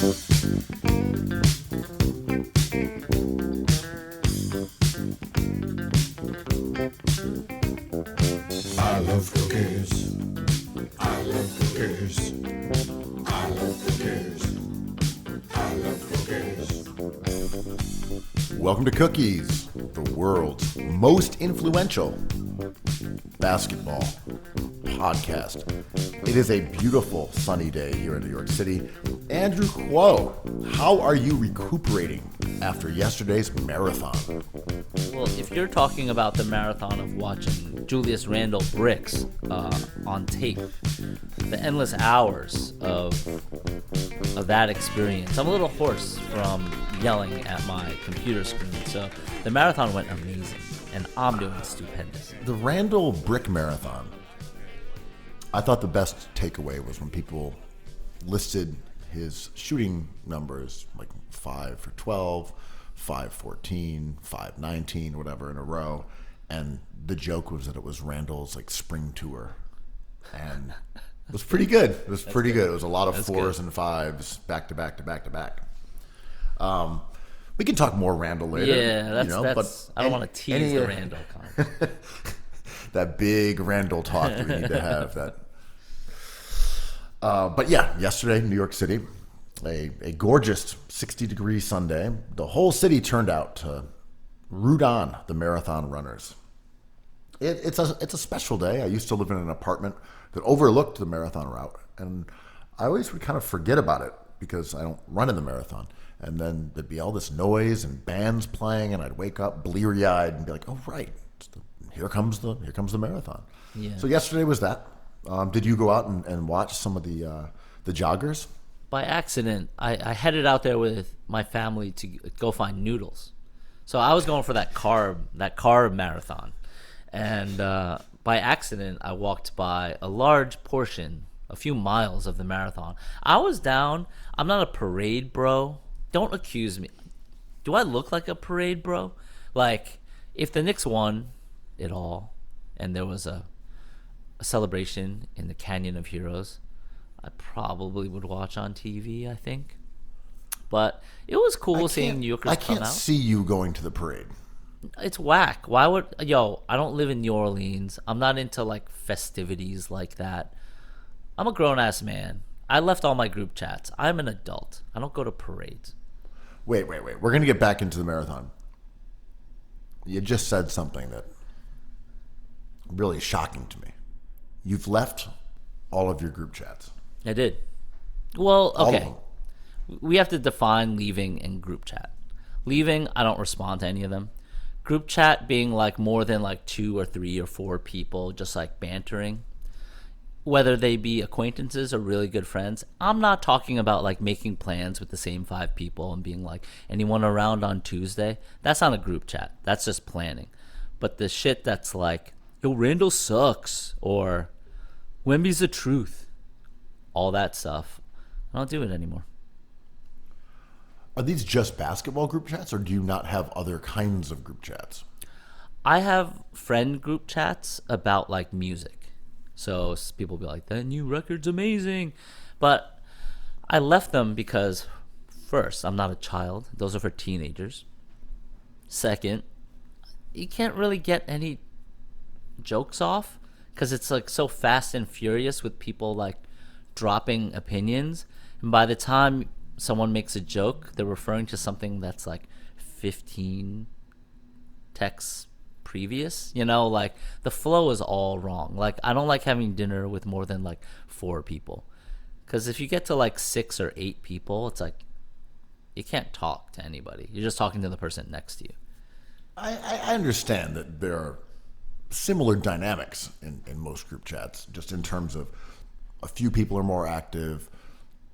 I love cookies. I love cookies. I love cookies. I love cookies. Welcome to Cookies, the world's most influential basketball podcast. It is a beautiful sunny day here in New York City. Andrew Kuo, how are you recuperating after yesterday's marathon? Well, if you're talking about the marathon of watching Julius Randle bricks on tape, the endless hours of that experience, I'm a little hoarse from yelling at my computer screen. So the marathon went amazing, and I'm doing stupendous. The Randle Brick Marathon, I thought the best takeaway was when people listed his shooting numbers, like 5 for 12, 5 14, 5 19, whatever in a row. And the joke was that it was Randle's like spring tour. And it was pretty good. It was pretty good. It was a lot of That's 4s good. and 5s back to back to back to back. We can talk more Randle later. Yeah, that's. But I don't want to tease the Randle comment. that big Randle talk that we need to have. But yeah, yesterday, New York City, a gorgeous 60-degree Sunday. The whole city turned out to root on the marathon runners. It's a special day. I used to live in an apartment that overlooked the marathon route, and I always would kind of forget about it because I don't run in the marathon. And then there'd be all this noise and bands playing, and I'd wake up bleary-eyed and be like, "Oh right, here comes the marathon." Yeah. So yesterday was that. Did you go out and watch some of the joggers? By accident, I headed out there with my family to go find noodles. So I was going for that carb marathon. And by accident, I walked by a large portion, a few miles of the marathon. I was down. I'm not a parade bro. Don't accuse me. Do I look like a parade bro? Like, if the Knicks won it all and there was a celebration in the Canyon of Heroes, I probably would watch on TV, I think. But it was cool seeing New Yorkers I come can't out. see you going to the parade. It's whack. Why would I don't live in New Orleans. I'm not into like festivities like that. I'm a grown ass man. I left all my group chats. I'm an adult. I don't go to parades. Wait. We're going to get back into the marathon. You just said something that really is shocking to me. You've left all of your group chats. I did. Well, All of okay. them. We have to define leaving and group chat. Leaving, I don't respond to any of them. Group chat being like more than like 2 or 3 or 4 people just like bantering, whether they be acquaintances or really good friends. I'm not talking about like making plans with the same 5 people and being like, anyone around on Tuesday? That's not a group chat. That's just planning. But the shit that's like, yo, Randall sucks, or Wemby's the truth, all that stuff, I don't do it anymore. Are these just basketball group chats, or do you not have other kinds of group chats? I have friend group chats about like music. So people be like, that new record's amazing. But I left them because, first, I'm not a child. Those are for teenagers. Second, you can't really get any jokes off because it's like so fast and furious with people like dropping opinions. And by the time someone makes a joke, they're referring to something that's like 15 texts previous, like the flow is all wrong. Like, I don't like having dinner with more than like 4 people, because if you get to like 6 or 8 people, it's like you can't talk to anybody. You're just talking to the person next to you. I understand that there are similar dynamics in most group chats, just in terms of a few people are more active.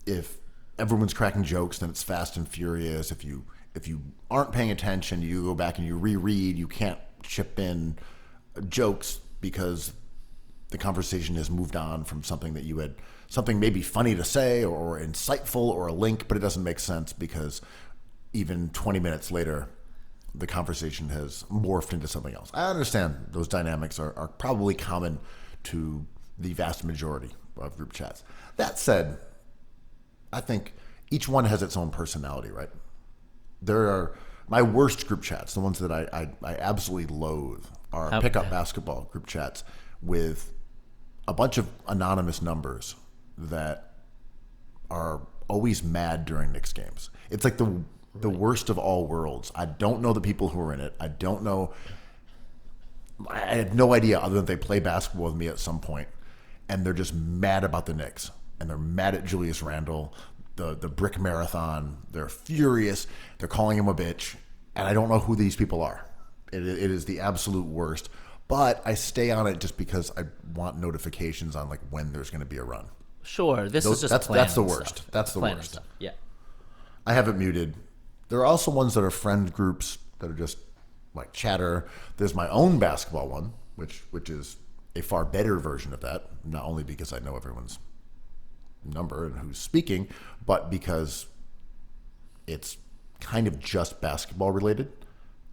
If everyone's cracking jokes, then it's fast and furious. If you aren't paying attention, you go back and you reread, you can't chip in jokes because the conversation has moved on from something that you had, something maybe funny to say or insightful or a link, but it doesn't make sense because even 20 minutes later, the conversation has morphed into something else. I understand those dynamics are probably common to the vast majority of group chats. That said, I think each one has its own personality, right? There are my worst group chats, the ones that I absolutely loathe, are pickup basketball group chats with a bunch of anonymous numbers that are always mad during Knicks games. It's like the worst of all worlds. I don't know the people who are in it. I don't know. I had no idea other than they play basketball with me at some point, and they're just mad about the Knicks, and they're mad at Julius Randle, the brick marathon. They're furious. They're calling him a bitch, and I don't know who these people are. It is the absolute worst. But I stay on it just because I want notifications on like when there's going to be a run. Sure, this is just that's the worst. Stuff. That's the Planning worst. stuff. Yeah. I have it muted. There are also ones that are friend groups that are just like chatter. There's my own basketball one, which is a far better version of that. Not only because I know everyone's number and who's speaking, but because it's kind of just basketball related.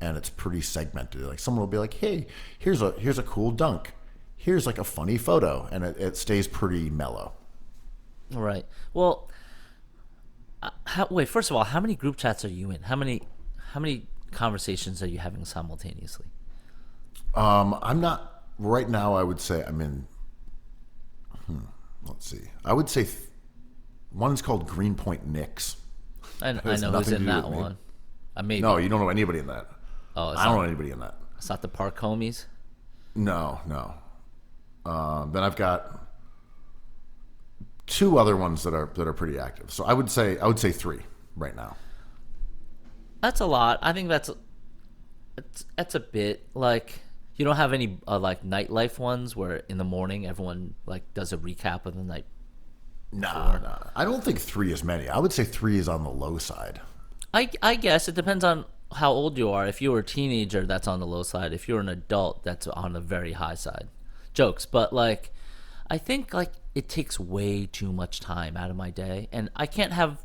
And it's pretty segmented. Like someone will be like, "Hey, here's a cool dunk. Here's like a funny photo," and it stays pretty mellow. Right. Well, wait. First of all, how many group chats are you in? How many conversations are you having simultaneously? I'm not right now. I would say I'm in. Let's see. I would say one's called Greenpoint Knicks. I know who's in that one. Maybe. No, you don't know anybody in that. Oh, I don't know anybody in that. It's not the Park Homies? No. Then I've got two other ones that are pretty active. So I would say 3 right now. That's a lot. I think that's a bit like you don't have any like nightlife ones where in the morning everyone like does a recap of the night. Nah. I don't think 3 is many. I would say 3 is on the low side. I guess it depends on how old you are. If you were a teenager, that's on the low side. If you're an adult, that's on the very high side. Jokes, but like, I think like it takes way too much time out of my day, and I can't have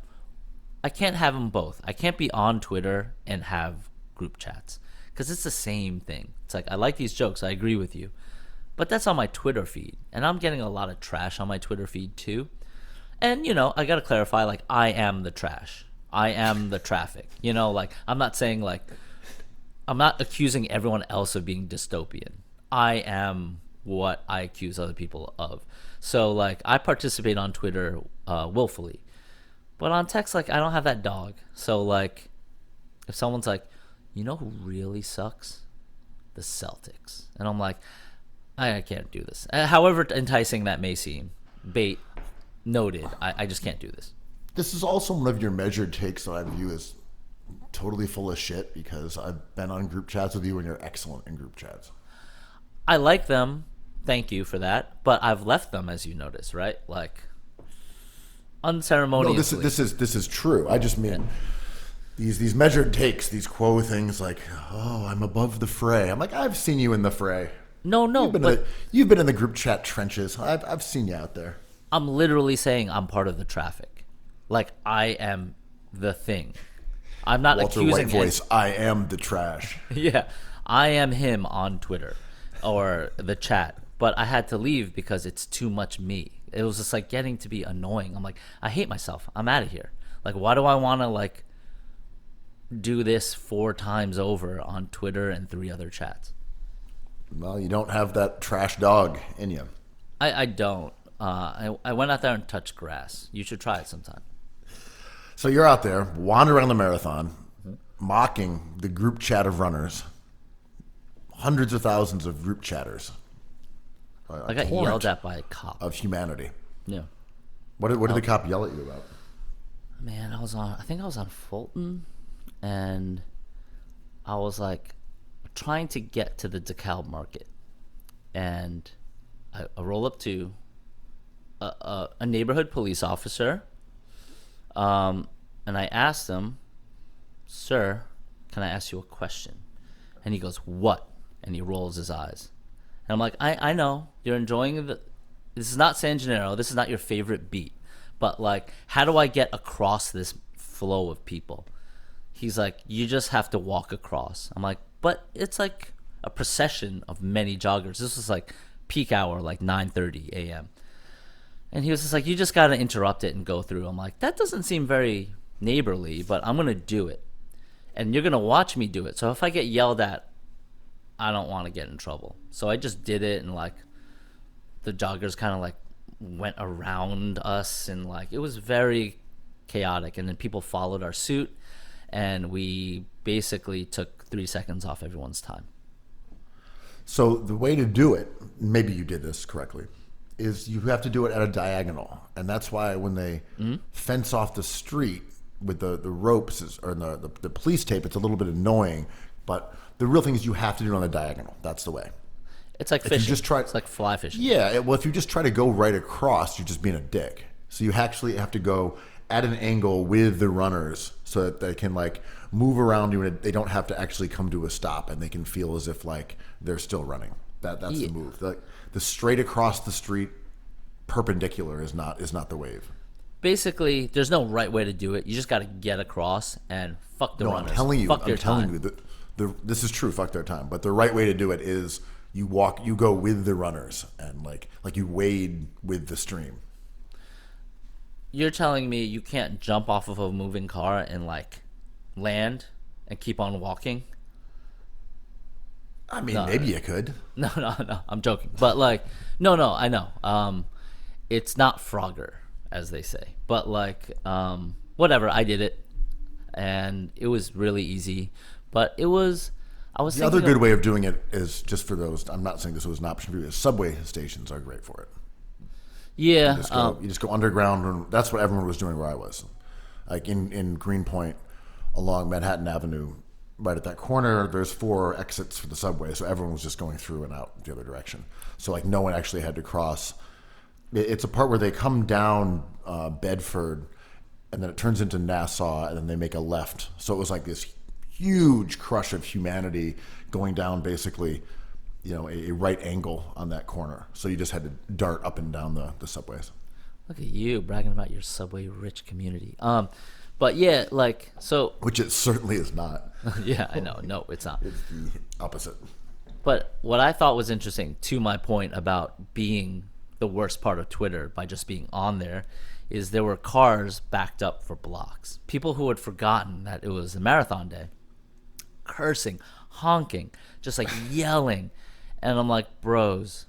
them both. I can't be on Twitter and have group chats because it's the same thing. It's like I like these jokes. I agree with you, but that's on my Twitter feed, and I'm getting a lot of trash on my Twitter feed too. And I gotta clarify, like I am the trash. I am the traffic. Like I'm not saying like I'm not accusing everyone else of being dystopian. I am what I accuse other people of. So like I participate on Twitter willfully. But on text, like I don't have that dog. So like if someone's like, "You know who really sucks? The Celtics." And I'm like, I can't do this. However enticing that may seem. Bait noted. I just can't do this. This is also one of your measured takes that I view as totally full of shit because I've been on group chats with you and you're excellent in group chats. I like them. Thank you for that. But I've left them, as you notice, right? Like unceremoniously. No, this is true. I just mean these measured takes, these quo things like, "Oh, I'm above the fray." I'm like, I've seen you in the fray. No, you've been in the group chat trenches. I've seen you out there. I'm literally saying I'm part of the traffic. Like I am the thing. I'm not Walter accusing White voice. I am the trash. Yeah, I am him on Twitter or the chat. But I had to leave because it's too much me. It was just like getting to be annoying. I'm like, I hate myself. I'm out of here. Like, why do I want to like do this 4 times over on Twitter and 3 other chats? Well, you don't have that trash dog in you. I don't. I went out there and touched grass. You should try it sometime. So you're out there, wandering around the marathon, mocking the group chat of runners, hundreds of thousands of group chatters. I got yelled at by a cop. Of humanity. Yeah. What did the cop yell at you about? Man, I think I was on Fulton, and I was like trying to get to the DeKalb Market, and I roll up to a neighborhood police officer, and I asked him, "Sir, can I ask you a question?" And he goes, "What?" And he rolls his eyes. And I'm like, I know you're enjoying this is not San Gennaro, this is not your favorite beat, but like, how do I get across this flow of people? He's like, you just have to walk across. I'm like, but it's like a procession of many joggers. This was like peak hour, like 9:30 a.m. And he was just like, you just got to interrupt it and go through. I'm like, that doesn't seem very neighborly, but I'm going to do it. And you're going to watch me do it. So if I get yelled at, I don't want to get in trouble. So I just did it, and like the joggers kind of like went around us, and like it was very chaotic. And then people followed our suit, and we basically took 3 seconds off everyone's time. So the way to do it, maybe you did this correctly, is you have to do it at a diagonal. And that's why when they fence off the street with the ropes or the police tape, it's a little bit annoying. But the real thing is you have to do it on the diagonal. That's the way. It's like If you fishing. just try- It's like fly fishing. Yeah, well, if you just try to go right across, you're just being a dick. So you actually have to go at an angle with the runners so that they can like move around you, and they don't have to actually come to a stop, and they can feel as if like they're still running. That's Yeah. the move. The straight across the street, perpendicular is not the wave. Basically, there's no right way to do it. You just got to get across and fuck the No, runners. I'm telling you, Fuck their time. this is true. Fuck their time. But the right way to do it is you go with the runners, and like you wade with the stream. You're telling me you can't jump off of a moving car and like land and keep on walking? I mean, maybe you could. No, I'm joking. But like, no, I know. It's not Frogger, as they say. But like, whatever. I did it, and it was really easy. But it was. I was The other thinking good way of doing it is just for those. I'm not saying this was an option for you. Subway stations are great for it. Yeah. You just go underground, and that's what everyone was doing where I was, like in Greenpoint, along Manhattan Avenue, right at that corner. There's 4 exits for the subway, so everyone was just going through and out the other direction. So like no one actually had to cross. It's a part where they come down Bedford, and then it turns into Nassau, and then they make a left. So it was like this huge crush of humanity going down basically, a right angle on that corner. So you just had to dart up and down the subways. Look at you bragging about your subway rich community. But yeah, like so. Which it certainly is not. Yeah, I know. No, it's not. It's the opposite. But what I thought was interesting, to my point about being the worst part of Twitter by just being on there, is there were cars backed up for blocks. People who had forgotten that it was a marathon day, cursing, honking, just like yelling. And I'm like, bros,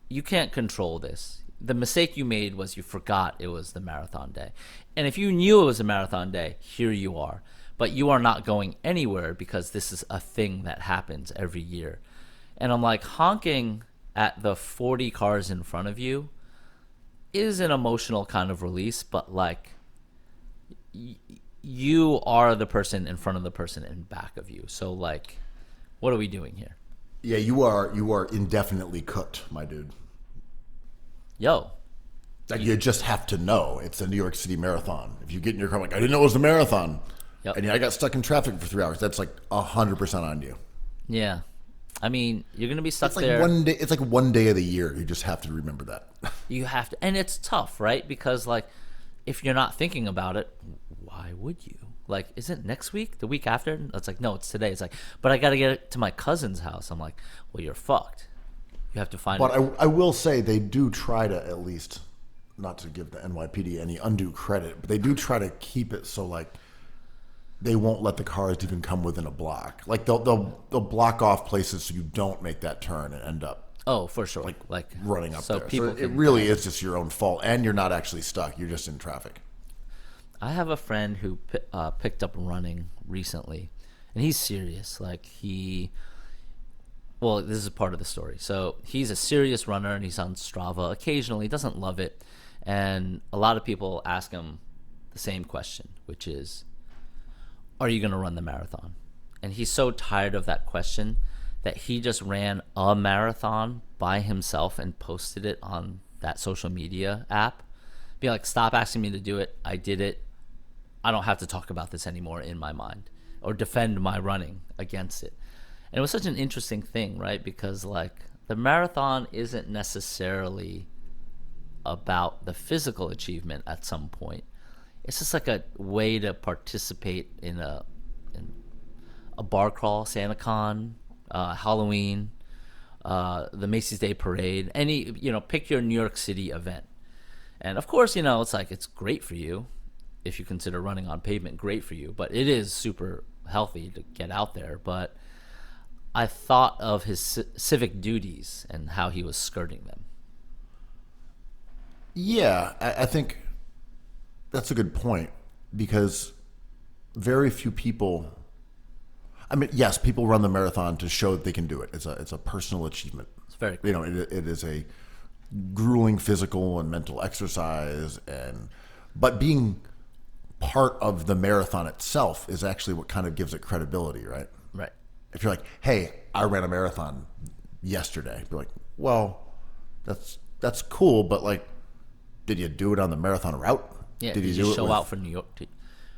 you can't control this. The mistake you made was you forgot it was the marathon day. And if you knew it was a marathon day, here you are. But you are not going anywhere because this is a thing that happens every year. And I'm like, honking at the 40 cars in front of you is an emotional kind of release, but like you are the person in front of the person in back of you. So like, what are we doing here? Yeah, you are indefinitely cooked, my dude. Yo, Like you just have to know it's a New York City marathon. If you get in your car like, I didn't know it was a marathon. Yep. And I got stuck in traffic for 3 hours. That's like 100% on you. yeah. I mean, you're gonna be stuck It's like there. one day. It's like one day of the year. You just have to remember that. You have to, and it's tough, right? Because like, if you're not thinking about it, why would you? Like, is it next week? The week after? It's like, no, it's today. It's like, but I got to get it to my cousin's house. I'm like, well, you're fucked. You have to find But it. I will say they do try to at least, not to give the NYPD any undue credit, but they do try to keep it so like they won't let the cars even come within a block. Like they'll block off places so you don't make that turn and end up Oh, for sure. Like running up so there. People So it can, really is just your own fault, and you're not actually stuck. You're just in traffic. I have a friend who picked up running recently, and he's serious. Like well, this is part of the story. So he's a serious runner, and he's on Strava occasionally. Doesn't love it, and a lot of people ask him the same question, which is, "Are you going to run the marathon?" And he's so tired of that question that he just ran a marathon by himself and posted it on that social media app. Be like, stop asking me to do it. I did it. I don't have to talk about this anymore in my mind or defend my running against it. And it was such an interesting thing, right? Because like the marathon isn't necessarily about the physical achievement at some point. It's just like a way to participate in a bar crawl, SantaCon, Halloween, the Macy's Day Parade, pick your New York City event. And of course, it's like it's great for you if you consider running on pavement great for you, but it is super healthy to get out there. But I thought of his civic duties and how he was skirting them. Yeah, I think that's a good point because very few people. I mean, yes, people run the marathon to show that they can do it. It's a personal achievement. It's very cool. It is a grueling physical and mental exercise, but being part of the marathon itself is actually what kind of gives it credibility, right? Right. If you're like, hey, I ran a marathon yesterday, be like, well, that's cool, but like, did you do it on the marathon route? Yeah. Did you do it show with, out for New York?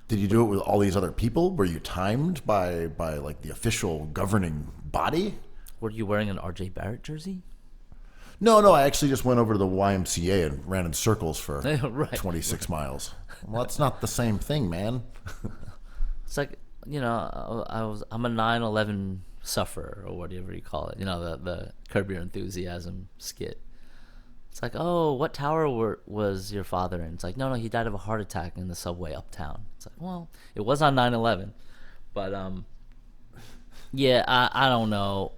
Did you do it with all these other people? Were you timed by like the official governing body? Were you wearing an RJ Barrett jersey? No, I actually just went over to the YMCA and ran in circles for Right. 26 miles. Well, that's not the same thing, man. It's like, I'm a 9/11 sufferer or whatever you call it. The Curb Your Enthusiasm skit. It's like, oh, what tower was your father in? It's like, no, he died of a heart attack in the subway uptown. It's like, well, it was on 9/11. But, yeah, I don't know.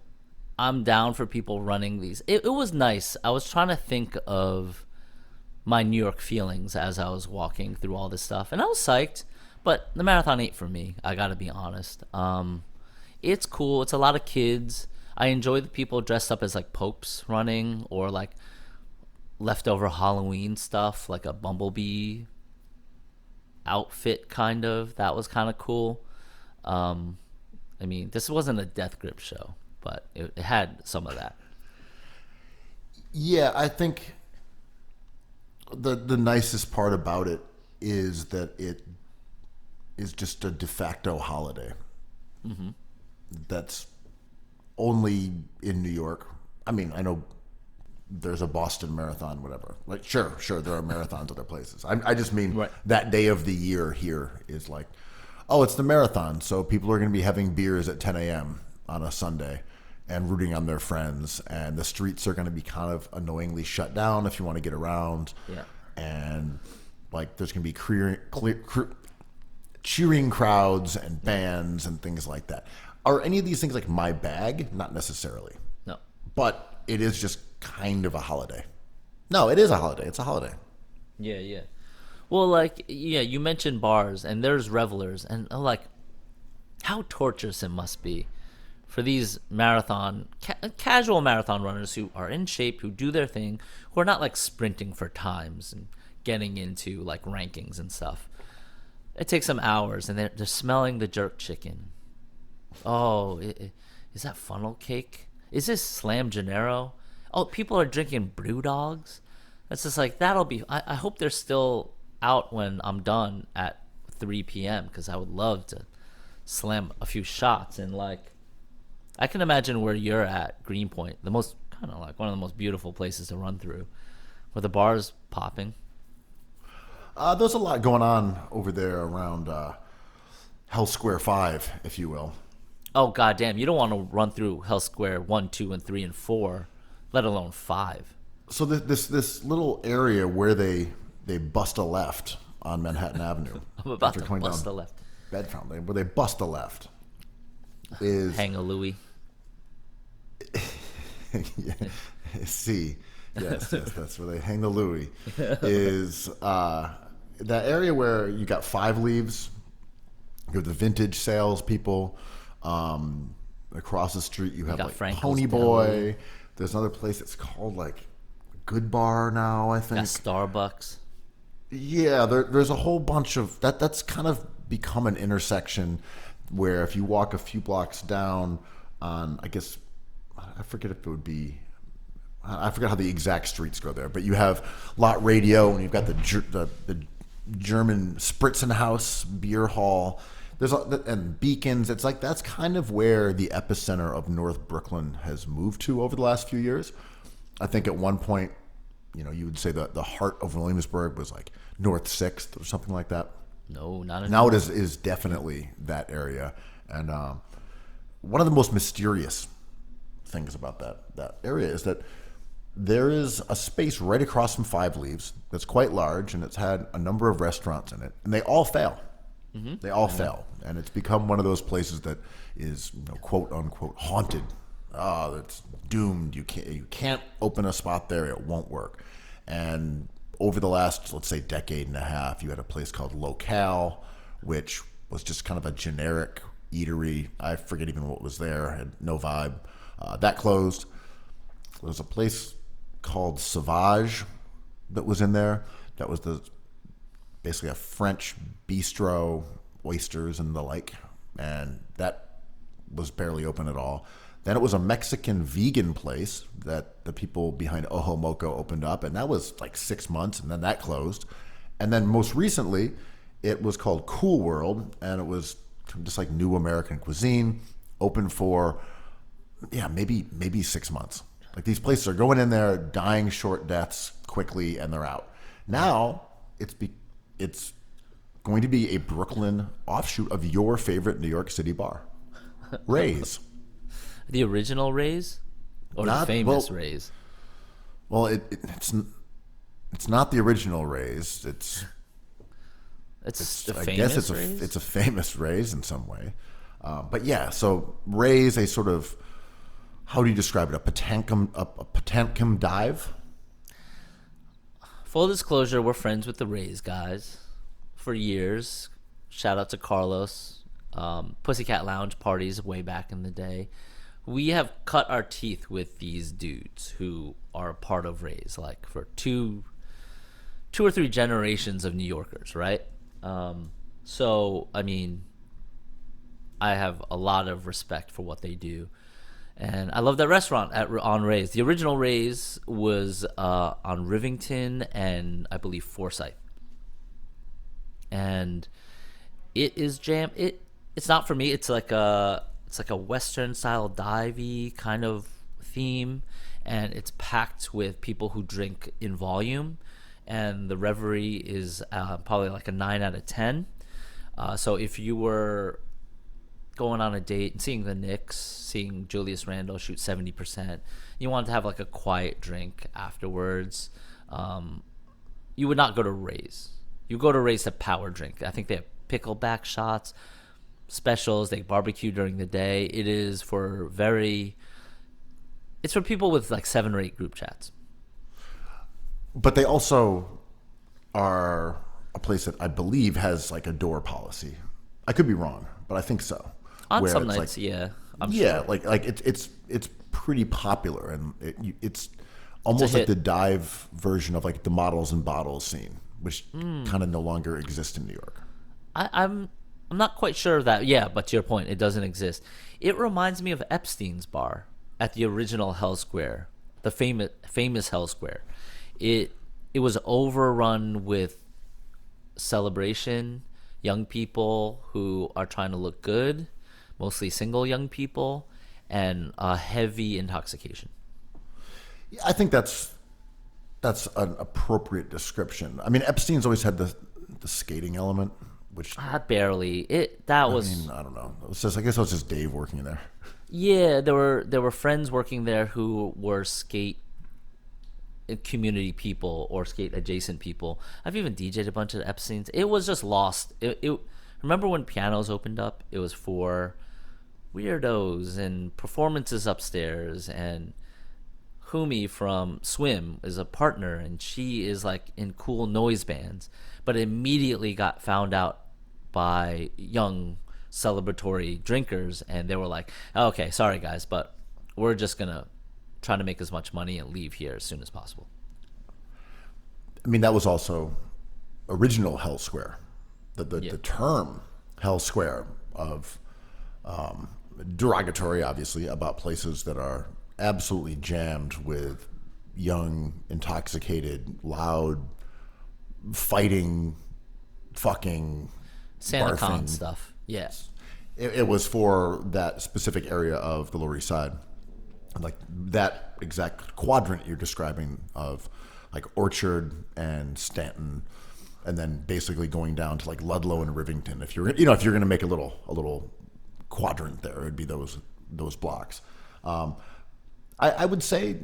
I'm down for people running these. It was nice. I was trying to think of my New York feelings as I was walking through all this stuff. And I was psyched. But the marathon ain't for me. I got to be honest. It's cool. It's a lot of kids. I enjoy the people dressed up as like popes running or like leftover Halloween stuff, like a bumblebee outfit kind of. That was kind of cool. I mean, this wasn't a Death Grip show, but it had some of that. Yeah, I think the nicest part about it is that it is just a de facto holiday. Mm-hmm. That's only in New York. I mean, I know there's a Boston Marathon, whatever. Like, sure, there are marathons other places. I just mean Right. That day of the year here is like, oh, it's the marathon, so people are going to be having beers at 10 a.m. on a Sunday and rooting on their friends, and the streets are going to be kind of annoyingly shut down if you want to get around. Yeah. And like, there's going to be cheering crowds and bands and things like that. Are any of these things like my bag? Not necessarily. No. But it is just kind of a holiday. No, it is a holiday. It's a holiday. Yeah. Well, like, yeah, you mentioned bars, and there's revelers, and like, how torturous it must be for these casual marathon runners who are in shape, who do their thing, who are not like sprinting for times and getting into like rankings and stuff. It takes them hours, and they're smelling the jerk chicken. Oh, is that funnel cake? Is this Slam Gennaro? Oh, people are drinking brew dogs. It's just like, that'll be. I hope they're still out when I'm done at 3 p.m. because I would love to slam a few shots. And like, I can imagine where you're at, Greenpoint, the most kind of like one of the most beautiful places to run through, where the bar's popping. There's a lot going on over there around Hell Square 5, if you will. Oh, goddamn. You don't want to run through Hell Square 1, 2, and 3, and 4, let alone 5. So this little area where they bust a left on Manhattan Avenue. I'm about after to going bust down a left. Bedfront, where they bust a left is Hang a Louie. yeah, see, yes, that's where they hang the Louis. Is that area where you got Five Leaves, you have the vintage sales people. Across the street, you have got like Frankel's Pony Deli. Boy. There's another place that's called like Good Bar now, I think. Got Starbucks. Yeah, there's a whole bunch of that. That's kind of become an intersection where if you walk a few blocks down on, I guess, I forget if it would be, I forget how the exact streets go there, but you have Lot Radio and you've got the German Spritzenhaus beer hall. And Beacons. It's like that's kind of where the epicenter of North Brooklyn has moved to over the last few years. I think at one point, you would say that the heart of Williamsburg was like North 6th or something like that. No, not anymore. Now it is definitely that area. And one of the most mysterious things about that area is that there is a space right across from Five Leaves that's quite large, and it's had a number of restaurants in it, and they all fail. They all fail, and it's become one of those places that is, quote unquote, haunted. Oh, it's doomed. You can't open a spot there; it won't work. And over the last, let's say, decade and a half, you had a place called Locale, which was just kind of a generic eatery. I forget even what was there; had no vibe. That closed. There was a place called Sauvage that was in there. That was basically a French bistro, oysters and the like, and that was barely open at all. Then it was a Mexican vegan place that the people behind Ojo Moco opened up, and that was like 6 months, and then that closed. And then most recently, it was called Cool World, and it was just like new American cuisine, open for maybe 6 months. Like these places are going in there, dying short deaths quickly, and they're out. Now it's going to be a Brooklyn offshoot of your favorite New York City bar, Ray's. The original Ray's, or the famous Ray's? Well, it's not the original Ray's. I guess it's a famous Ray's in some way. But yeah, so Ray's a sort of, how do you describe it? A Potemkin dive? Full disclosure, we're friends with the Ray's guys for years. Shout out to Carlos. Pussycat Lounge parties way back in the day. We have cut our teeth with these dudes who are a part of Ray's, like for two or three generations of New Yorkers, right? So, I mean, I have a lot of respect for what they do. And I love that restaurant on Ray's. The original Ray's was on Rivington and I believe Forsyth. And it is jam. It's not for me. It's like a Western style divey kind of theme, and it's packed with people who drink in volume. And the Reverie is probably like a 9 out of 10. So if you were going on a date and seeing the Knicks, seeing Julius Randle shoot 70%, you wanted to have like a quiet drink afterwards, you would not go to Ray's. You go to Ray's to power drink. I think they have pickleback shots, specials, they barbecue during the day. It's for people with like 7 or 8 group chats. But they also are a place that I believe has like a door policy. I could be wrong, but I think so. On some nights, yeah. I'm sure. Like it's pretty popular, and it's almost like the dive version of like the Models and Bottles scene, which kind of no longer exists in New York. I'm not quite sure of that. Yeah, but to your point, it doesn't exist. It reminds me of Epstein's bar at the original Hell Square, the famous Hell Square. It was overrun with celebration, young people who are trying to look good, mostly single young people, and a heavy intoxication. Yeah, I think that's an appropriate description. I mean, Epstein's always had the skating element, which barely. I don't know. I guess it was just Dave working in there. Yeah, there were friends working there who were skate community people or skate adjacent people. I've even DJ'd a bunch of Epstein's. It was just lost. Remember when pianos opened up? It was for weirdos and performances upstairs, and Humi from Swim is a partner, and she is like in cool noise bands, but immediately got found out by young celebratory drinkers, and they were like, okay, sorry guys, but we're just gonna try to make as much money and leave here as soon as possible. I mean, that was also original Hell Square. The term Hell Square of derogatory, obviously, about places that are absolutely jammed with young, intoxicated, loud, fighting, fucking, SantaCon stuff. Yes. It was for that specific area of the Lower East Side. Like that exact quadrant you're describing of like Orchard and Stanton, and then basically going down to like Ludlow and Rivington. If you're going to make a little quadrant there, it'd be those blocks. I would say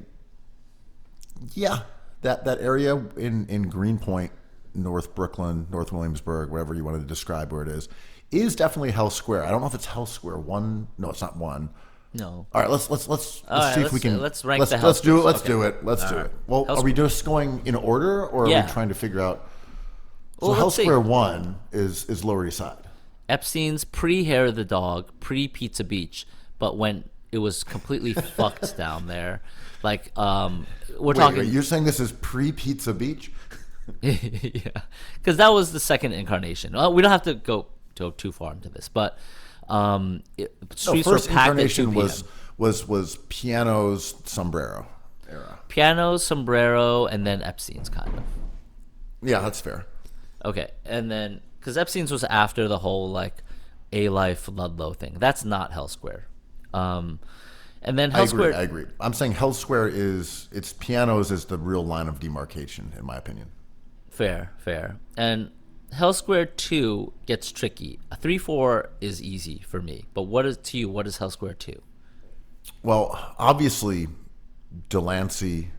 Yeah, that area in Greenpoint, North Brooklyn, North Williamsburg, whatever you wanted to describe where it is definitely Hell Square. I don't know if it's Hell Square 1. No, it's not 1. No. All right, let's All see right, if we can. let's rank let's, the Hell let's do it. Squares. Let's Okay. do it. Let's do right. it. Well, Hell are we just going in order, or are Yeah. we trying to figure out? So Well, Hell let's see. Square 1 is Lower East Side. Epstein's pre-Hair of the Dog, pre-Pizza Beach, but when it was completely fucked down there. Like, we're talking. Wait, you're saying this is pre-Pizza Beach? Yeah, because that was the second incarnation. Well, we don't have to go too far into this, but streets First were packed at 2 incarnation p.m. was Piano's Sombrero era. Piano, Sombrero, and then Epstein's kind of. Yeah, that's fair. Okay, and then because Epstein's was after the whole like A-Life Ludlow thing. That's not Hell Square. And then Hell Square. I agree. I'm saying Hell Square it's Piano's is the real line of demarcation, in my opinion. Fair. And Hell Square 2 gets tricky. A 3-4 is easy for me, but what is Hell Square 2? Well, obviously, Delancey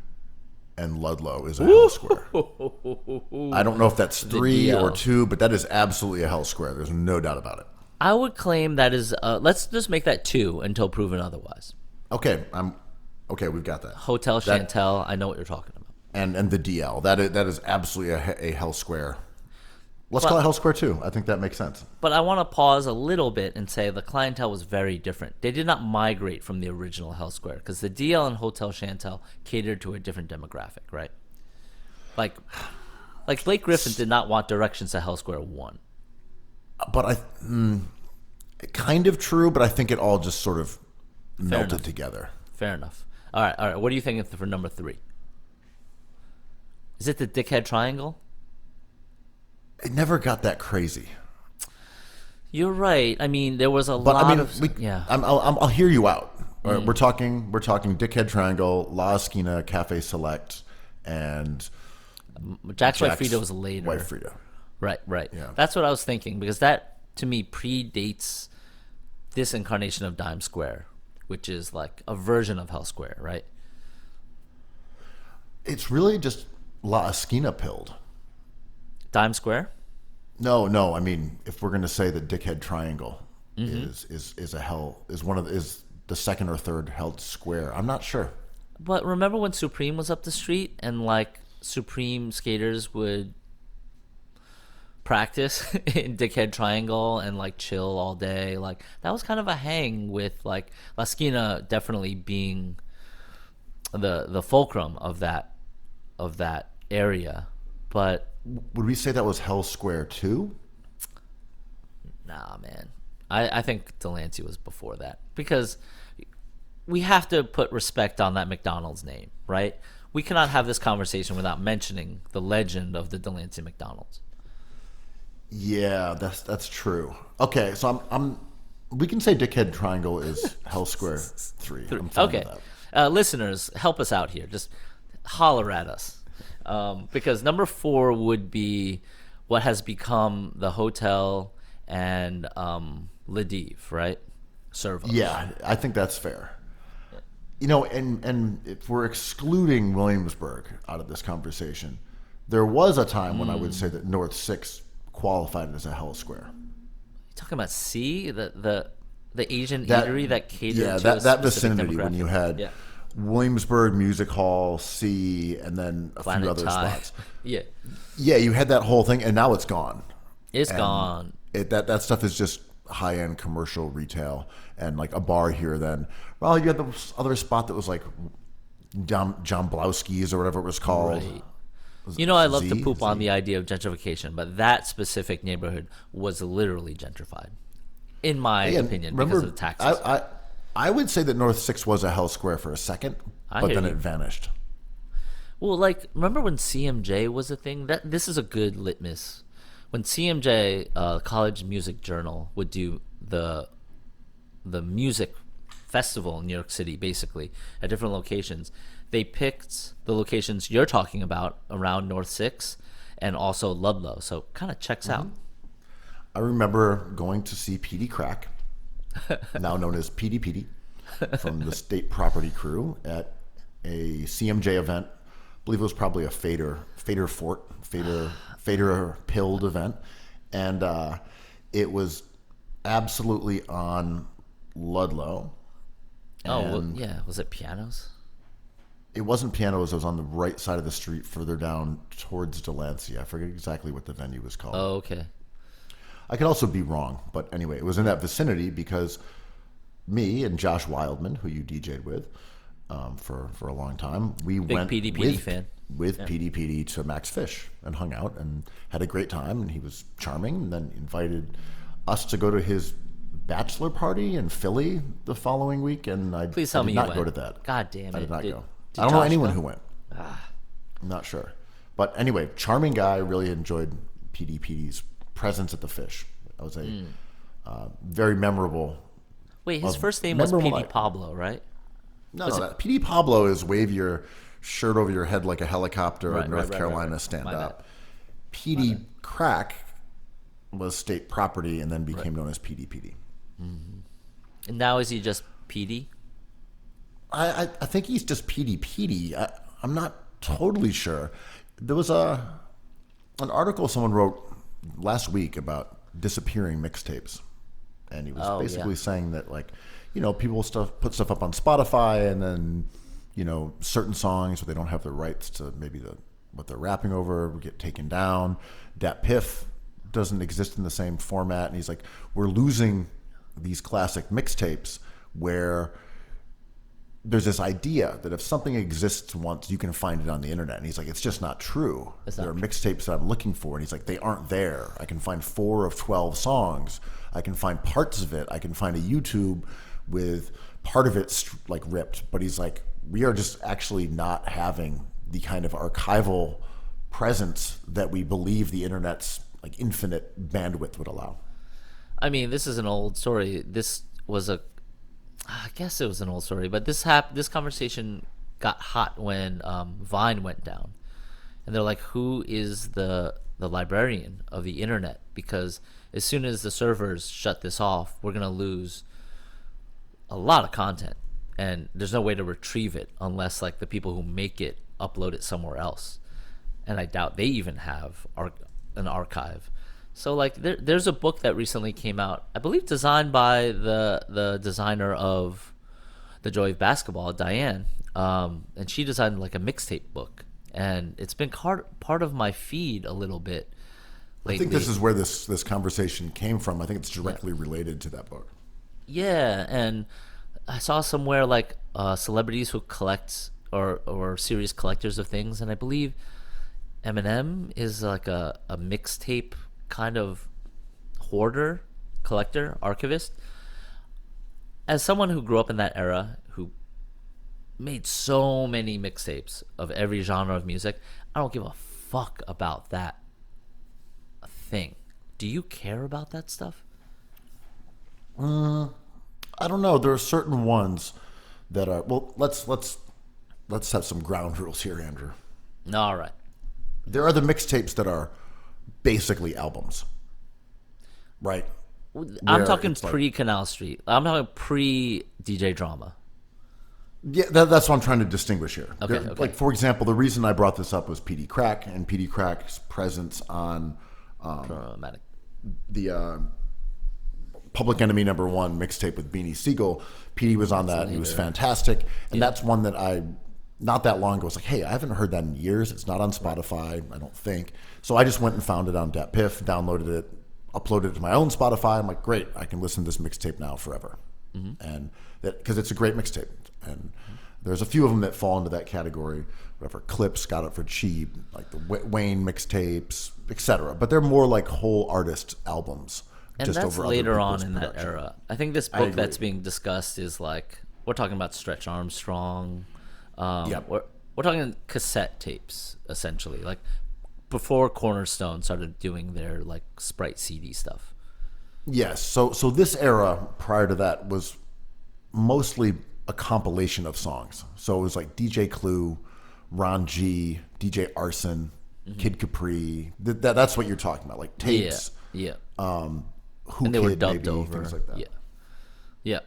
and Ludlow is a Hell Square. I don't know if that's 3 or DL. 2, but that is absolutely a Hell Square. There's no doubt about it. I would claim that is. Let's just make that 2 until proven otherwise. Okay, we've got that. Hotel Chantel. I know what you're talking about. And the DL. That is absolutely a Hell Square. Let's call it Hell Square 2. I think that makes sense. But I want to pause a little bit and say the clientele was very different. They did not migrate from the original Hell Square because the DL and Hotel Chantel catered to a different demographic, right? Like Blake Griffin did not want directions to Hell Square 1. But kind of true, but I think it all just sort of melted enough. together. Fair enough. All right. What do you think for number 3? Is it the Dickhead Triangle? It never got that crazy. You're right. I mean, there was a But lot I mean, of yeah. I'll hear you out. All right, we're talking Dickhead Triangle, La Esquina, Cafe Select, and Jack's White Frida was later. White Frida. Right. Yeah. That's what I was thinking because that to me predates this incarnation of Dime Square, which is like a version of Hell Square, right? It's really just La Esquina pilled. Dime Square? No. I mean, if we're going to say that Dickhead Triangle Mm-hmm. is the second or third held square, I'm not sure. But remember when Supreme was up the street and like Supreme skaters would practice in Dickhead Triangle and like chill all day? Like that was kind of a hang with like La Esquina definitely being the fulcrum of that area. But Would we say that was Hell Square 2? nah, man. I think Delancey was before that because we have to put respect on that McDonald's name, right? We cannot have this conversation without mentioning the legend of the Delancey McDonald's. Yeah, that's true. Okay, so we can say Dickhead Triangle is Hell Square 3. I'm fine Okay. with that. Listeners, help us out here. Just holler at us. Because number 4 would be what has become the hotel and Le Dive, right? Servo. Yeah, I think that's fair. You know, and if we're excluding Williamsburg out of this conversation, there was a time when I would say that North 6 qualified as a Hell Square. You talking about C, the Asian eatery that catered to a that specific vicinity when demographic? you had Yeah. Williamsburg Music Hall, C, and then a Planet few other Thai. spots. Yeah, Yeah, you had that whole thing, and now it's gone. it's gone. That stuff is just high-end commercial retail and like a bar here. Then, well, you had the other spot that was like John Blowski's or whatever it was called. Right. You know, I love to Z? poop on the idea of gentrification, but that specific neighborhood was literally gentrified, in my Again, opinion, remember, because of the taxes. I would say that North 6 was a Hell Square for a second, I but hear then you. it vanished. Well, like, remember when CMJ was a thing? This is a good litmus. When CMJ, College Music Journal, would do the music festival in New York City, basically, at different locations, they picked the locations you're talking about around North 6 and also Ludlow. So kind of checks out. I remember going to see Petey Crack, now known as Petey, from the State Property Crew at a CMJ event believe it was probably a fader pilled event, and it was absolutely on Ludlow. Oh, well, And yeah. Was it pianos? it wasn't Pianos. It was on the right side of the street, further down towards Delancey. I forget exactly what the venue was called. Oh, okay. I could also be wrong, but anyway, it was in that vicinity because me and Josh Wildman, who you DJ'd with for a long time, we went PDPD fan. with PDPD to Max Fish and hung out and had a great time, and he was charming, and then invited us to go to his bachelor party in Philly the following week, and Please tell I me did you not went. go to that. God damn it! I did not go. Did I don't know Josh anyone go? who went. I'm not sure. But anyway, charming guy. Really enjoyed PDPD's presence at the Fish. That was a very memorable. Wait, his Of first name was memorable PD night. Pablo, right? No, PD Pablo is wave your shirt over your head like a helicopter Right, in North right, right, Carolina right. stand My up. PD Crack was state property and then became known as PDPD. And now is he just PD? I think he's just PDPD. I'm not totally sure. There was an article someone wrote last week about disappearing mixtapes, and he was Oh, basically yeah. saying that, like, people put stuff up on Spotify, and then certain songs where they don't have the rights to maybe what they're rapping over get taken down. Dat Piff doesn't exist in the same format, and he's like, we're losing these classic mixtapes where there's this idea that if something exists once, you can find it on the internet. And he's like, it's just not true. It's There not are mixtapes that I'm looking for. And he's like, they aren't there. I can find 4 of 12 songs. I can find parts of it. I can find a YouTube with part of it like ripped. But he's like, we are just actually not having the kind of archival presence that we believe the internet's like infinite bandwidth would allow. I mean, this is an old story. This was I guess it was an old story, but this conversation got hot when Vine went down, and they're like, "Who is the librarian of the internet?" Because as soon as the servers shut this off, we're gonna lose a lot of content, and there's no way to retrieve it unless like the people who make it upload it somewhere else, and I doubt they even have an archive. So like there's a book that recently came out, I believe designed by the designer of The Joy of Basketball, Diane, and she designed like a mixtape book, and it's been part of my feed a little bit lately. I think this is where this conversation came from. I think it's directly related to that book. Yeah, and I saw somewhere like celebrities who collect or serious collectors of things, and I believe Eminem is like a mixtape kind of hoarder, collector, archivist. As someone who grew up in that era, who made so many mixtapes of every genre of music, I don't give a fuck about that thing. Do you care about that stuff? I don't know. There are certain ones that are let's have some ground rules here, Andrew. All right. There are the mixtapes that are basically albums, right? I'm Where talking it's like- pre-Canal Street. I'm talking pre-DJ Drama. Yeah, that's what I'm trying to distinguish here. Okay, There- okay. Like, for example, the reason I brought this up was PD Crack and PD Crack's presence on Problematic. the Public Enemy #1 mixtape with Beanie Siegel. PD was on that. He was fantastic. And that's one that I, not that long ago, was like, hey, I haven't heard that in years. It's not on Spotify, I don't think. So I just went and found it on Dat Piff, downloaded it, uploaded it to my own Spotify. I'm like, great, I can listen to this mixtape now forever. And that, because it's a great mixtape. And there's a few of them that fall into that category. Whatever, Clips got it for cheap, like the Wayne mixtapes, etc. But they're more like whole artist albums. And just that's over other later on people's in that production. era. I think this I book agree. that's being discussed is like, we're talking about Stretch Armstrong. Yep. We're talking cassette tapes, essentially. Like before Cornerstone started doing their like Sprite CD stuff. Yes. So this era prior to that was mostly a compilation of songs. So it was like DJ Clue, Ron G, DJ Arson, Kid Capri. That's what you're talking about, like tapes. Yeah. Who And they Kid, were dubbed maybe, over. things like that. Yeah.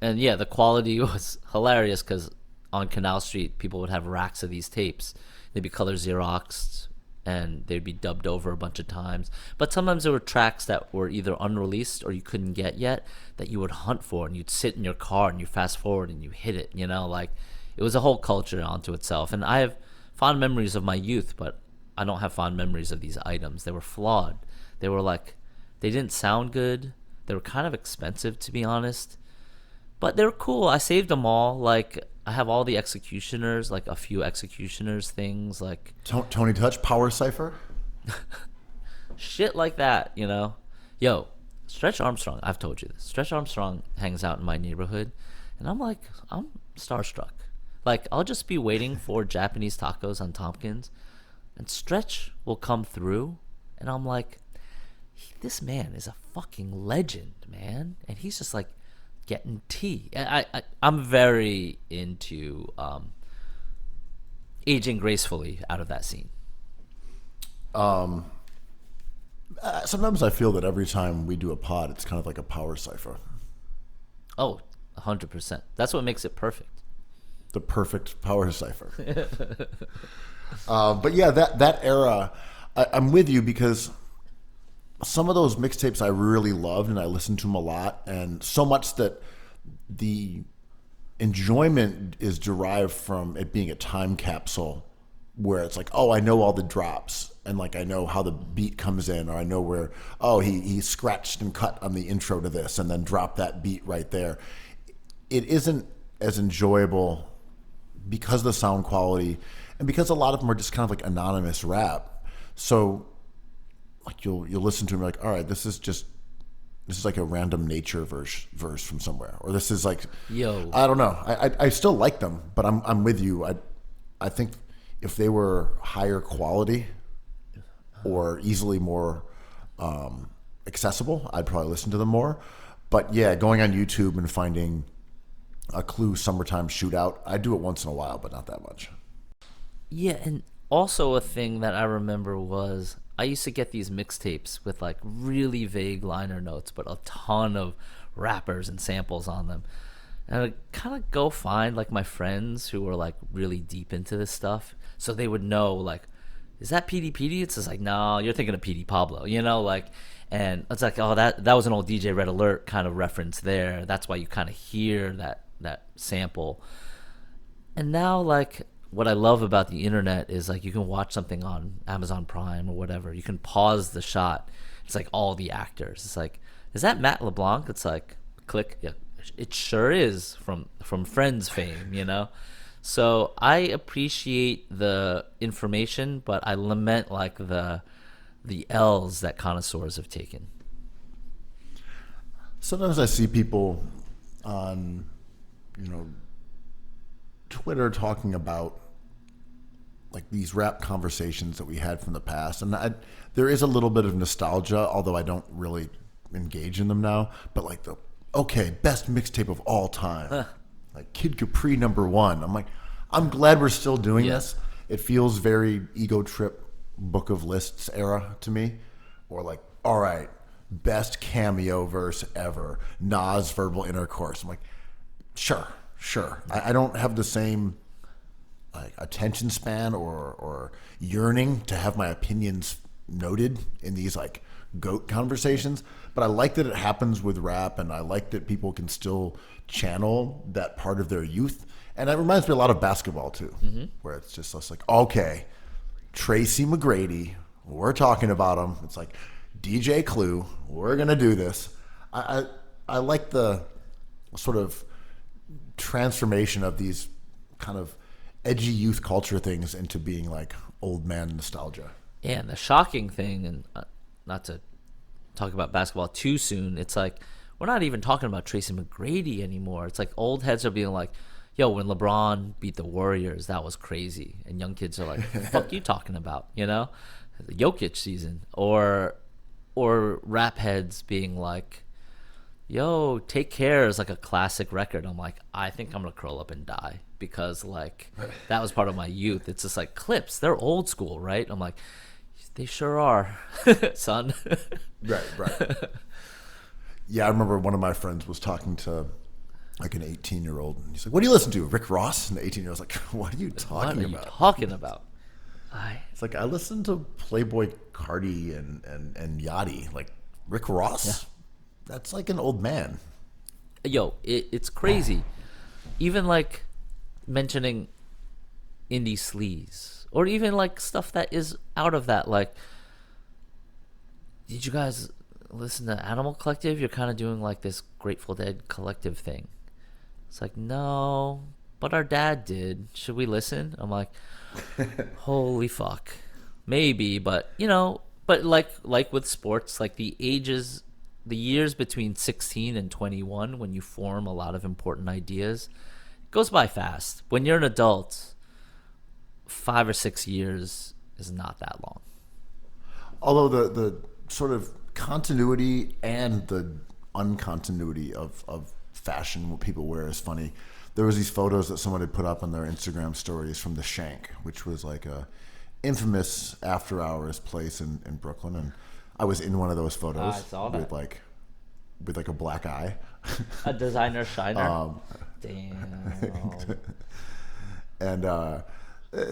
And yeah, the quality was hilarious because on Canal Street, people would have racks of these tapes. they'd be color Xeroxed and they'd be dubbed over a bunch of times. But sometimes there were tracks that were either unreleased or you couldn't get yet that you would hunt for, and you'd sit in your car and you fast forward and you hit it, you know, like it was a whole culture onto itself. And I have fond memories of my youth, but I don't have fond memories of these items. They were flawed. They were like, they didn't sound good. They were kind of expensive, to be honest, but they were cool. I saved them all. Like, I have all the Executioners, like a few Executioners things, like Tony Touch, Power Cipher. shit like that, you know. Yo, Stretch Armstrong, I've told you this. Stretch Armstrong hangs out in my neighborhood, and I'm starstruck. Like, I'll just be waiting for Japanese tacos on Tompkins, and Stretch will come through, and I'm like, this man is a fucking legend, man. And he's just like getting tea. I'm very into aging gracefully out of that scene. Sometimes I feel that every time we do a pod, it's kind of like a Power Cipher. Oh, 100%. That's what makes it perfect. The perfect Power Cipher. But yeah, that era, I'm with you, because some of those mixtapes I really loved and I listened to them a lot, and so much that the enjoyment is derived from it being a time capsule where it's like, oh, I know all the drops, and like I know how the beat comes in, or I know where, oh, he scratched and cut on the intro to this and then dropped that beat right there. It isn't as enjoyable because of the sound quality and because a lot of them are just kind of like anonymous rap. So like you'll listen to them like, all right, this is like a random Nature verse from somewhere, or this is like, yo, I don't know. I still like them, but I'm with you. I think if they were higher quality or easily more accessible, I'd probably listen to them more. But yeah, going on YouTube and finding a Clue Summertime Shootout, I do it once in a while, but not that much. Yeah, and also a thing that I remember was I used to get these mixtapes with like really vague liner notes, but a ton of rappers and samples on them. And I'd kind of go find like my friends who were like really deep into this stuff, so they would know like, is that PD PD? It's just like, no, you're thinking of PD Pablo, you know, like, and it's like, oh, that was an old DJ Red Alert kind of reference there. That's why you kind of hear that sample. And now, like, what I love about the internet is like you can watch something on Amazon Prime or whatever. You can pause the shot. It's like all the actors. It's like, is that Matt LeBlanc? It's like, click. Yeah, it sure is from Friends fame, you know? So I appreciate the information, but I lament like the L's that connoisseurs have taken. Sometimes I see people on, Twitter talking about like these rap conversations that we had from the past, and there is a little bit of nostalgia, although I don't really engage in them now. But like best mixtape of all time, like Kid Capri #1. I'm like, I'm glad we're still doing this. It feels very ego trip, Book of Lists era to me, or like, all right, best cameo verse ever, Nas Verbal Intercourse. I'm like, sure. I don't have the same like attention span or yearning to have my opinions noted in these like GOAT conversations, but I like that it happens with rap, and I like that people can still channel that part of their youth. And it reminds me a lot of basketball too, where it's just us like, okay, Tracy McGrady, we're talking about him. It's like DJ Clue, we're gonna do this. I like the sort of transformation of these kind of edgy youth culture things into being like old man nostalgia. Yeah, and the shocking thing, and not to talk about basketball too soon, it's like we're not even talking about Tracy McGrady anymore. It's like old heads are being like, yo, when LeBron beat the Warriors, that was crazy. And young kids are like, what the fuck you talking about, you know? The Jokic season. Or rap heads being like, yo, Take Care is like a classic record. I'm like, I think I'm going to curl up and die, because like that was part of my youth. It's just like Clips. They're old school, right? I'm like, they sure are, son. Right. Yeah, I remember one of my friends was talking to like an 18-year-old, and he's like, what do you listen to? Rick Ross? And the 18-year-old's like, what are you talking about? It's like I listen to Playboy Cardi and Yachty, like Rick Ross. That's like an old man. Yo, it's crazy. Even like mentioning indie sleaze, or even like stuff that is out of that. Like, did you guys listen to Animal Collective? You're kind of doing like this Grateful Dead collective thing. It's like, no, but our dad did. Should we listen? I'm like, holy fuck, maybe, but but like with sports, like the years between 16 and 21, when you form a lot of important ideas, it goes by fast. When you're an adult, 5 or 6 years is not that long. Although the sort of continuity and the uncontinuity of fashion, what people wear, is funny. There was these photos that someone had put up on their Instagram stories from the Shank, which was like a infamous after hours place in Brooklyn, and I was in one of those photos. I saw that. with like a black eye. A designer shiner. Damn. And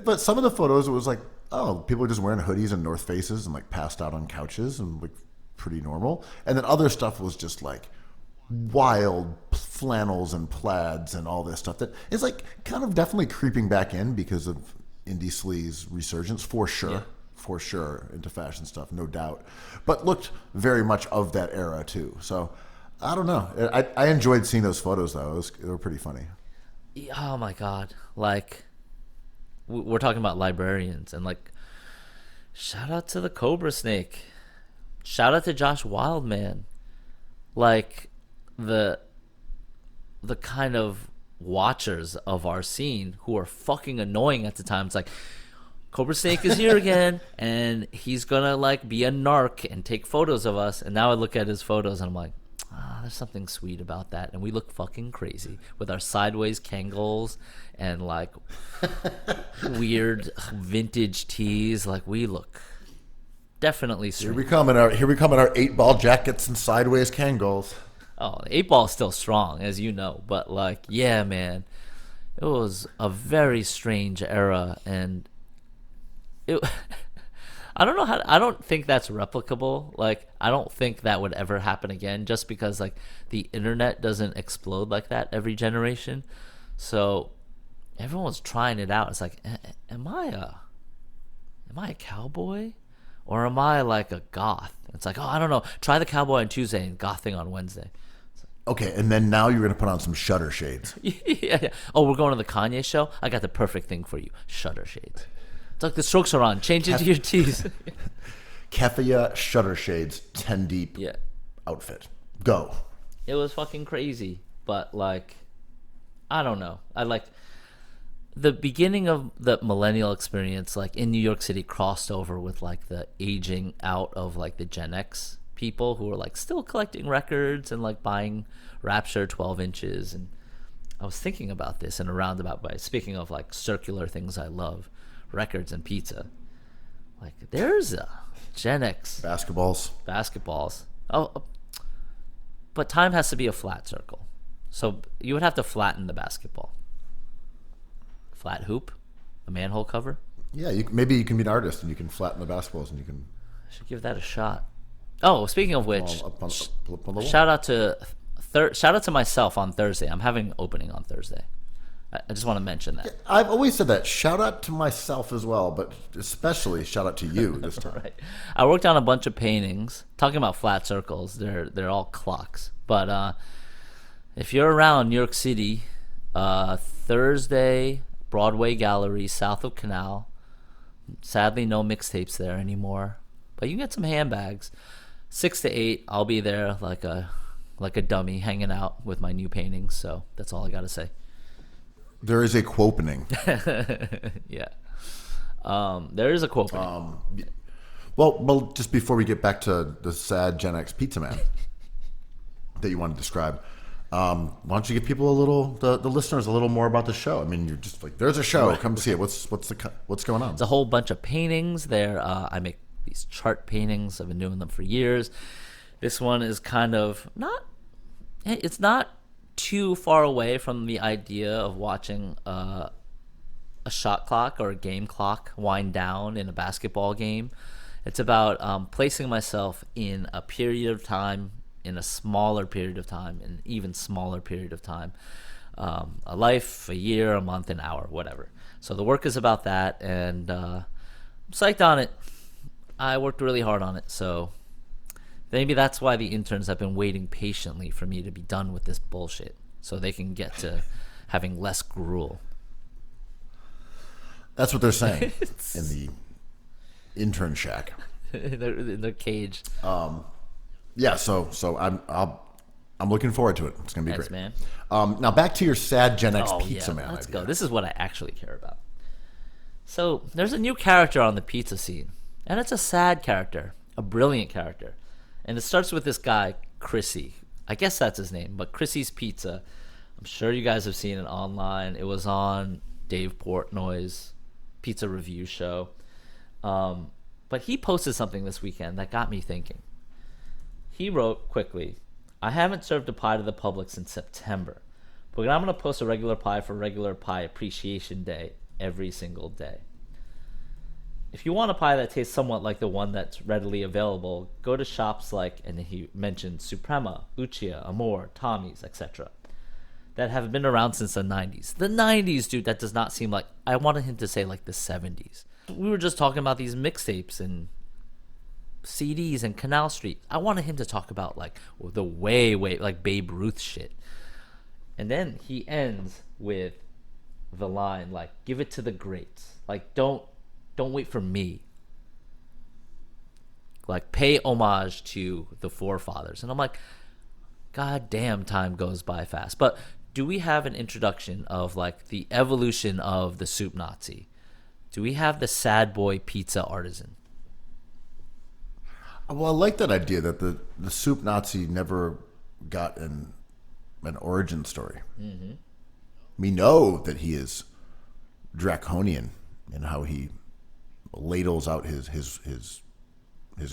but some of the photos, it was like, oh, people are just wearing hoodies and North Faces and like passed out on couches and like pretty normal. And then other stuff was just like wild flannels and plaids and all this stuff that is like kind of definitely creeping back in because of indie sleaze resurgence, for sure, into fashion stuff, no doubt, but looked very much of that era too. So I don't know, I enjoyed seeing those photos though. They were pretty funny. Oh my god, like we're talking about librarians, and like, shout out to the Cobra Snake, shout out to Josh Wildman, like the kind of watchers of our scene who are fucking annoying at the time. It's like, Cobra Snake is here again, and he's gonna like be a narc and take photos of us. And now I look at his photos and I'm like, there's something sweet about that. And we look fucking crazy with our sideways Kangol and like weird vintage tees. Like, we look definitely sweet. Here we come in our 8-ball jackets and sideways Kangols. Oh, the 8-ball is still strong, as you know. But like, yeah, man, it was a very strange era, and I don't know I don't think that's replicable. Like, I don't think that would ever happen again, just because like the internet doesn't explode like that every generation. So everyone's trying it out. It's like, am I a cowboy, or am I like a goth? It's like, oh, I don't know. Try the cowboy on Tuesday and gothing on Wednesday. Okay, and then now you're gonna put on some Shutter shades. Yeah. Oh, we're going to the Kanye show? I got the perfect thing for you. Shutter shades. It's like the Strokes are on. Change into your tees. Keffia Shutter shades, 10 deep outfit. Go. It was fucking crazy. But like, I don't know. I like the beginning of the millennial experience, like in New York City, crossed over with like the aging out of like the Gen X people who were like still collecting records and like buying Rapture 12 inches. And I was thinking about this in a roundabout way. Speaking of like circular things I love, records and pizza. Like, there's a Gen X basketballs. Oh, but time has to be a flat circle. So you would have to flatten the basketball. Flat hoop, a manhole cover. Yeah, maybe you can be an artist and you can flatten the basketballs and you can. I should give that a shot. Oh, speaking of which, up on the wall. shout out to myself on Thursday. I'm having an opening on Thursday. I just want to mention that. I've always said that. Shout out to myself as well, but especially shout out to you this time. Right. I worked on a bunch of paintings. Talking about flat circles, they're all clocks. But if you're around New York City, Thursday, Broadway Gallery, south of Canal. Sadly, no mixtapes there anymore, but you can get some handbags. 6 to 8, I'll be there like a dummy, hanging out with my new paintings. So that's all I got to say. There is a quopening. Yeah. There is a quopening. Well, just before we get back to the sad Gen X pizza man that you want to describe, why don't you give people the listeners a little more about the show? I mean, you're just like, there's a show, come see it. What's going on? It's a whole bunch of paintings there. I make these chart paintings. I've been doing them for years. This one is kind of it's not too far away from the idea of watching a a shot clock or a game clock wind down in a basketball game. It's about placing myself in a period of time, in a smaller period of time, an even smaller period of time. A life, a year, a month, an hour, whatever. So the work is about that, and I'm psyched on it. I worked really hard on it, so maybe that's why the interns have been waiting patiently for me to be done with this bullshit, so they can get to having less gruel. That's what they're saying in the intern shack. in their cage. Yeah, so I'm looking forward to it. It's gonna be Thanks, great, man. Now back to your sad Gen X Oh, pizza yeah, man. let's idea. go. This is what I actually care about. So there's a new character on the pizza scene, and it's a sad character, a brilliant character, and it starts with this guy Chrissy. I guess that's his name, but Chrissy's Pizza. I'm sure you guys have seen it online. It was on Dave Portnoy's pizza review show. But he posted something this weekend that got me thinking. He wrote quickly, I haven't served a pie to the public since September, but I'm going to post a regular pie for Regular Pie Appreciation Day every single day. If you want a pie that tastes somewhat like the one that's readily available, go to shops like, and he mentioned Suprema, Uchiha, Amor, Tommy's, etc., that have been around since the 90s. The 90s, dude, that does not seem like, I wanted him to say like the 70s. We were just talking about these mixtapes and CDs and Canal Street. I wanted him to talk about like the way like Babe Ruth shit. And then he ends with the line like, give it to the greats. Like don't wait for me. Like pay homage to the forefathers. And I'm like, god damn, time goes by fast. But do we have an introduction of like the evolution of the soup Nazi? Do we have the sad boy pizza artisan? Well, I like that idea that the soup Nazi never got an origin story. Mm-hmm. We know that he is draconian in how he ladles out his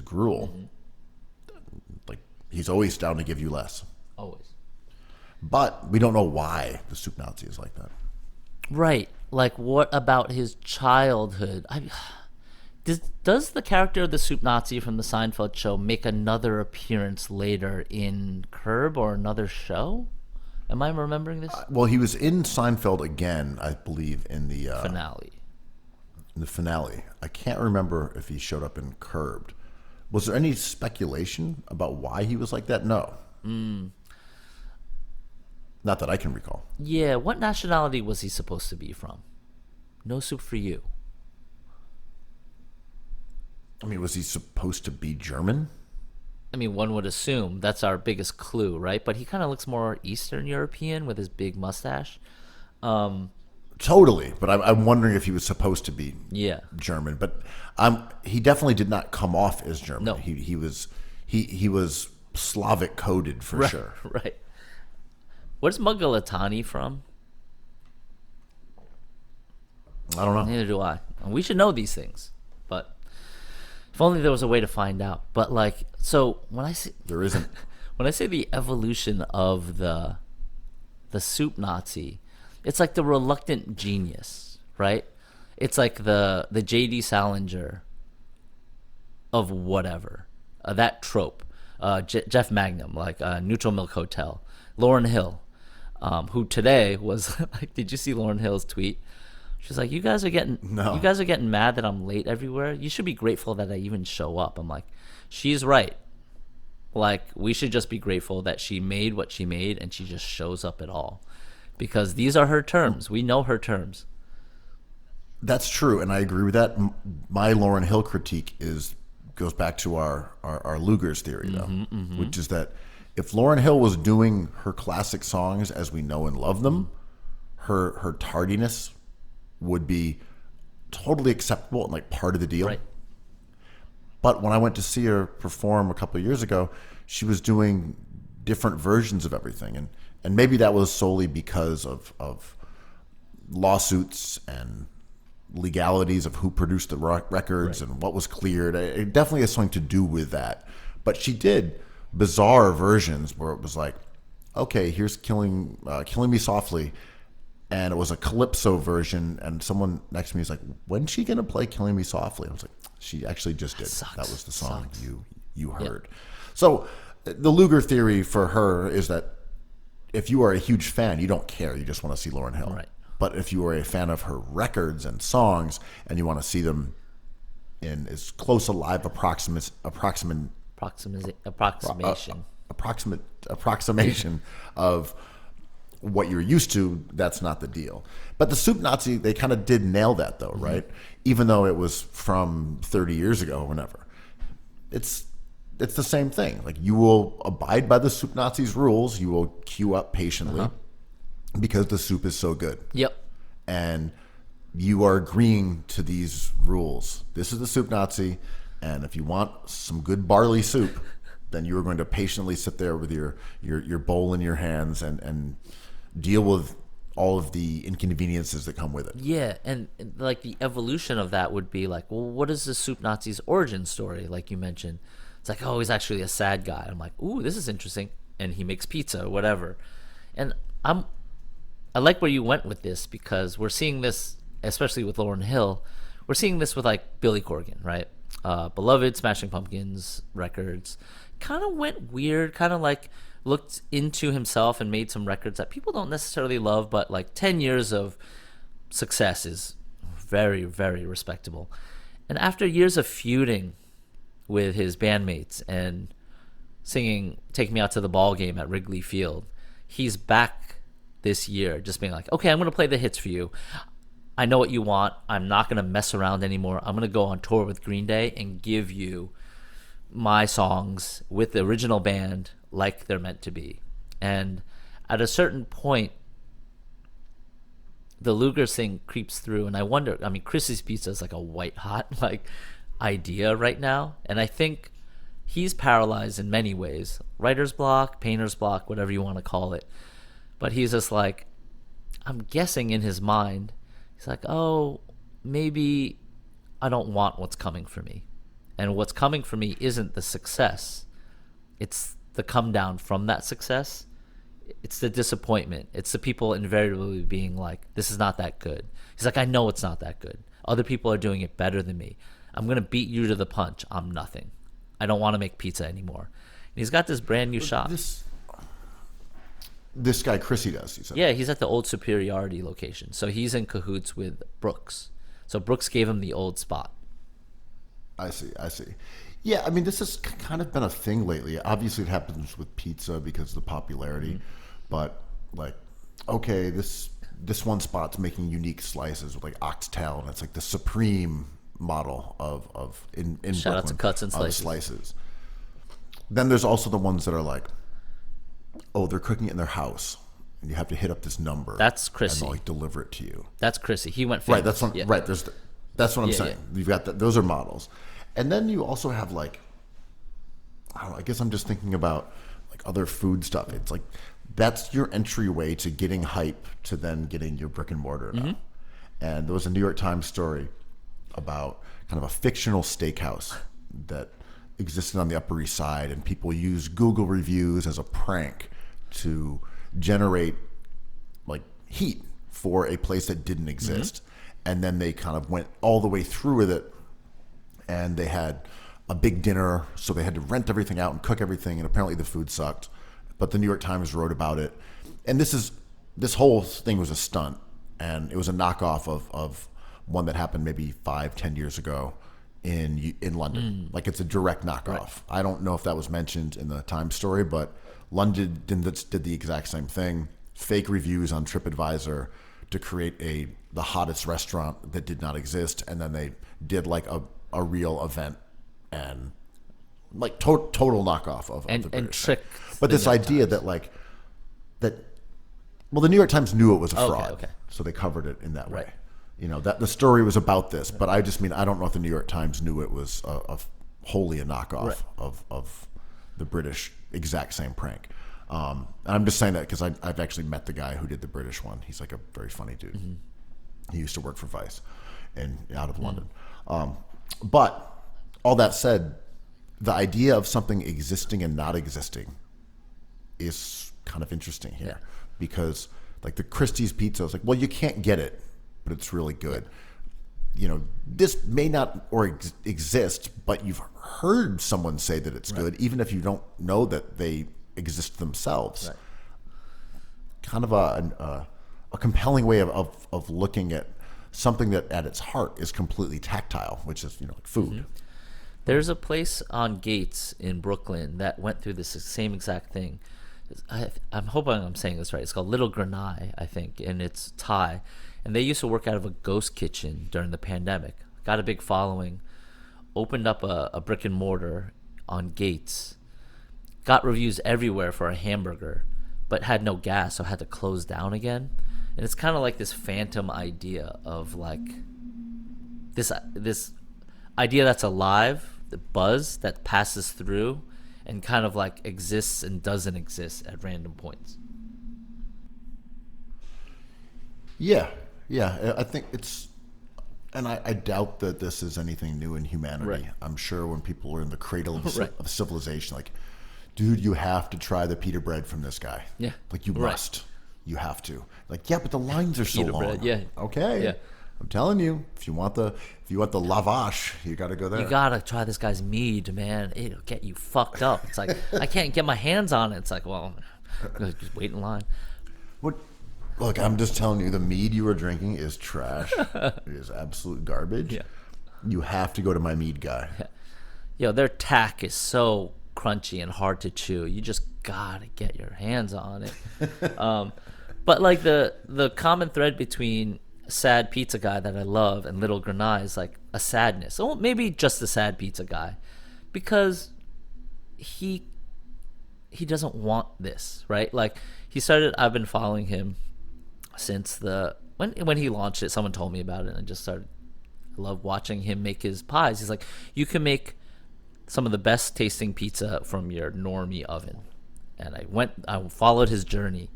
gruel. Mm-hmm. Like he's always down to give you less. Always. But we don't know why the soup Nazi is like that. Right. Like, what about his childhood? Does the character of the soup Nazi from the Seinfeld show make another appearance later in Curb or another show? Am I remembering this? Well, he was in Seinfeld again, I believe, in the Finale. In the finale. I can't remember if he showed up in Curbed. Was there any speculation about why he was like that? No. Not that I can recall. Yeah, what nationality was he supposed to be from? No soup for you. I mean, was he supposed to be German? I mean, one would assume that's our biggest clue, right? But he kind of looks more Eastern European with his big mustache. Totally, but I'm wondering if he was supposed to be Yeah. German. But he definitely did not come off as German. No. He was Slavic coded for Right, sure. right. Where's Mugalatani from? I don't know. Neither do I. And we should know these things, but if only there was a way to find out. But like, so when I say There isn't. when I say the evolution of the soup Nazi, it's like the reluctant genius, right? It's like the J.D. Salinger of whatever, that trope. Jeff Magnum, like Neutral Milk Hotel, Lauryn Hill, who today was like, did you see Lauryn Hill's tweet? She's like, you guys are getting mad that I'm late everywhere. You should be grateful that I even show up. I'm like, she's right. Like, we should just be grateful that she made what she made and she just shows up at all, because these are her terms. We know her terms. That's true, and I agree with that. My Lauryn Hill critique goes back to our Luger's theory, though, which is that if Lauryn Hill was doing her classic songs as we know and love them, her tardiness would be totally acceptable and like part of the deal. Right. But when I went to see her perform a couple of years ago, she was doing different versions of everything, and maybe that was solely because of lawsuits and legalities of who produced the records and what was cleared. It definitely has something to do with that. But she did bizarre versions where it was like, okay, here's Killing Me Softly, and it was a calypso version. And someone next to me was like, "When's she gonna play Killing Me Softly?" And I was like, "She actually just did. Sucks. That was the song Sucks. you heard." So the Luger theory for her is that if you are a huge fan, you don't care. You just want to see Lauryn Hill. Right. But if you are a fan of her records and songs and you want to see them in as close a live approximation of what you're used to, that's not the deal. But the Soup Nazi, they kind of did nail that though, right? Even though it was from 30 years ago or whenever. It's the same thing. Like, you will abide by the Soup Nazi's rules. You will queue up patiently because the soup is so good. Yep. And you are agreeing to these rules. This is the Soup Nazi, and if you want some good barley soup, then you are going to patiently sit there with your bowl in your hands and deal with all of the inconveniences that come with it. Yeah, and like the evolution of that would be like, well, what is the Soup Nazi's origin story? Like you mentioned, it's like, oh, he's actually a sad guy. I'm like, ooh, this is interesting, and he makes pizza or whatever. And I like where you went with this, because we're seeing this, especially with Lauryn Hill. We're seeing this with like Billy Corgan, right? Beloved, Smashing Pumpkins records, kind of went weird, kind of like looked into himself and made some records that people don't necessarily love, but like 10 years of success is very, very respectable. And after years of feuding with his bandmates and singing Take Me Out to the Ball Game at Wrigley Field, he's back this year just being like, okay, I'm going to play the hits for you. I know what you want. I'm not going to mess around anymore. I'm going to go on tour with Green Day and give you my songs with the original band like they're meant to be. And at a certain point, the Luger thing creeps through, and I wonder, I mean, Chrissy's Pizza is like a white hot like idea right now, and I think he's paralyzed in many ways. Writer's block, painter's block, whatever you want to call it. But he's just like, I'm guessing in his mind, he's like, oh, maybe I don't want what's coming for me. And what's coming for me isn't the success. It's the come down from that success. It's the disappointment. It's the people invariably being like, this is not that good. He's like, I know it's not that good. Other people are doing it better than me. I'm going to beat you to the punch. I'm nothing. I don't want to make pizza anymore. And he's got this brand new shop. This guy, Chrissy, does, you said? Yeah, he's at the old Superiority location. So he's in cahoots with Brooks. So Brooks gave him the old spot. I see. Yeah, I mean, this has kind of been a thing lately. Obviously, it happens with pizza because of the popularity. But, like, okay, this one spot's making unique slices with, like, oxtail, and it's like the supreme model of in Shout Brooklyn, out to Cuts and of Slices. Then there's also the ones that are like, oh, they're cooking it in their house, and you have to hit up this number. That's Chrissy. And they'll like deliver it to you. That's Chrissy. He went famous. Right. That's what. Yeah. Right. That's what I'm Yeah, saying. You've got that. Those are models, and then you also have like, I don't know. I guess I'm just thinking about like other food stuff. It's like that's your entryway to getting hype to then getting your brick and mortar now. And there was a New York Times story about kind of a fictional steakhouse that existed on the Upper East Side, and people used Google reviews as a prank to generate like heat for a place that didn't exist. And then they kind of went all the way through with it, and they had a big dinner, so they had to rent everything out and cook everything, and apparently the food sucked. But the New York Times wrote about it, and this whole thing was a stunt, and it was a knockoff of one that happened maybe 5-10 years ago in London. Like, it's a direct knockoff. Right. I don't know if that was mentioned in the Times story, but London did the exact same thing. Fake reviews on TripAdvisor to create the hottest restaurant that did not exist, and then they did like a real event, and like total knockoff of the British trick. But this idea that like that, well, the New York Times knew it was a fraud, okay. So they covered it in that way. Right. You know, that the story was about this, but I just mean, I don't know if the New York Times knew it was wholly a knockoff of the British exact same prank. And I'm just saying that because I've actually met the guy who did the British one. He's like a very funny dude. He used to work for Vice and out of London. But all that said, the idea of something existing and not existing is kind of interesting here, because Like the Christie's pizza, it's like, well, you can't get it, but it's really good. You know, this may not exist, but you've heard someone say that it's good, even if you don't know that they exist themselves. Right. Kind of a compelling way of looking at something that at its heart is completely tactile, which is, you know, like food. There's a place on Gates in Brooklyn that went through this same exact thing. I'm hoping I'm saying this right. It's called Little Granai, I think, and it's Thai. And they used to work out of a ghost kitchen during the pandemic. Got a big following. Opened up a brick and mortar on Gates. Got reviews everywhere for a hamburger, but had no gas, so had to close down again. And it's kind of like this phantom idea of like this idea that's alive, the buzz that passes through and kind of like exists and doesn't exist at random points. Yeah, I think it's, and I doubt that this is anything new in humanity. Right. I'm sure when people were in the cradle of, Right. of civilization, like, dude, you have to try the pita bread from this guy. Yeah. Like, you Right. must. You have to. Like, yeah, but the lines are so Pita long. bread, yeah. Okay. Yeah. I'm telling you, if you want the lavash, you got to go there. You gotta try this guy's mead, man. It'll get you fucked up. It's like I can't get my hands on it. It's like, well, just wait in line. What? Look, I'm just telling you, the mead you are drinking is trash. It is absolute garbage. Yeah. You have to go to my mead guy. Yo, their tack is so crunchy and hard to chew. You just gotta get your hands on it. But like the common thread between Sad Pizza Guy that I love and Little Granai is like a sadness. Well, maybe just the Sad Pizza Guy, because he doesn't want this, right? Like he started. I've been following him since when he launched it. Someone told me about it, and I just started. I love watching him make his pies. He's like, you can make some of the best tasting pizza from your normie oven, and I followed his journey,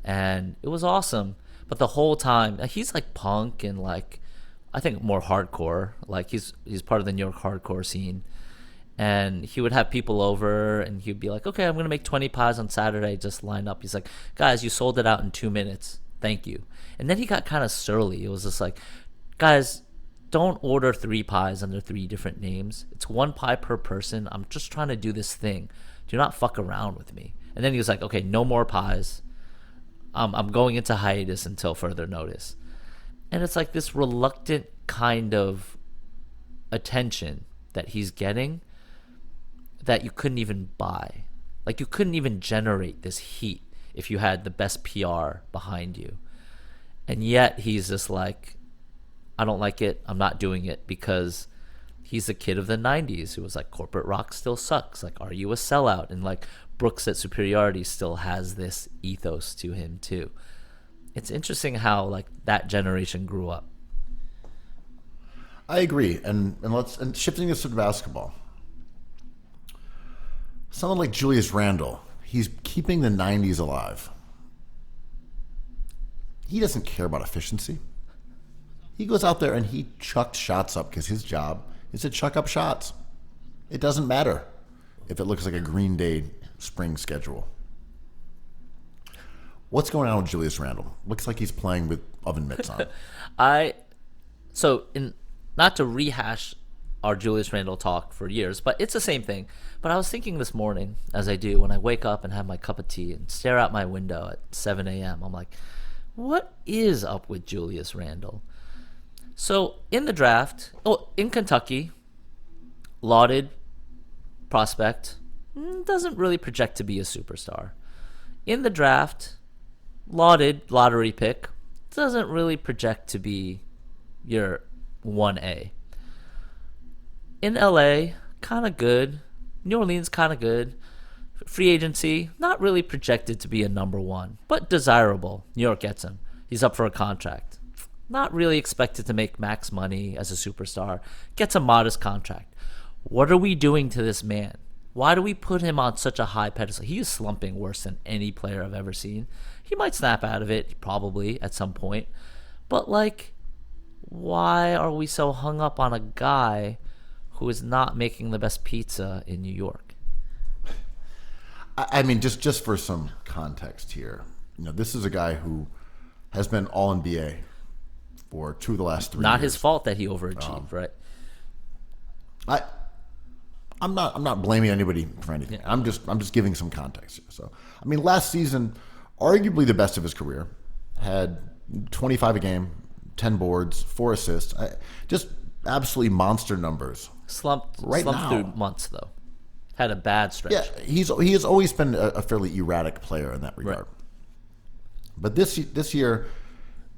and it was awesome. But the whole time, he's like punk and like, I think more hardcore. Like he's part of the New York hardcore scene. And he would have people over and he'd be like, okay, I'm going to make 20 pies on Saturday. Just line up. He's like, guys, you sold it out in 2 minutes. Thank you. And then he got kind of surly. It was just like, guys, don't order 3 pies under 3 different names. It's 1 pie per person. I'm just trying to do this thing. Do not fuck around with me. And then he was like, okay, no more pies. I'm going into hiatus until further notice. And it's like this reluctant kind of attention that he's getting that you couldn't even buy. Like you couldn't even generate this heat if you had the best PR behind you. And yet he's just like, I don't like it. I'm not doing it, because he's a kid of the 90s who was like, corporate rock still sucks. Like, are you a sellout? And like, Brooks at Superiority still has this ethos to him too. It's interesting how like that generation grew up. I agree, and shifting this to basketball. Someone like Julius Randle, he's keeping the 90s alive. He doesn't care about efficiency. He goes out there and he chucked shots up because his job is to chuck up shots. It doesn't matter if it looks like a Green Day spring schedule. What's going on with Julius Randle? Looks like he's playing with oven mitts on. Not to rehash our Julius Randle talk for years, but it's the same thing. But I was thinking this morning, as I do when I wake up and have my cup of tea and stare out my window at 7 a.m., I'm like, what is up with Julius Randle? So in the draft, in Kentucky, lauded prospect, doesn't really project to be a superstar. In the draft, lauded lottery pick, doesn't really project to be your 1A. In LA, kind of good. New Orleans, kind of good. Free agency, not really projected to be a number 1, but desirable. New York gets him. He's up for a contract. Not really expected to make max money as a superstar. Gets a modest contract. What are we doing to this man? Why do we put him on such a high pedestal? He is slumping worse than any player I've ever seen. He might snap out of it, probably, at some point. But, like, why are we so hung up on a guy who is not making the best pizza in New York? I mean, just for some context here, this is a guy who has been All NBA for 2 of the last 3 Not years. his fault that he overachieved, right? I'm not blaming anybody for anything. Yeah. I'm just giving some context here. So, I mean, last season, arguably the best of his career, had 25 a game, 10 boards, 4 assists, just absolutely monster numbers. Slumped now. through months though. Had a bad stretch. Yeah, he has always been a fairly erratic player in that regard. Right. But this year,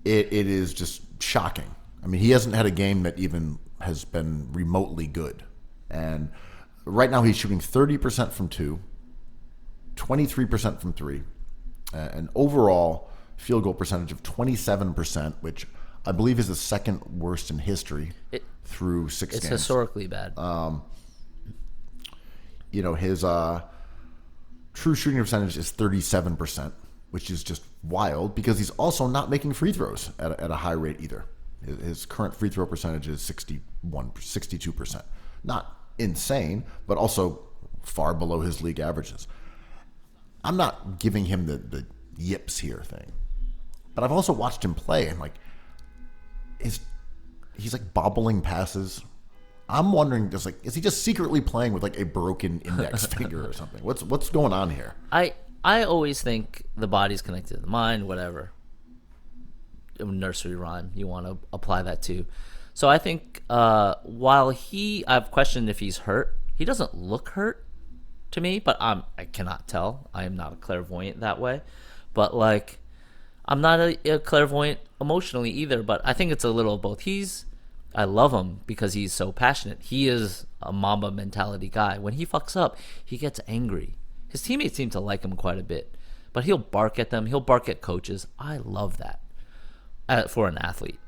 it is just shocking. I mean, he hasn't had a game that even has been remotely good. And right now he's shooting 30% from 2, 23% from 3, an overall field goal percentage of 27%, which I believe is the second worst in history through 6 It's games. historically bad. His true shooting percentage is 37%, which is just wild because he's also not making free throws at a high rate either. His current free throw percentage is 62%. Not insane, but also far below his league averages. I'm not giving him the yips here thing, but I've also watched him play and he's like bobbling passes. I'm wondering, is he just secretly playing with like a broken index finger or something? What's going on here? I always think the body's connected to the mind, whatever. Nursery rhyme, you want to apply that to. So I think while I've questioned if he's hurt. He doesn't look hurt to me, but I cannot tell. I am not a clairvoyant that way. But like, I'm not a clairvoyant emotionally either, but I think it's a little of both. I love him because he's so passionate. He is a Mamba mentality guy. When he fucks up, he gets angry. His teammates seem to like him quite a bit, but he'll bark at them. He'll bark at coaches. I love that for an athlete.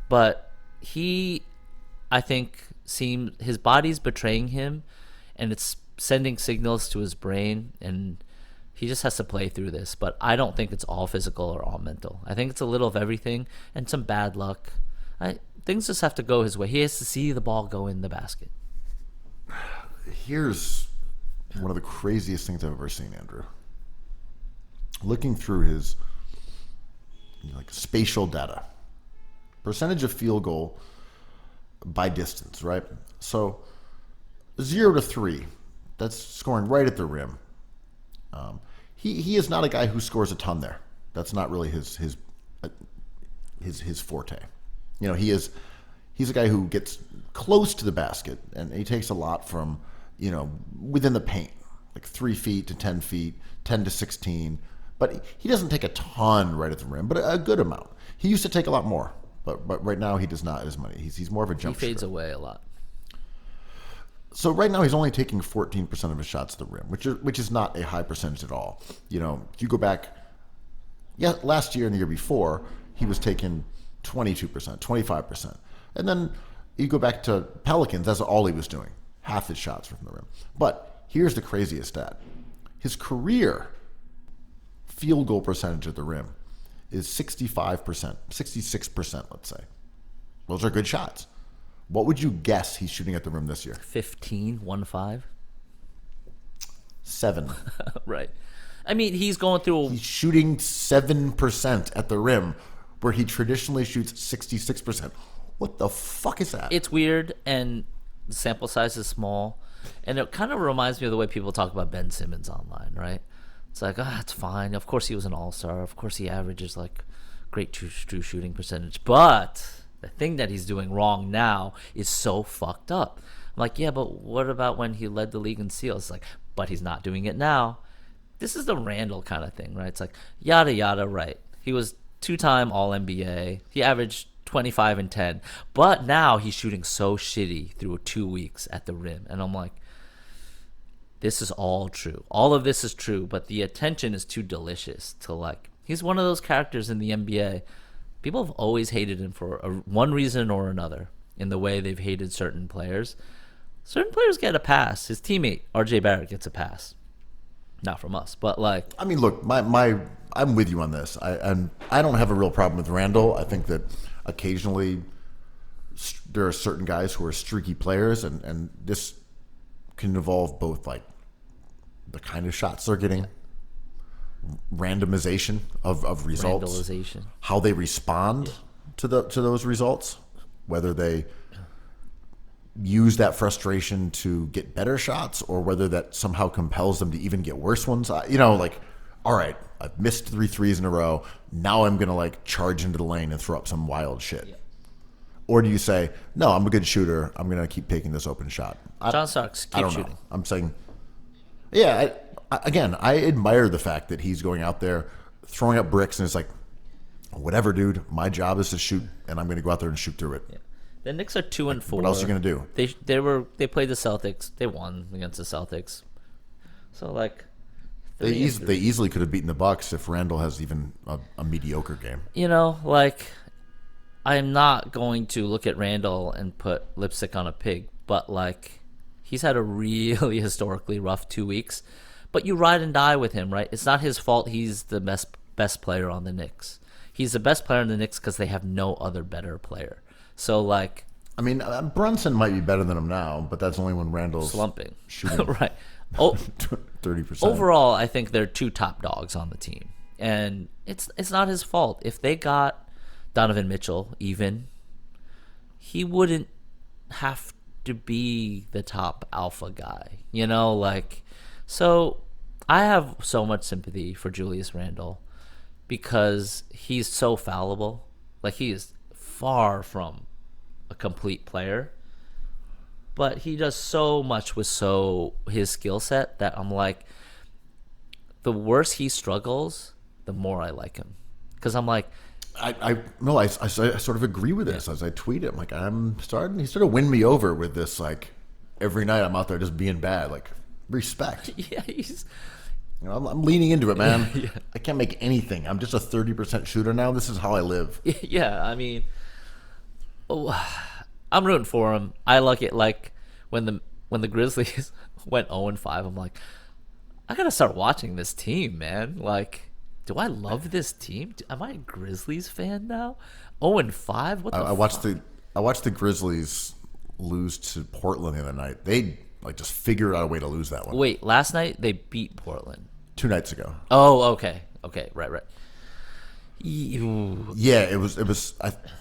But I think, his body's betraying him, and it's sending signals to his brain, and he just has to play through this. But I don't think it's all physical or all mental. I think it's a little of everything and some bad luck. Things just have to go his way. He has to see the ball go in the basket. Here's one of the craziest things I've ever seen, Andrew. Looking through his spatial data, percentage of field goal by distance, right? So 0 to 3, that's scoring right at the rim. He is not a guy who scores a ton there. That's not really his forte. He's a guy who gets close to the basket, and he takes a lot from within the paint, like 3 feet to 10 feet, 10 to 16. But he doesn't take a ton right at the rim, but a good amount. He used to take a lot more, but right now he does not as many. He's more of a jump shooter. He fades away a lot. So right now he's only taking 14% of his shots at the rim, which is not a high percentage at all. If you go back, last year and the year before, he was taking 22%, 25%. And then you go back to Pelicans, that's all he was doing. Half his shots were from the rim. But here's the craziest stat. His career field goal percentage at the rim is 65%, 66%, let's say. Those are good shots. What would you guess he's shooting at the rim this year? 15, 1-5? 7. Right. I mean, he's going through... He's shooting 7% at the rim, where he traditionally shoots 66%. What the fuck is that? It's weird, and the sample size is small, and it kind of reminds me of the way people talk about Ben Simmons online, right? It's like, it's fine. Of course he was an all-star. Of course he averages like great true shooting percentage. But the thing that he's doing wrong now is so fucked up. I'm like, yeah, but what about when he led the league in steals? It's like, but he's not doing it now. This is the Randall kind of thing, right? It's like, yada, yada, right. He was 2-time All-NBA. He averaged 25 and 10. But now he's shooting so shitty through 2 weeks at the rim. And I'm like, this is all true. All of this is true, but the attention is too delicious to like. He's one of those characters in the NBA. People have always hated him for one reason or another in the way they've hated certain players. Certain players get a pass. His teammate, R.J. Barrett, gets a pass. Not from us, but like. I mean, look, I'm with you on this. I don't have a real problem with Randall. I think that occasionally there are certain guys who are streaky players, and this can involve both like the kind of shots they're getting, randomization of results, Randallization. how they respond to those results, whether they use that frustration to get better shots or whether that somehow compels them to even get worse ones. Like, all right, I've missed 3 threes in a row. Now I'm going to like charge into the lane and throw up some wild shit. Yeah. Or do you say, no, I'm a good shooter. I'm going to keep taking this open shot. John Starks, keep I don't shooting. know. I'm saying, yeah, I admire the fact that he's going out there throwing up bricks and it's like, whatever, dude, my job is to shoot and I'm going to go out there and shoot through it. Yeah. The Knicks are 2-4. What else are you going to do? They played the Celtics. They won against the Celtics. So like they easily could have beaten the Bucks if Randall has even a mediocre game. Like I'm not going to look at Randall and put lipstick on a pig, but like he's had a really historically rough 2 weeks. But you ride and die with him, right? It's not his fault. He's the best player on the Knicks. He's the best player on the Knicks because they have no other better player. So, like... I mean, Brunson might be better than him now, but that's only when Randall's... slumping. Shooting right. 30%. Overall, I think they're 2 top dogs on the team. And it's not his fault. If they got Donovan Mitchell even, he wouldn't have to be the top alpha guy. So I have so much sympathy for Julius Randle because he's so fallible. Like, he is far from a complete player, but he does so much with his skill set that I'm like, the worse he struggles, the more I like him, because I'm like, I sort of agree with this. As I tweet it, I'm like, he sort of win me over with this. Like, every night I'm out there just being bad. Like, respect. Yeah, I'm leaning into it, man. Yeah. I can't make anything. I'm just a 30% shooter now. This is how I live. Yeah, I mean, I'm rooting for him. I like it. Like when the Grizzlies went 0-5, I'm like, I gotta start watching this team, man. Like, do I love this team? Am I a Grizzlies fan now? 0-5. What the? I watched the Grizzlies lose to Portland the other night. They just figured out a way to lose that one. Wait, last night they beat Portland. 2 nights ago. Oh, okay, right. Yeah, it was.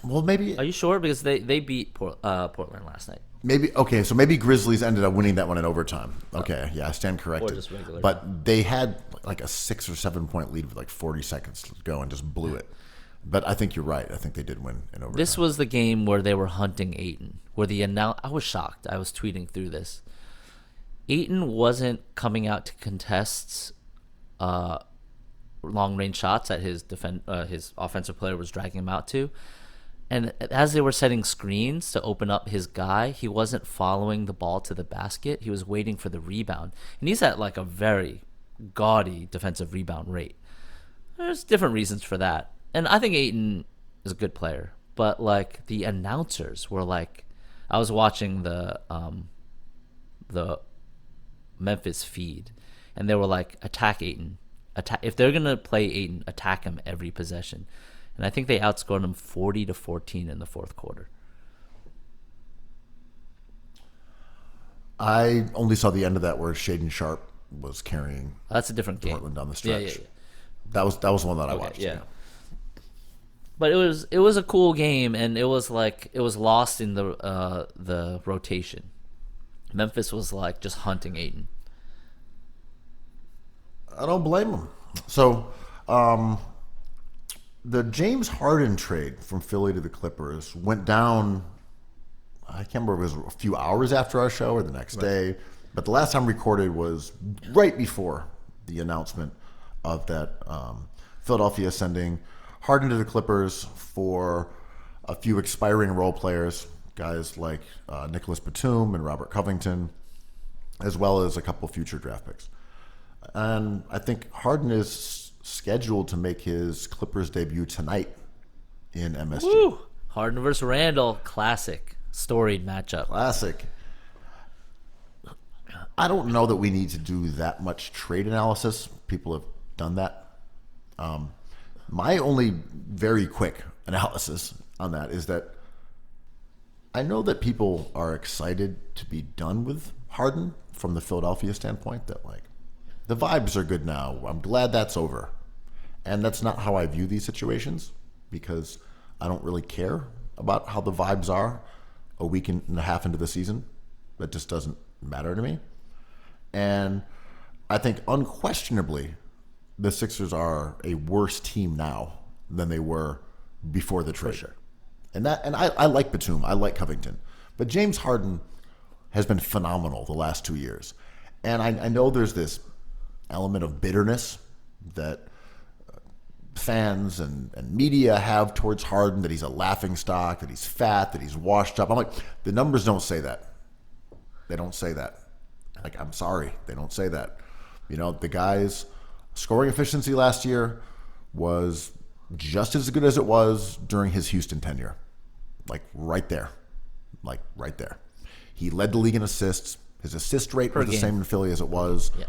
Maybe. Are you sure? Because they beat Portland last night. Maybe okay. So maybe Grizzlies ended up winning that one in overtime. Okay, yeah, I stand corrected. Or just regular. But they had like a 6 or 7 point lead with like 40 seconds to go and just blew it. But I think you're right. I think they did win in overtime. This was the game where they were hunting Ayton. I was shocked. I was tweeting through this. Ayton wasn't coming out to contests long-range shots that his offensive player was dragging him out to. And as they were setting screens to open up his guy, he wasn't following the ball to the basket. He was waiting for the rebound. And he's at like a very gaudy defensive rebound rate. There's different reasons for that. And I think Ayton is a good player. But like the announcers were like, I was watching the Memphis feed, and they were like, attack Ayton. If they're going to play Ayton, attack him every possession. And I think they outscored him 40-14 in the fourth quarter. I only saw the end of that where Shaden Sharp was carrying That's a different game. Portland down the stretch. Yeah. That was the one that I watched. Yeah. But it was a cool game, and it was lost in the rotation. Memphis was like just hunting Ayton. I don't blame them. So, the James Harden trade from Philly to the Clippers went down, I can't remember if it was a few hours after our show or the next day, but the last time recorded was right before the announcement of that Philadelphia sending Harden to the Clippers for a few expiring role players, guys like Nicholas Batum and Robert Covington, as well as a couple future draft picks. And I think Harden is scheduled to make his Clippers debut tonight in MSG. Woo! Harden versus Randall, classic, storied matchup. Classic. I don't know that we need to do that much trade analysis. People have done that. My only very quick analysis on that is that I know that people are excited to be done with Harden from the Philadelphia standpoint, that the vibes are good now. I'm glad that's over. And that's not how I view these situations because I don't really care about how the vibes are a week and a half into the season. That just doesn't matter to me. And I think unquestionably the Sixers are a worse team now than they were before the trade. For sure. And I like Batum. I like Covington. But James Harden has been phenomenal the last 2 years. And I know there's this element of bitterness that fans and media have towards Harden, that he's a laughing stock, that he's fat, that he's washed up. I'm like, the numbers don't say that. They don't say that. Like, I'm sorry, they don't say that. You know, the guy's scoring efficiency last year was just as good as it was during his Houston tenure. Like, right there. Like, right there. He led the league in assists. His assist rate was the same in Philly as it was. Yeah.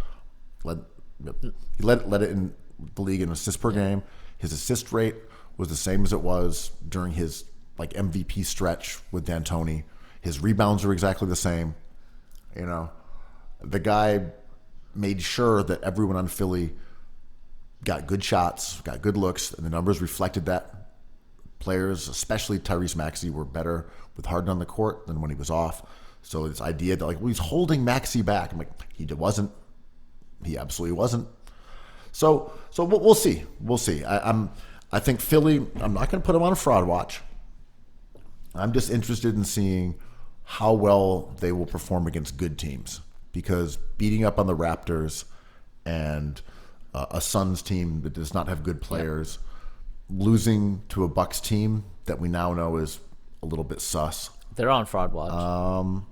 He led it in the league in assists per game. His assist rate was the same as it was during his like MVP stretch with D'Antoni. His rebounds are exactly the same. You know, the guy made sure that everyone on Philly got good shots, got good looks, and the numbers reflected that. Players, especially Tyrese Maxey, were better with Harden on the court than when he was off. So this idea that like, well, he's holding Maxey back. I'm like, he wasn't. He absolutely wasn't. So we'll see. We'll see. I think Philly, I'm not going to put him on a fraud watch. I'm just interested in seeing how well they will perform against good teams, because beating up on the Raptors and a Suns team that does not have good players, losing to a Bucks team that we now know is a little bit sus. They're on fraud watch.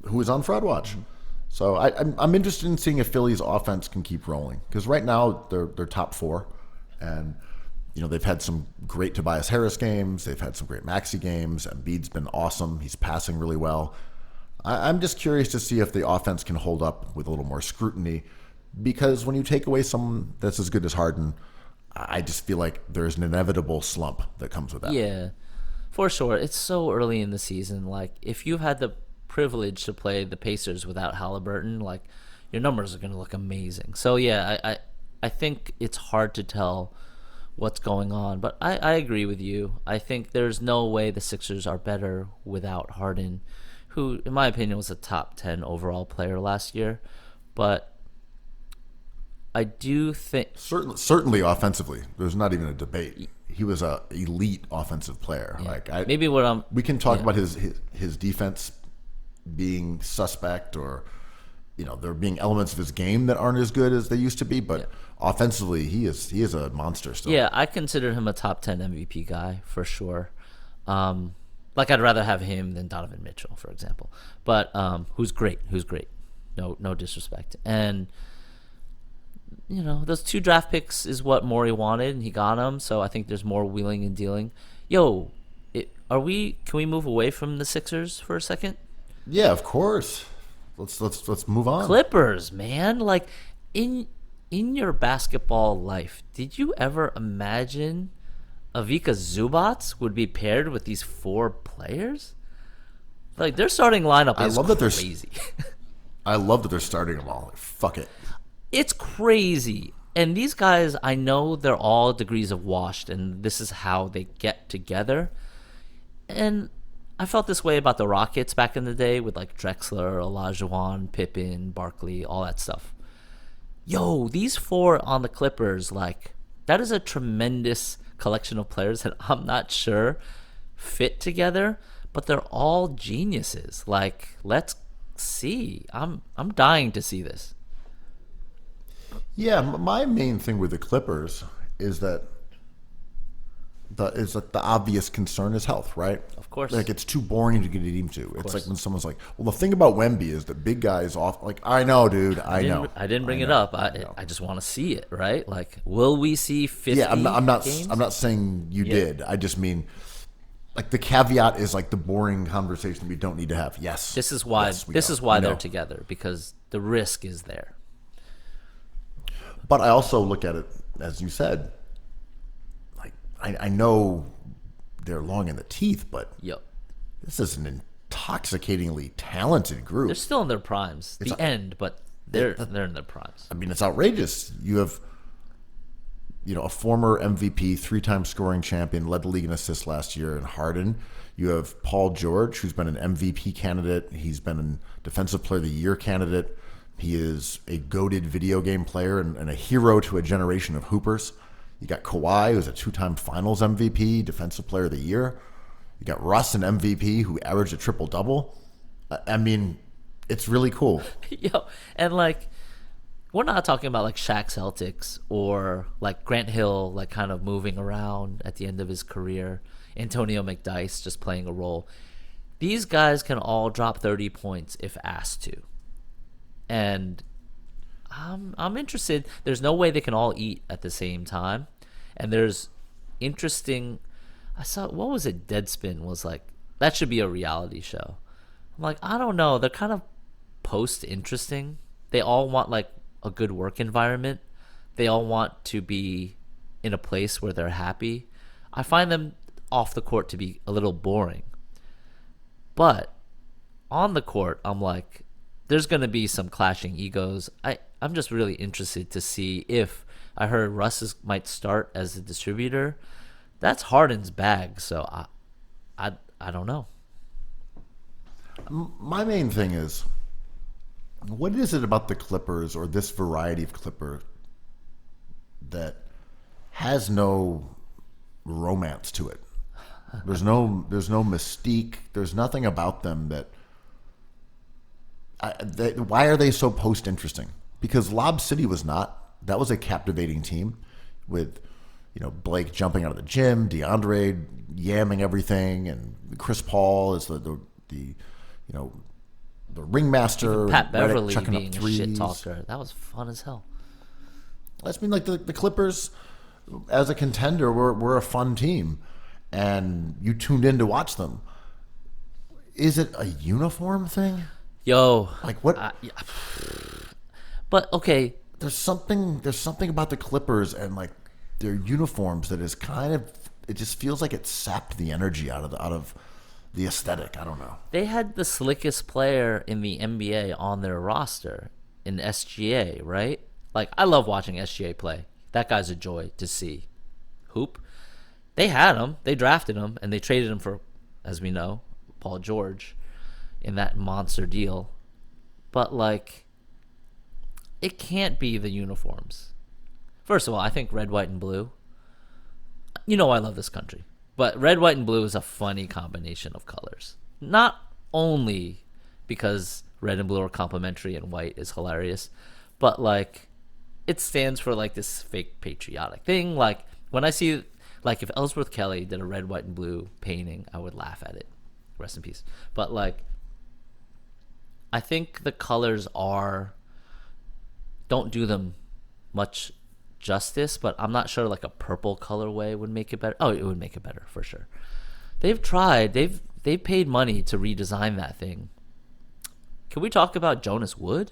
Who is on fraud watch? So I'm interested in seeing if Philly's offense can keep rolling, because right now they're top four, and you know they've had some great Tobias Harris games, they've had some great Maxey games. Embiid's been awesome; he's passing really well. I'm just curious to see if the offense can hold up with a little more scrutiny, because when you take away someone that's as good as Harden, I just feel like there's an inevitable slump that comes with that. Yeah, for sure. It's so early in the season. Like, if you had the privilege to play the Pacers without Halliburton, like, your numbers are going to look amazing. So yeah, I think it's hard to tell what's going on, but I agree with you. I think there's no way the Sixers are better without Harden, who in my opinion was a top 10 overall player last year. But I do think certainly offensively, there's not even a debate. He was a elite offensive player. Yeah. Like maybe we can talk about his defense being suspect, or you know there being elements of his game that aren't as good as they used to be, but offensively he is a monster still. Yeah, I consider him a top 10 MVP guy for sure. Like, I'd rather have him than Donovan Mitchell, for example. But who's great. No disrespect. And you know, those 2 draft picks is what Morey wanted, and he got them. So I think there's more wheeling and dealing. Can we move away from the Sixers for a second? Yeah, of course. Let's move on. Clippers, man. Like, in your basketball life, did you ever imagine Ivica Zubac would be paired with these 4 players? Like, their starting lineup is crazy. I love that they're starting them all. Fuck it. It's crazy. And these guys, I know they're all degrees of washed, and this is how they get together. And I felt this way about the Rockets back in the day with like Drexler, Olajuwon, Pippen, Barkley, all that stuff. Yo, these 4 on the Clippers, like, that is a tremendous collection of players that I'm not sure fit together, but they're all geniuses. Like, let's see. I'm dying to see this. Yeah, my main thing with the Clippers is that the obvious concern is health, right? Of course. Like, it's too boring to get a team to. It's like when someone's like, well, the thing about Wemby is that big guy is off. Like, I know, dude. I know. I didn't bring it up. I just want to see it, right? Like, will we see 50 I'm not games? I'm not saying you did. I just mean, like, the caveat is like the boring conversation we don't need to have. Yes. This is why they're together, because the risk is there. But I also look at it, as you said, like, I know they're long in the teeth, but this is an intoxicatingly talented group. They're still in their primes. But They're in their primes. I mean, it's outrageous. You have, a former MVP, 3-time scoring champion, led the league in assists last year in Harden. You have Paul George, who's been an MVP candidate. He's been a Defensive Player of the Year candidate. He is a goated video game player and a hero to a generation of hoopers. You got Kawhi, who's a 2-time Finals MVP, Defensive Player of the Year. You got Russ, an MVP, who averaged a triple-double. I mean, it's really cool. Yo, and like, we're not talking about like Shaq Celtics or like Grant Hill, like kind of moving around at the end of his career. Antonio McDyess just playing a role. These guys can all drop 30 points if asked to. And I'm interested. There's no way they can all eat at the same time. And there's interesting. I saw, what was it? Deadspin was like, that should be a reality show. I'm like, I don't know. They're kind of post-interesting. They all want like a good work environment. They all want to be in a place where they're happy. I find them off the court to be a little boring. But on the court, I'm like, there's going to be some clashing egos. I'm just really interested to see if, I heard Russ might start as a distributor. That's Harden's bag, so I don't know. My main thing is, what is it about the Clippers or this variety of Clipper that has no romance to it? There's no mystique. There's nothing about them that. Why are they so post-interesting? Because Lob City was not. That was a captivating team with, Blake jumping out of the gym, DeAndre yamming everything, and Chris Paul is the ringmaster. Pat Beverly chucking being up a threes. shit talker. That was fun as hell. I mean, like the Clippers, as a contender, were a fun team, and you tuned in to watch them. Is it a uniform thing? Yo, Like what? yeah. But okay, There's something about the Clippers and like their uniforms that is it just feels like it sapped the energy out of the aesthetic. I don't know. they had the slickest player in the NBA on their roster in SGA, right? Like, I love watching SGA play. That guy's a joy to see. Hoop. They had him. They drafted him, and they traded him for, as we know, Paul George in that monster deal. But, like, it can't be the uniforms. First of all, I think red, white, and blue. I love this country. But red, white, and blue is a funny combination of colors. Not only because red and blue are complementary and white is hilarious, but, like, it stands for, like, this fake patriotic thing. Like, when I see, like, if Ellsworth Kelly did a red, white, and blue painting, I would laugh at it. Rest in peace. But, like, I think the colors don't do them much justice, but I'm not sure, like, a purple colorway would make it better. Oh, it would make it better for sure. They've tried. They've paid money to redesign that thing. Can we talk about Jonas Wood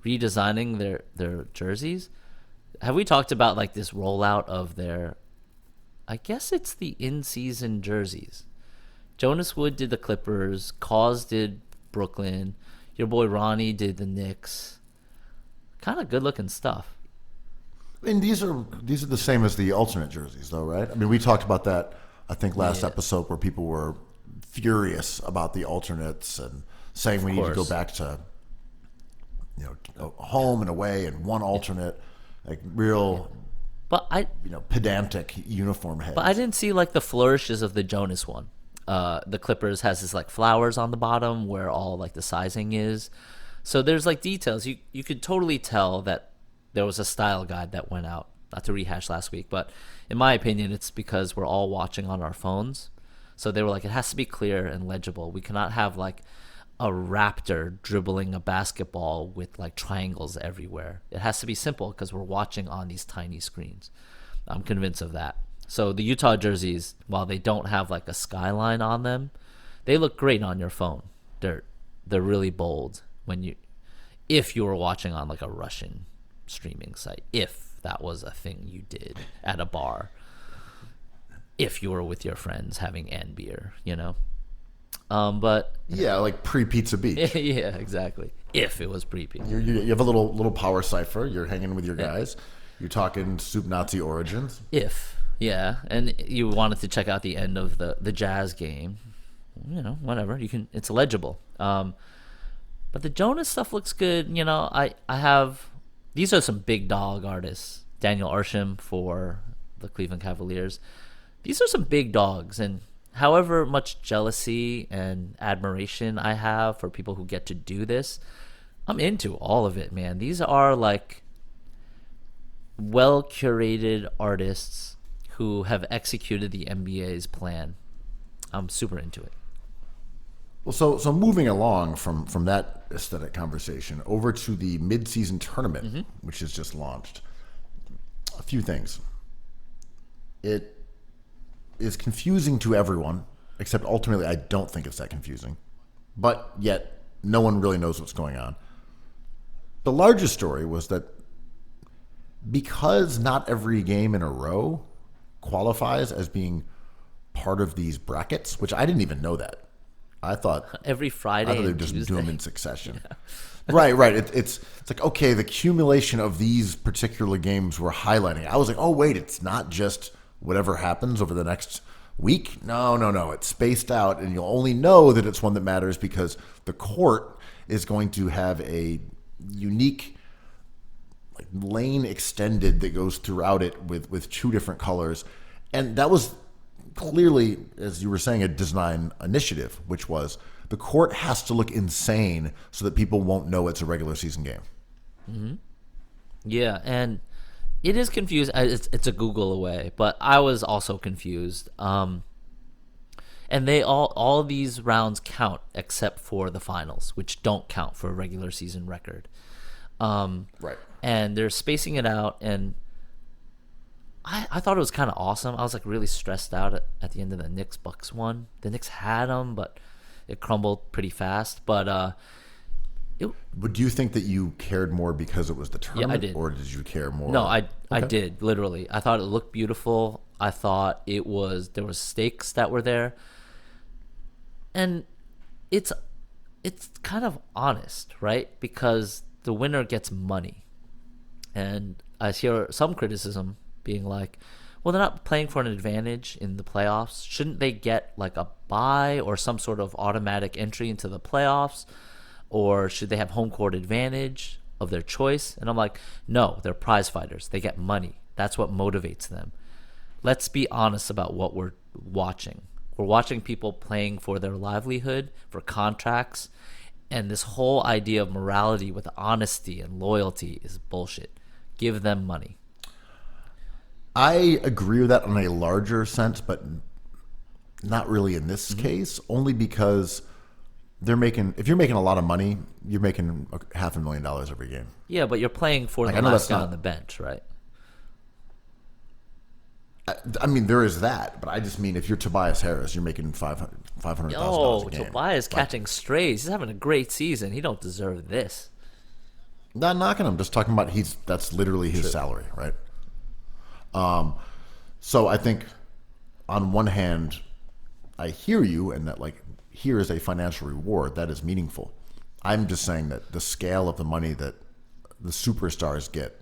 redesigning their jerseys? Have we talked about, like, this rollout of their, I guess it's the in-season jerseys? Jonas Wood did the Clippers, Cause did Brooklyn, your boy Ronnie did the Knicks. Kind of good looking stuff. I mean, these are the same as the alternate jerseys, though, right? I mean, we talked about that, I think, last episode where people were furious about the alternates and saying we need to go back to, home and away and one alternate, like real, But pedantic uniform heads. But I didn't see, like, the flourishes of the Jonas one. The Clippers has this, like, flowers on the bottom where all, like, the sizing is. So there's, like, details. You could totally tell that there was a style guide that went out. Not to rehash last week, but in my opinion, it's because we're all watching on our phones. So they were like, it has to be clear and legible. We cannot have, like, a raptor dribbling a basketball with, like, triangles everywhere. It has to be simple because we're watching on these tiny screens. I'm convinced of that. So the Utah jerseys, while they don't have, like, a skyline on them, they look great on your phone. They're really bold if you were watching on, like, a Russian streaming site, if that was a thing you did at a bar, if you were with your friends having beer, But Yeah, like pre-Pizza Beach. yeah, exactly. If it was pre-P. You have a little power cipher. You're hanging with your guys. You're talking Soup Nazi origins. If, yeah, and you wanted to check out the end of the Jazz game, whatever, you can. It's legible. But the Jonas stuff looks good. I have these are some big dog artists. Daniel Arsham for the Cleveland Cavaliers. These are some big dogs, and however much jealousy and admiration I have for people who get to do this, I'm into all of it, man. These are like well curated artists who have executed the NBA's plan. I'm super into it. Well, so moving along from that aesthetic conversation over to the mid-season tournament, which has just launched. A few things. It is confusing to everyone, except ultimately I don't think it's that confusing. But yet, no one really knows what's going on. The largest story was that because not every game in a row qualifies as being part of these brackets, which I didn't even know that. I thought Every Friday they would and just do Tuesday. them in succession. Right. It's like, okay, the accumulation of these particular games we're highlighting. I was like, oh wait, it's not just whatever happens over the next week. No. It's spaced out, and you'll only know that it's one that matters because the court is going to have a unique lane extended that goes throughout it with two different colors. And that was clearly, as you were saying, a design initiative, which was the court has to look insane so that people won't know it's a regular season game. Yeah, and it is confusing. It's a Google away, but I was also confused. And they all these rounds count except for the finals, which don't count for a regular season record. Right. And they're spacing it out, and I thought it was kind of awesome. I was like really stressed out at the end of the Knicks-Bucks one. The Knicks had them, but it crumbled pretty fast. But Would you think that you cared more because it was the tournament? did. Or did you care more? no, I did, literally. I thought it looked beautiful. I thought there was stakes that were there. And it's kind of honest, right? Because the winner gets money. And I hear some criticism being like, well, they're not playing for an advantage in the playoffs. Shouldn't they get like a bye or some sort of automatic entry into the playoffs? Or should they have home court advantage of their choice? And I'm like, no, they're prize fighters. They get money. That's what motivates them. Let's be honest about what we're watching. We're watching people playing for their livelihood, for contracts, and this whole idea of morality with honesty and loyalty is bullshit. Give them money. I agree with that on a larger sense, but not really in this case, only because if you're making a lot of money, you're making $500,000 every game. Yeah, but you're playing for Like, the I know last that's guy not- on the bench, right? I mean, there is that, but I just mean if you're Tobias Harris, you're making $500,000 Oh, a game. Tobias Like, catching strays. He's having a great season. He don't deserve this. Not knocking him, just talking about that's literally his salary, right? So I think on one hand, I hear you, and that here is a financial reward that is meaningful. I'm just saying that the scale of the money that the superstars get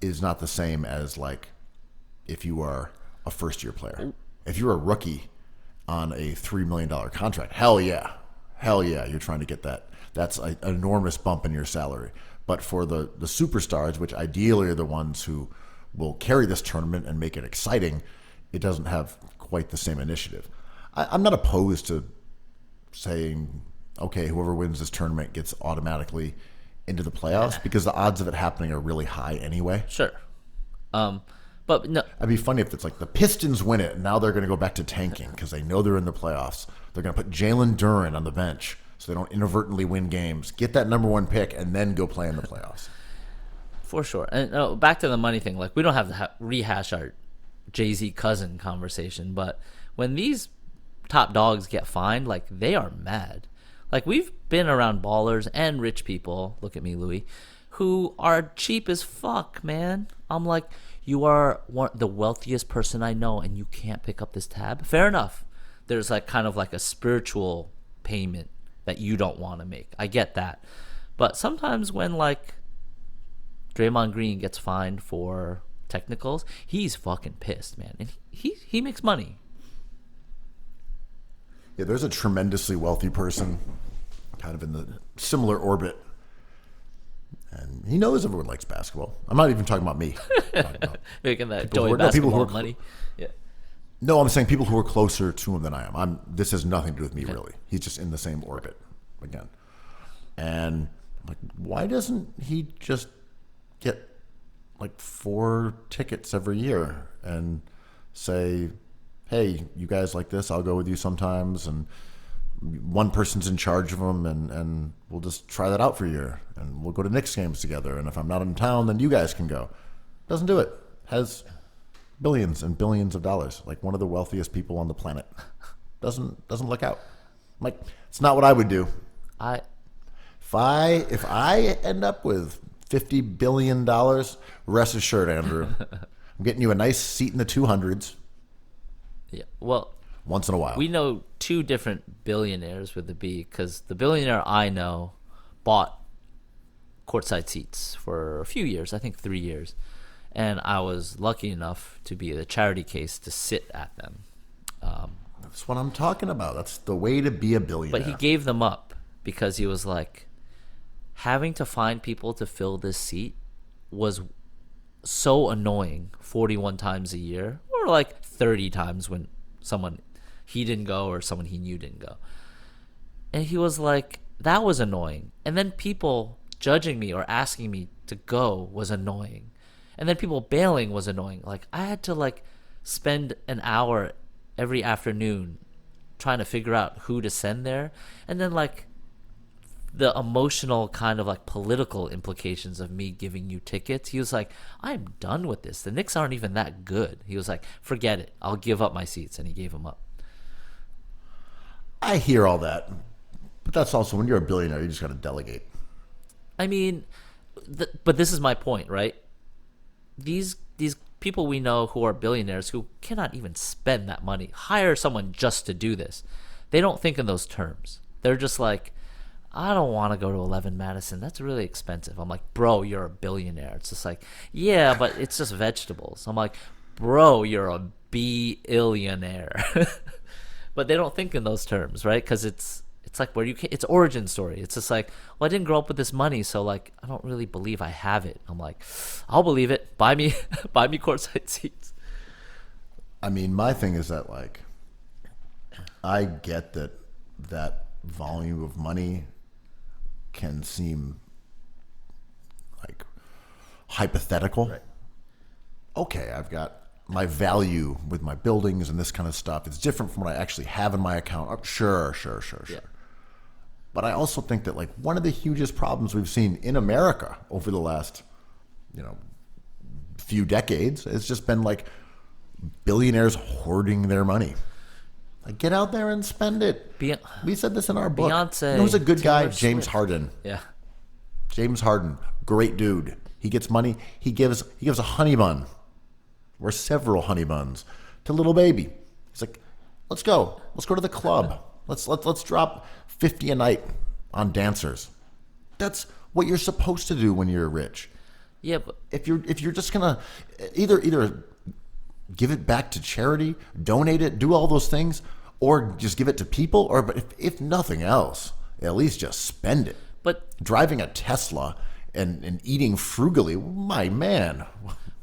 is not the same as if you are a first-year player. If you're a rookie on a $3 million contract, hell yeah, you're trying to get that. That's an enormous bump in your salary. But for the superstars, which ideally are the ones who will carry this tournament and make it exciting, it doesn't have quite the same initiative. I'm not opposed to saying, okay, whoever wins this tournament gets automatically into the playoffs because the odds of it happening are really high anyway. Sure. But no, It'd be funny if it's like the Pistons win it, and now they're going to go back to tanking because they know they're in the playoffs. They're going to put Jalen Duren on the bench so they don't inadvertently win games. Get that number one pick, and then go play in the playoffs. for sure. And back to the money thing. Like, we don't have to rehash our Jay-Z cousin conversation, but when these top dogs get fined, like, they are mad. Like, we've been around ballers and rich people, look at me, Louis, who are cheap as fuck, man. I'm like, you are the wealthiest person I know, and you can't pick up this tab? Fair enough. there's like kind of like a spiritual payment that you don't want to make. I get that. But sometimes when like Draymond Green gets fined for technicals, he's fucking pissed, man. And he makes money. Yeah, there's a tremendously wealthy person kind of in the similar orbit. And he knows everyone likes basketball. I'm not even talking about me. I'm talking about Making that people Joey who are- no, people who basketball are- money. Yeah. No, I'm saying people who are closer to him than I am. This has nothing to do with me, really. He's just in the same orbit again. And I'm like, why doesn't he just get like 4 tickets every year and say, hey, you guys like this? I'll go with you sometimes. And one person's in charge of them, and we'll just try that out for a year. And we'll go to Knicks games together. And if I'm not in town, then you guys can go. Doesn't do it. Has billions and billions of dollars, like one of the wealthiest people on the planet. Doesn't look out. I'm like, it's not what I would do. If I end up with $50 billion, rest assured, Andrew, I'm getting you a nice seat in the 200s Yeah. Well, once in a while. we know 2 different billionaires with the B, because the billionaire I know bought courtside seats for a few years, I think 3 years. And I was lucky enough to be the charity case to sit at them. That's what I'm talking about. That's the way to be a billionaire. But he gave them up because he was like, having to find people to fill this seat was so annoying 41 times a year, or like 30 times when someone he didn't go or someone he knew didn't go. And he was like, that was annoying. And then people judging me or asking me to go was annoying. And then people bailing was annoying. Like, I had to like spend an hour every afternoon trying to figure out who to send there. And then like the emotional kind of like political implications of me giving you tickets. He was like, I'm done with this. The Knicks aren't even that good. He was like, forget it. I'll give up my seats. And he gave them up. I hear all that. But that's also, when you're a billionaire, you just got to delegate. I mean, but this is my point, right? These people we know who are billionaires who cannot even spend that money, hire someone just to do this. They don't think in those terms. They're just like, I don't want to go to 11 Madison. That's really expensive. I'm like, bro, you're a billionaire. It's just like, yeah, but it's just vegetables. I'm like, bro, you're a billionaire. But they don't think in those terms, right? Because it's like where you can, it's origin story. It's just like, well, I didn't grow up with this money, so like I don't really believe I have it. I'm like, I'll believe it. Buy me courtside seats. I mean, my thing is that, like, I get that volume of money can seem like hypothetical. Right. Okay, I've got my value with my buildings and this kind of stuff. It's different from what I actually have in my account. Oh, sure. Yeah. But I also think that, like, one of the hugest problems we've seen in America over the last, few decades has just been like billionaires hoarding their money. Like, get out there and spend it. We said this in our book. Beyonce, You know who's a good guy? Taylor James Swift. Harden. Yeah. James Harden, great dude. He gets money. He gives a honey bun, or several honey buns, to little baby. He's like, let's go to the club. Let's drop $50 a night on dancers. That's what you're supposed to do when you're rich. Yeah, but If you're just gonna either give it back to charity, donate it, do all those things, or just give it to people, but if nothing else, at least just spend it. but Driving a Tesla and eating frugally, my man.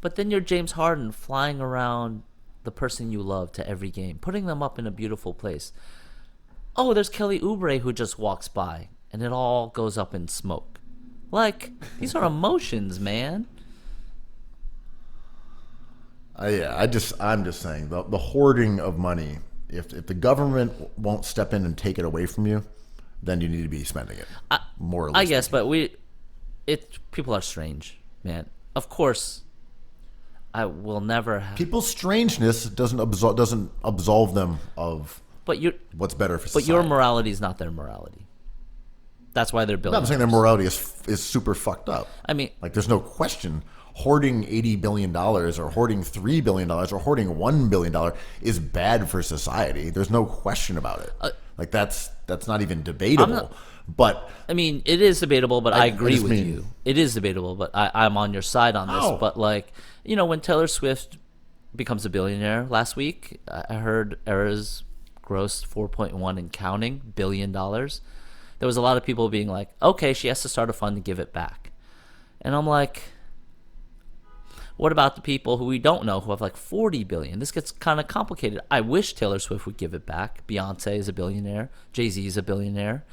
But then you're James Harden flying around the person you love to every game, putting them up in a beautiful place. Oh, there's Kelly Oubre who just walks by, and it all goes up in smoke. Like, these are emotions, man. I'm just saying the hoarding of money. If the government won't step in and take it away from you, then you need to be spending it. More or less. I guess, but people are strange, man. Of course, I will never have. People's strangeness doesn't absolve them of what's better for society. But your morality is not their morality. That's why they're No, building. I'm saying their morality is super fucked up. I mean, Like, there's no question hoarding $80 billion or hoarding $3 billion or hoarding $1 billion is bad for society. There's no question about it. Like that's not even debatable. But I mean, it is debatable, but I agree just with mean- you. It is debatable, but I'm on your side on this. How? But like, you know, when Taylor Swift becomes a billionaire last week, I heard Eras grossed 4.1 and counting $1 billion. There was a lot of people being like, okay, she has to start a fund to give it back. And I'm like, what about the people who we don't know who have like 40 billion? This gets kind of complicated. I wish Taylor Swift would give it back. Beyonce is a billionaire. Jay-Z is a billionaire.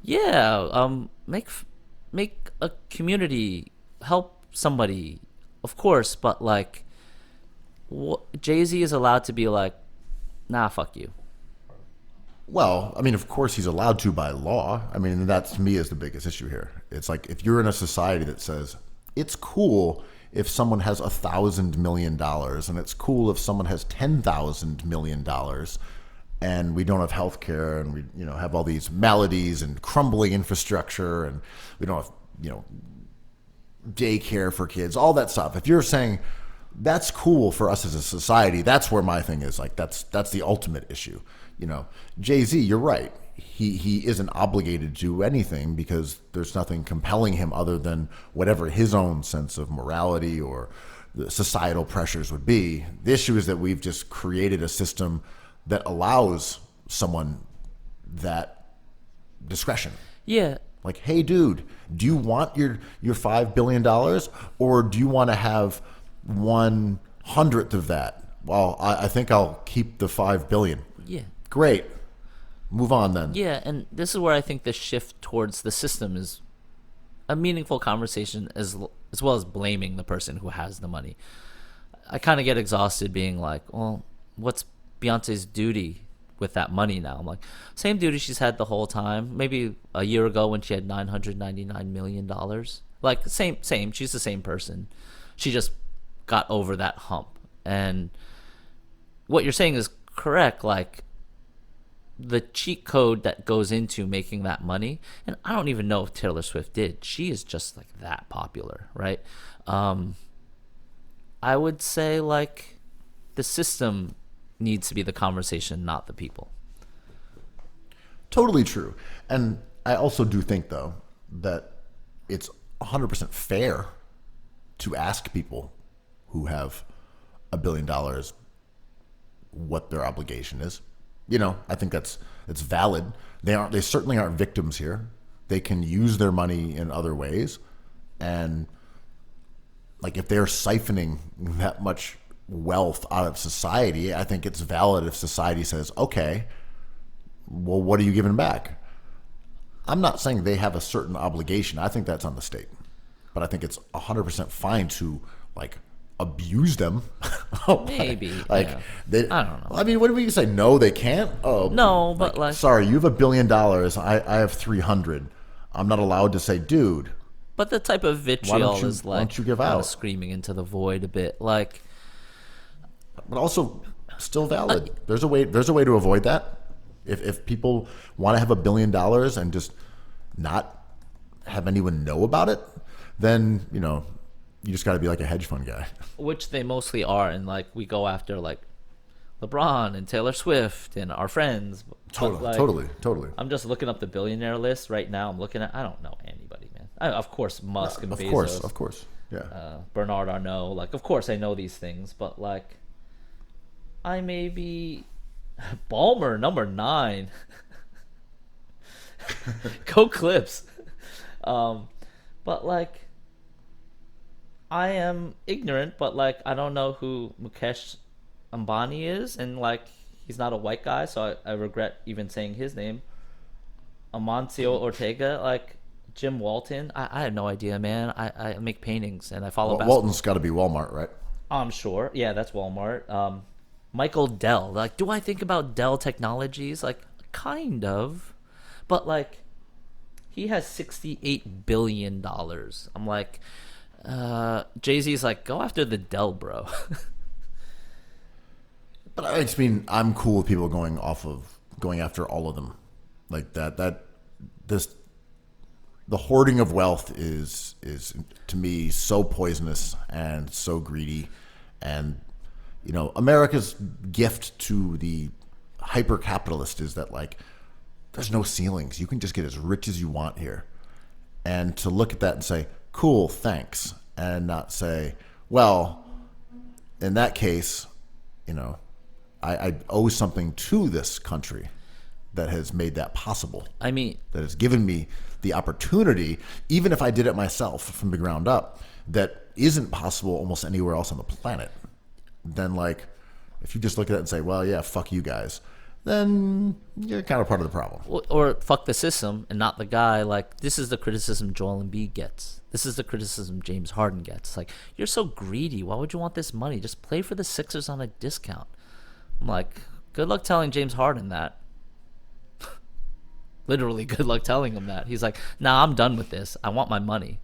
Yeah, make a community, help somebody, of course, but like, Jay-Z is allowed to be like, nah, fuck you. Well, I mean, of course he's allowed to by law. I mean, that to me is the biggest issue here. It's like if you're in a society that says it's cool if someone has $1,000 million and it's cool if someone has $10,000 million, and we don't have healthcare and we have all these maladies and crumbling infrastructure and we don't have daycare for kids, all that stuff. If you're saying that's cool for us as a society, that's where my thing is. Like that's the ultimate issue. Jay-Z, you're right. He isn't obligated to do anything because there's nothing compelling him other than whatever his own sense of morality or the societal pressures would be. The issue is that we've just created a system that allows someone that discretion. Yeah. Like, hey, dude, do you want your $5 billion or do you want to have 1/100th of that? Well, I think I'll keep the $5 billion. Yeah. Great. Move on then. Yeah, and this is where I think the shift towards the system is a meaningful conversation as well as blaming the person who has the money. I kind of get exhausted being like, well, what's Beyonce's duty with that money now? I'm like, same duty she's had the whole time. Maybe a year ago when she had $999 million. Like, same. She's the same person. She just got over that hump. And what you're saying is correct. Like, the cheat code that goes into making that money, and I don't even know if Taylor Swift did. She is just like that popular, right? I would say like the system needs to be the conversation, not the people. Totally true. And I also do think, though, that it's 100% fair to ask people who have $1 billion what their obligation is. I think it's valid. They certainly aren't victims here. They can use their money in other ways. And like if they're siphoning that much wealth out of society, I think it's valid if society says, okay, well, what are you giving back? I'm not saying they have a certain obligation. I think that's on the state. But I think it's 100% fine to like abuse them. Maybe. Like yeah. I don't know. I mean, what do we say? No, they can't. Oh No, but like sorry, you have $1 billion. I have 300. I'm not allowed to say, dude. but the type of vitriol you- is why like don't you give kinda out? screaming into the void a bit. Like, But also still valid. There's a way to avoid that. If people want to have $1 billion and just not have anyone know about it, then you just got to be like a hedge fund guy. which they mostly are, and like we go after like LeBron and Taylor Swift and our friends. But, like, Totally. I'm just looking up the billionaire list right now. I'm looking at. I don't know anybody, man. Of course, Musk and Bezos. Of course. Yeah. Bernard Arnault. Like, of course, I know these things, but like, I may be Ballmer number 9. Go Clips. But like, I am ignorant, but like, I don't know who Mukesh Ambani is, and like, he's not a white guy, so I regret even saying his name. Amancio Ortega, like Jim Walton. I have no idea, man. I make paintings and I follow basketball. Walton's got to be Walmart, right? I'm sure. Yeah, that's Walmart. Michael Dell. Like, do I think about Dell Technologies? Like, kind of. But like, he has $68 billion. I'm like, Jay-Z's like, go after the Dell, bro. But I just mean I'm cool with people going after all of them, like that. the hoarding of wealth is to me so poisonous and so greedy, and America's gift to the hyper capitalist is that like there's no ceilings. You can just get as rich as you want here, and to look at that and say cool, thanks, and not say, well, in that case, I owe something to this country that has made that possible. I mean, that has given me the opportunity, even if I did it myself from the ground up, that isn't possible almost anywhere else on the planet. Then, like, if you just look at it and say, well, yeah, fuck you guys, then you're kind of part of the problem. or fuck the system and not the guy. Like, this is the criticism Joel Embiid gets. This is the criticism James Harden gets. Like, you're so greedy. Why would you want this money? Just play for the Sixers on a discount. I'm like, good luck telling James Harden that. Literally, good luck telling him that. He's like, nah, I'm done with this. I want my money.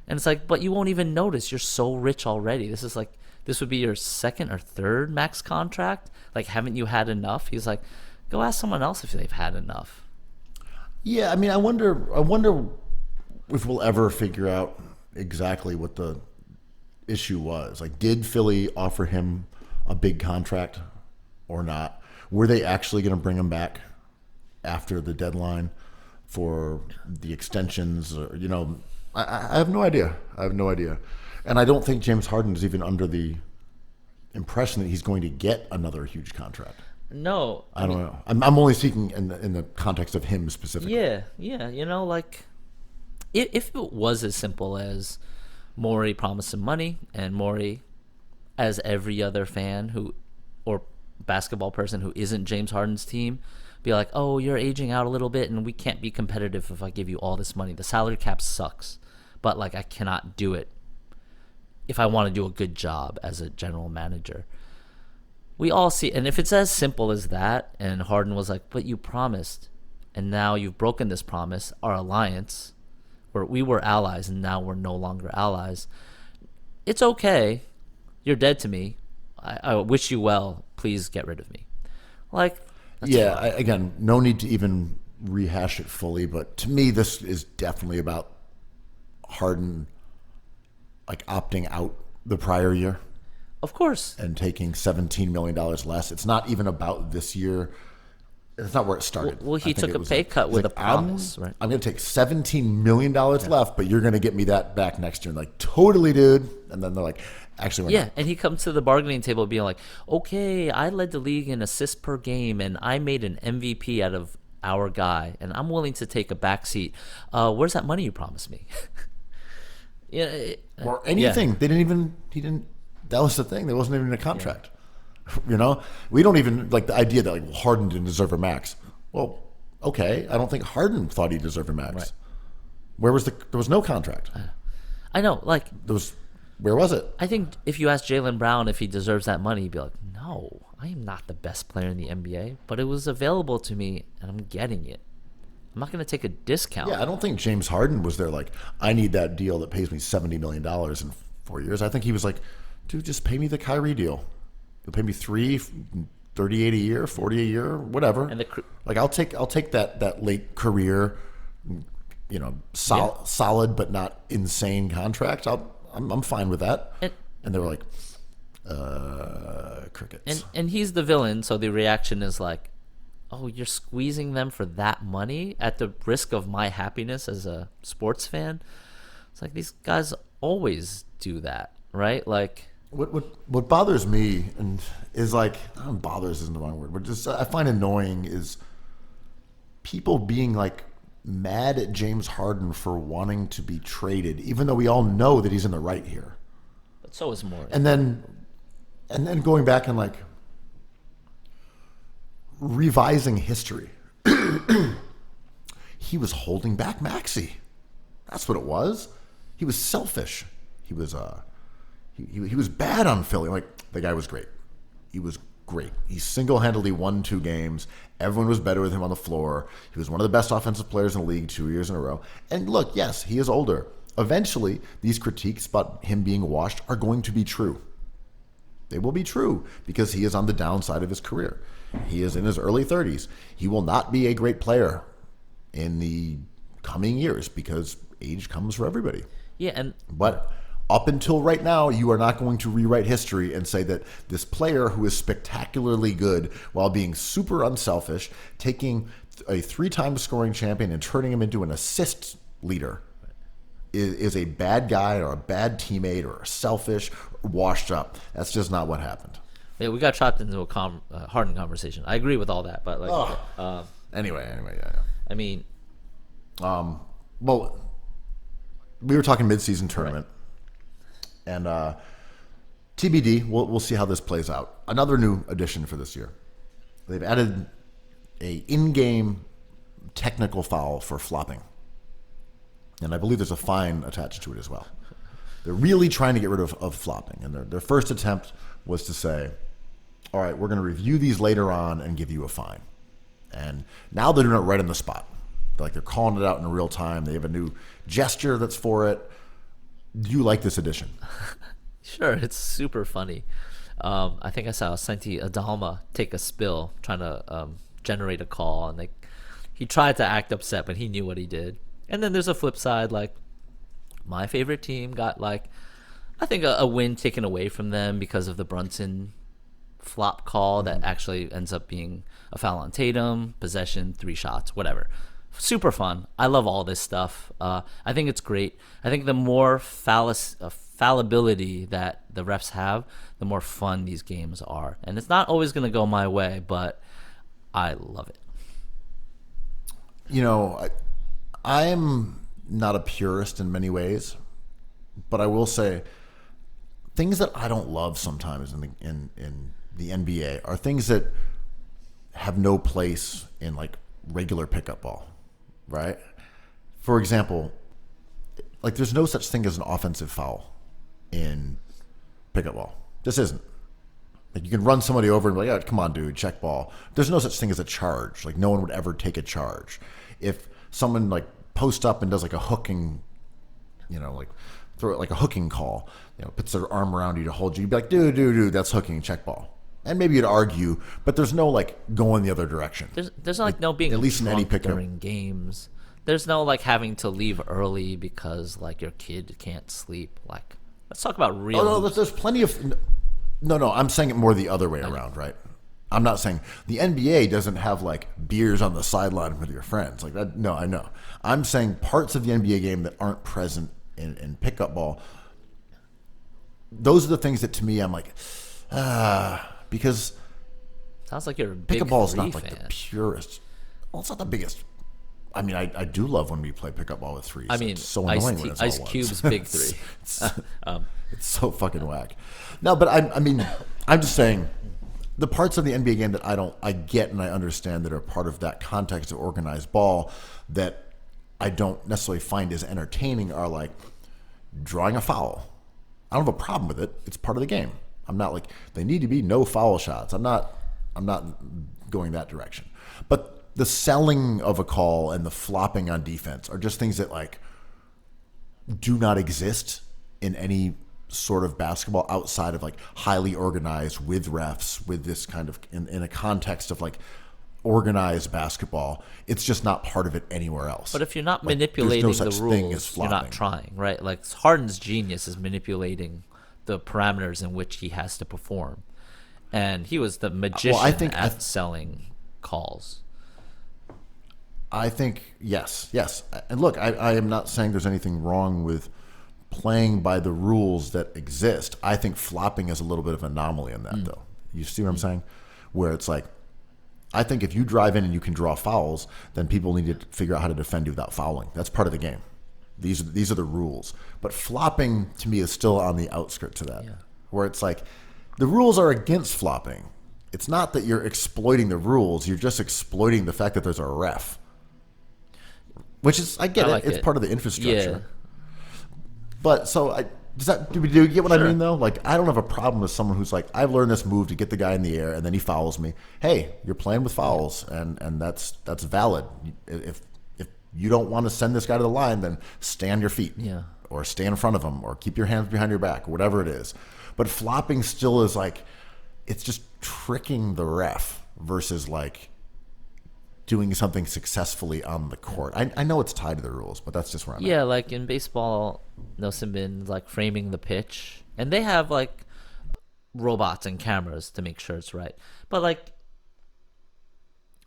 And it's like, but you won't even notice. You're so rich already. This would be your second or third max contract. Like, haven't you had enough? He's like, go ask someone else if they've had enough. Yeah, I mean, I wonder if we'll ever figure out exactly what the issue was. Like, did Philly offer him a big contract or not? Were they actually going to bring him back after the deadline for the extensions? Or, I have no idea. And I don't think James Harden is even under the impression that he's going to get another huge contract. No. I don't know. I'm only speaking in the context of him specifically. Yeah. Like, if it was as simple as Morey promised him money, and Morey, as every other fan or basketball person who isn't James Harden's team, be like, oh, you're aging out a little bit and we can't be competitive if I give you all this money. The salary cap sucks, but like I cannot do it if I want to do a good job as a general manager. We all see, and if it's as simple as that, and Harden was like, but you promised, and now you've broken this promise, our alliance, where we were allies and now we're no longer allies, it's okay. You're dead to me. I wish you well. Please get rid of me. Like, yeah, again, no need to even rehash it fully, but to me, this is definitely about Harden, like, opting out the prior year. Of course. And taking $17 million less. It's not even about this year. It's not where it started. Well, he took a pay cut with a promise, right? I'm going to take $17 million left, but you're going to get me that back next year. And like, totally, dude. And then they're like, actually, we're not. And he comes to the bargaining table being like, okay, I led the league in assists per game, and I made an MVP out of our guy, and I'm willing to take a back seat. Where's that money you promised me? Or anything. They didn't even, that was the thing. There wasn't even a contract. We don't even, like, the idea that like Harden didn't deserve a max. Well, okay, I don't think Harden thought he deserved a max. Right. There was no contract. I know, like, where was it? I think if you ask Jaylen Brown if he deserves that money, he'd be like, no, I am not the best player in the NBA, but it was available to me and I'm getting it. I'm not going to take a discount. Yeah, I don't think James Harden was there like, I need that deal that pays me $70 million in 4 years. I think he was like, dude, just pay me the Kyrie deal. You'll pay me $38 a year, $40 a year, whatever. And I'll take that late career, solid but not insane contract. I'm fine with that. And they were like, crickets. And he's the villain, so the reaction is like, oh, you're squeezing them for that money at the risk of my happiness as a sports fan? It's like, these guys always do that, right? Like, What bothers me is like, bothers isn't the wrong word, but just I find annoying is people being like mad at James Harden for wanting to be traded, even though we all know that he's in the right here. But so is Morey. And then going back and like revising history. He was holding back Maxey. That's what it was. He was selfish. He was He was bad on Philly. Like, the guy was great. He was great. He single-handedly won 2 games. Everyone was better with him on the floor. He was one of the best offensive players in the league 2 years in a row. And look, yes, he is older. Eventually, these critiques about him being washed are going to be true. They will be true because he is on the downside of his career. He is in his early 30s. He will not be a great player in the coming years because age comes for everybody. Yeah, and But up until right now, you are not going to rewrite history and say that this player who is spectacularly good while being super unselfish, taking a 3-time scoring champion and turning him into an assist leader is a bad guy or a bad teammate or selfish, or washed up. That's just not what happened. yeah, we got trapped into a Harden conversation. I agree with all that, but like, Anyway, yeah. I mean, Well, we were talking mid-season tournament, and TBD. We'll see how this plays out. Another new addition for this year. They've added a in-game technical foul for flopping, and I believe there's a fine attached to it as well. They're really trying to get rid of flopping, and their first attempt was to say, "All right, we're going to review these later on and give you a fine." And now they're doing it right on the spot. They're calling it out in real time. They have a new gesture that's for it. Do you like this addition? sure, it's super funny. I think I saw Santi Adalma take a spill trying to generate a call, and he tried to act upset, but he knew what he did. And then there's a flip side, like my favorite team got I think a win taken away from them because of the Brunson flop call that actually ends up being a foul on Tatum, possession, 3 shots, whatever. Super fun. I love all this stuff. I think it's great. I think the more fallibility that the refs have, the more fun these games are. And it's not always going to go my way, but I love it. You know, I'm not a purist in many ways, but I will say things that I don't love sometimes in the NBA are things that have no place in regular pickup ball, right? For example, there's no such thing as an offensive foul in pickup ball. This isn't. You can run somebody over and be like, "Oh, come on, dude, check ball." There's no such thing as a charge. No one would ever take a charge. If someone posts up and does a hooking, throw it like a hooking call, puts their arm around you to hold you, you'd be like, dude, that's hooking, check ball. And maybe you'd argue, but there's no going the other direction. There's no being at least in any pickup during games. There's no having to leave early because your kid can't sleep. Let's talk about real. Oh, no, there's plenty of. No, I'm saying it more the other way around, right? I'm not saying the NBA doesn't have beers on the sideline with your friends like that. No, I know. I'm saying parts of the NBA game that aren't present in pickup ball. Those are the things that to me I'm because sounds like you're a big pickup ball is Free not fan. the purest. Well, it's not the biggest. I mean, I do love when we play pickup ball with threes. I mean, it's so annoying when it's Ice all ones. Cube's big three. It's so fucking whack. No, but I'm just saying the parts of the NBA game that I get and I understand that are part of that context of organized ball that I don't necessarily find as entertaining are drawing a foul. I don't have a problem with it. It's part of the game. I'm not they need to be no foul shots. I'm not going that direction. But the selling of a call and the flopping on defense are just things that do not exist in any sort of basketball outside of highly organized with refs with this kind of in a context of organized basketball. It's just not part of it anywhere else. But if you're not manipulating there's no the such thing as rules, flopping. you're not trying, right? Harden's genius is manipulating the parameters in which he has to perform, and he was the magician at selling calls. I think yes. And look, I am not saying there's anything wrong with playing by the rules that exist. I think flopping is a little bit of an anomaly in that, though. You see what I'm saying? Where it's I think if you drive in and you can draw fouls, then people need to figure out how to defend you without fouling. That's part of the game. These are the rules. But flopping, to me, is still on the outskirts of that. Yeah. Where it's the rules are against flopping. It's not that you're exploiting the rules. You're just exploiting the fact that there's a ref. Which is, I get it. It's part of the infrastructure. Yeah. But so, do you get what I mean, though? I don't have a problem with someone who's I've learned this move to get the guy in the air, and then he fouls me. Hey, you're playing with fouls, and that's valid. If you don't want to send this guy to the line, then stay on your feet. Yeah. Or stay in front of him, or keep your hands behind your back, or whatever it is. But flopping still is it's just tricking the ref versus doing something successfully on the court. I know it's tied to the rules, but that's just where I'm at. Yeah, like in baseball, Nelson Bin like framing the pitch, and they have like robots and cameras to make sure it's right. But like,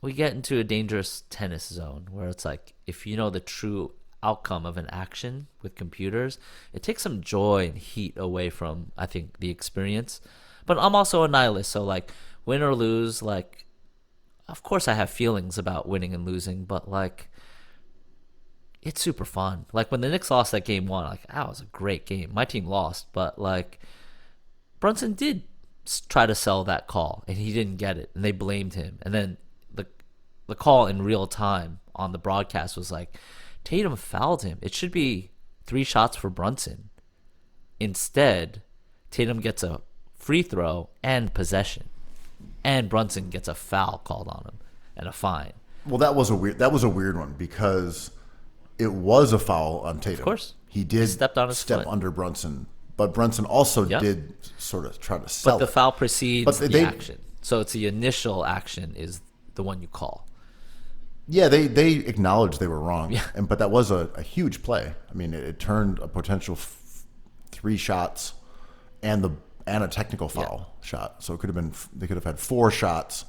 we get into a dangerous tennis zone where it's like, if you know the true outcome of an action with computers, it takes some joy and heat away from, I think, the experience. But I'm also a nihilist, so like, win or lose, like, of course I have feelings about winning and losing, but like, it's super fun. Like when the Knicks lost that game one, like, that was a great game. My team lost, but like, Brunson did try to sell that call and he didn't get it, and they blamed him. And then the call in real time on the broadcast was like, Tatum fouled him. It should be 3 shots for Brunson. Instead, Tatum gets a free throw and possession, and Brunson gets a foul called on him and a fine. Well, that was a weird one because it was a foul on Tatum. Of course. He did stepped on his step foot. under Brunson, but Brunson also Yep. did sort of try to sell But the it. foul precedes But the action. So it's the initial action is the one you call. Yeah, they acknowledged they were wrong, Yeah. but that was a huge play. I mean, it turned a potential 3 shots and a technical foul shot. So it could have been, they could have had 4 shots,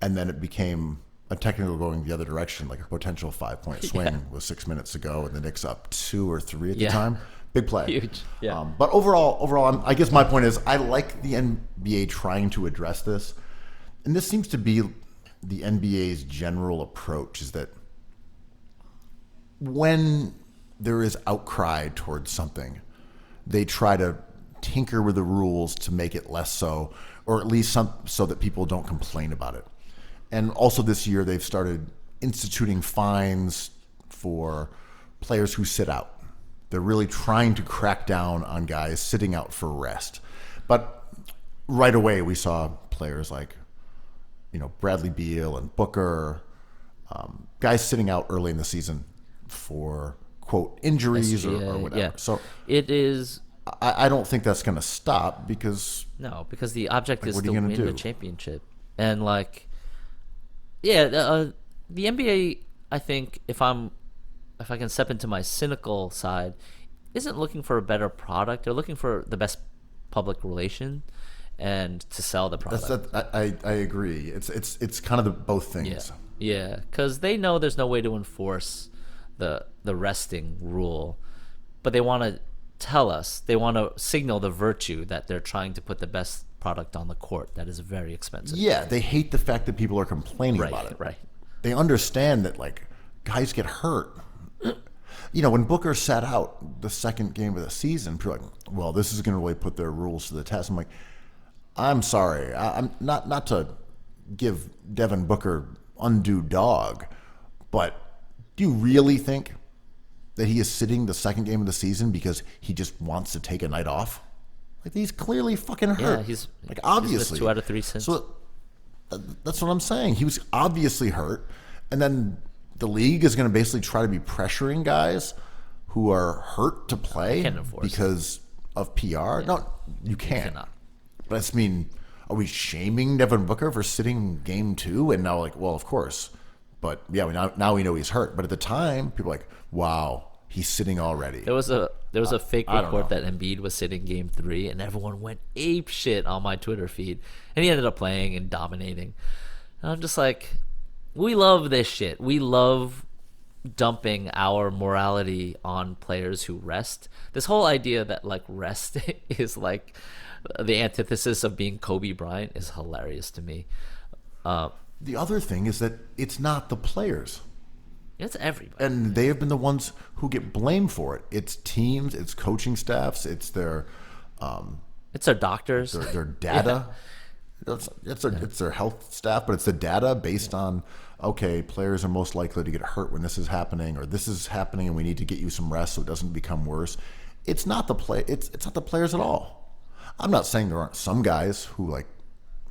and then it became a technical going the other direction, like a potential 5-point swing with 6 minutes to go, and the Knicks up 2 or 3 at the time. Big play, Huge. Yeah. But overall, I guess my point is, I like the NBA trying to address this, and this seems to be the NBA's general approach, is that when there is outcry towards something, they try to tinker with the rules to make it less so, or at least so that people don't complain about it. And also this year, they've started instituting fines for players who sit out. They're really trying to crack down on guys sitting out for rest. But right away, we saw players like, Bradley Beal and Booker, guys sitting out early in the season for, quote, injuries or whatever. Yeah. So it is I don't think that's going to stop because because the object is what are to you win gonna the do? championship, and like, the NBA, I think, if I can step into my cynical side, isn't looking for a better product. They're looking for the best public relation and to sell the product. I agree. It's kind of the both things. Yeah, because they know there's no way to enforce the resting rule, but they want to tell us, they want to signal the virtue that they're trying to put the best product on the court that is very expensive. Yeah, they hate the fact that people are complaining about it. Right. They understand that, like, guys get hurt. When Booker sat out the second game of the season, people are like, well, this is going to really put their rules to the test. I'm like, I'm sorry. I'm not to give Devin Booker undue dog, but do you really think that he is sitting the second game of the season because he just wants to take a night off? Like, he's clearly fucking hurt. Yeah, he's like, he's obviously missed 2 out of 3 since. So that's what I'm saying. He was obviously hurt, and then the league is going to basically try to be pressuring guys who are hurt to play Can't enforce because of PR. No, you can't. cannot. But I mean, are we shaming Devin Booker for sitting game 2? And now, like, well, of course. But yeah, now we know he's hurt. But at the time, people are like, wow, he's sitting already. There was a fake I don't report know. that Embiid was sitting game 3, and everyone went ape shit on my Twitter feed, and he ended up playing and dominating. And I'm just like, we love this shit. We love dumping our morality on players who rest. This whole idea that like rest is like the antithesis of being Kobe Bryant is hilarious to me. The other thing is that it's not the players. It's everybody. And they have been the ones who get blamed for it. It's teams, it's coaching staffs, it's their It's our doctors. their data. It's their health staff, but it's the data based on, okay, players are most likely to get hurt when this is happening, or this is happening and we need to get you some rest so it doesn't become worse. It's not the play. It's not the players at all. I'm not saying there aren't some guys who like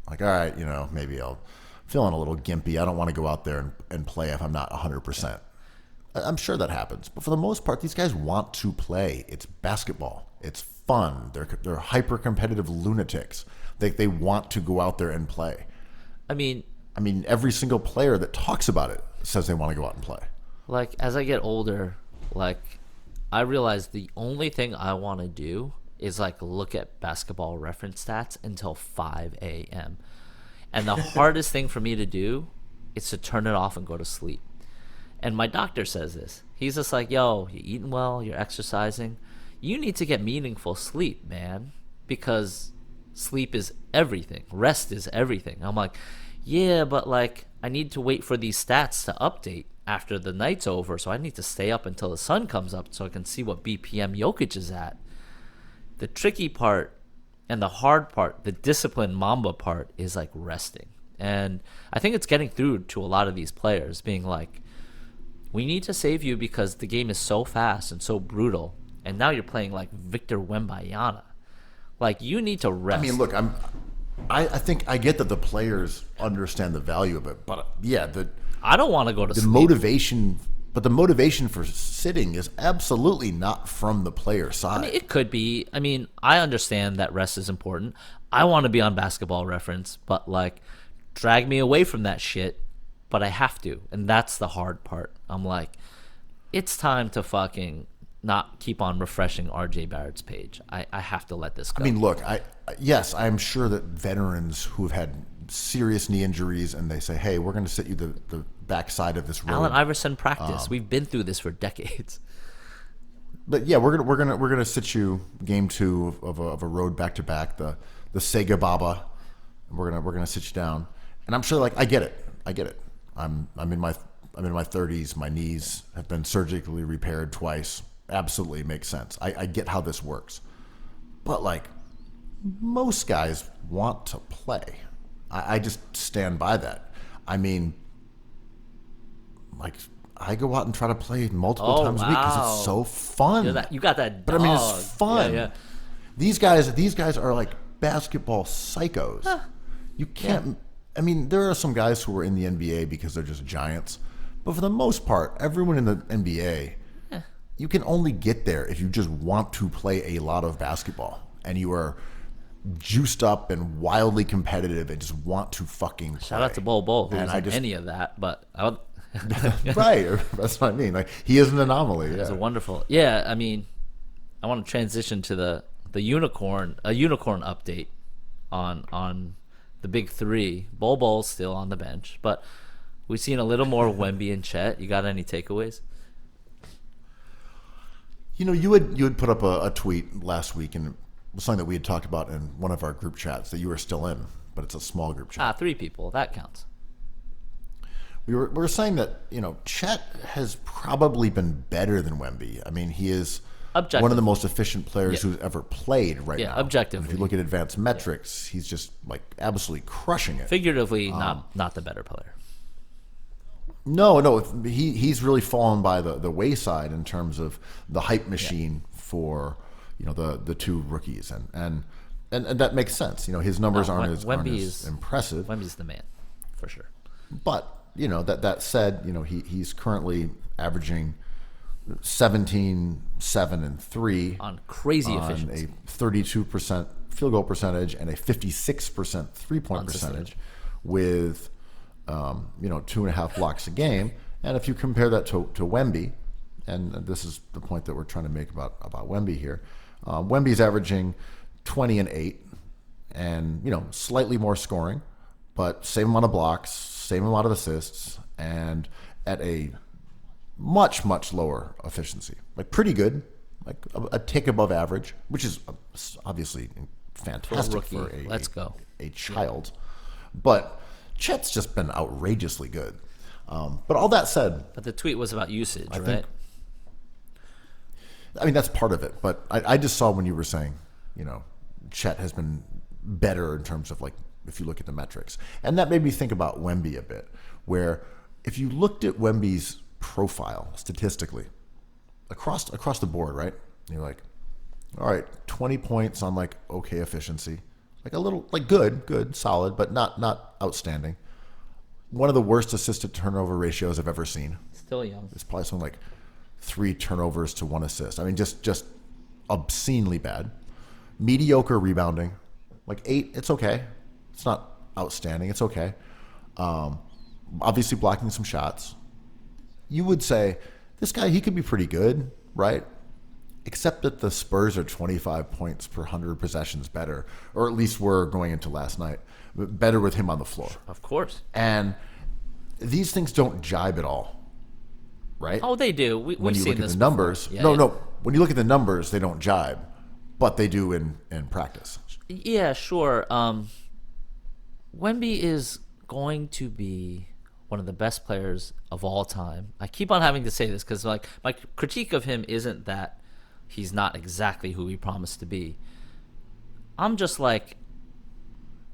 all right, maybe I'll feeling a little gimpy. I don't want to go out there and play if I'm not 100%. I'm sure that happens, but for the most part, these guys want to play. It's basketball. It's fun. They're hyper competitive lunatics. They want to go out there and play. I mean, every single player that talks about it says they want to go out and play. Like, as I get older, like, I realize the only thing I want to do is, like, look at basketball reference stats until 5 a.m. And the hardest thing for me to do is to turn it off and go to sleep. And my doctor says this. He's just like, yo, you're eating well, you're exercising. You need to get meaningful sleep, man, because sleep is everything. Rest is everything. I'm like, yeah, but, like, I need to wait for these stats to update after the night's over, so I need to stay up until the sun comes up so I can see what BPM Jokic is at. The tricky part and the hard part, the disciplined Mamba part, is, like, resting. And I think it's getting through to a lot of these players, being like, we need to save you because the game is so fast and so brutal, and now you're playing like Victor Wembanyama. Like, you need to rest. I mean, look, I think I get that the players understand the value of it, but yeah, I don't want to go to the sleep. motivation, but the motivation for sitting is absolutely not from the player side. I mean, it could be. I mean, I understand that rest is important. I want to be on Basketball Reference, but, like, drag me away from that shit, but I have to, and that's the hard part. I'm like, it's time to fucking not keep on refreshing RJ Barrett's page. I have to let this go. I mean, look, yes, I'm sure that veterans who have had serious knee injuries and they say, hey, we're going to sit you the backside of this road. Allen Iverson practice. We've been through this for decades. But yeah, we're gonna sit you game 2 of a road back to back, the Sega Baba. We're gonna sit you down, and I'm sure, like, I get it. I'm in my 30s. My knees have been surgically repaired twice. Absolutely makes sense. I get how this works, but, like, most guys want to play. I just stand by that. I mean, like, I go out and try to play multiple times a week because it's so fun. You got that dog. But I mean, it's fun. Yeah. These guys are like basketball psychos. Huh. You can't. Yeah. I mean, there are some guys who are in the NBA because they're just giants, but for the most part, everyone in the NBA, you can only get there if you just want to play a lot of basketball and you are juiced up and wildly competitive and just want to fucking play. Shout out to Bol Bol, who isn't any of that, but I would. Right, that's what I mean. Like, he is an anomaly. It's a wonderful. Yeah, I mean, I want to transition to the unicorn update on the big 3. Bol Bol's still on the bench, but we've seen a little more Wemby and Chet. You got any takeaways? You know, you had put up a tweet last week, and it was something that we had talked about in one of our group chats that you were still in, but it's a small group chat. 3 people, that counts. We were saying that, you know, Chet has probably been better than Wemby. I mean, he is one of the most efficient players who's ever played right now. Yeah, objectively. And if you look at advanced metrics, he's just, like, absolutely crushing it. Figuratively, not the better player. No, he's really fallen by the wayside in terms of the hype machine for, you know, the 2 rookies, and that makes sense. You know, his numbers aren't as impressive. Wemby's the man, for sure. But, you know, that said, you know, he's currently averaging 17, 7, and 3 on crazy efficiency, a 32% field goal percentage and a 56% 3-point percentage with 2.5 blocks a game. And if you compare that to Wemby, and this is the point that we're trying to make about Wemby here, Wemby's averaging 20 and 8, and, you know, slightly more scoring, but same amount of blocks, same amount of assists, and at a much, much lower efficiency. Like, pretty good, like a tick above average, which is obviously fantastic for a child. But Chet's just been outrageously good. But all that said... But the tweet was about usage, right? I mean, that's part of it. But I just saw when you were saying, you know, Chet has been better in terms of, like, if you look at the metrics. And that made me think about Wemby a bit, where if you looked at Wemby's profile statistically across the board, right? And you're like, all right, 20 points on, like, okay efficiency. Like, a little, like, good, solid, but not outstanding. One of the worst assist to turnover ratios I've ever seen. Still young. It's probably something like 3 turnovers to 1 assist. I mean, just obscenely bad. Mediocre rebounding. Like, 8, it's okay. It's not outstanding. It's okay. Obviously blocking some shots. you would say this guy, he could be pretty good, right? Except that the Spurs are 25 points per 100 possessions better, or at least were going into last night, but better with him on the floor. Of course. And these things don't jibe at all, right? Oh, they do. When We've you seen look at this the numbers, before. no. When you look at the numbers, they don't jibe, but they do in practice. Yeah, sure. Wemby is going to be one of the best players of all time. I keep on having to say this because like my critique of him isn't that he's not exactly who he promised to be. I'm just like,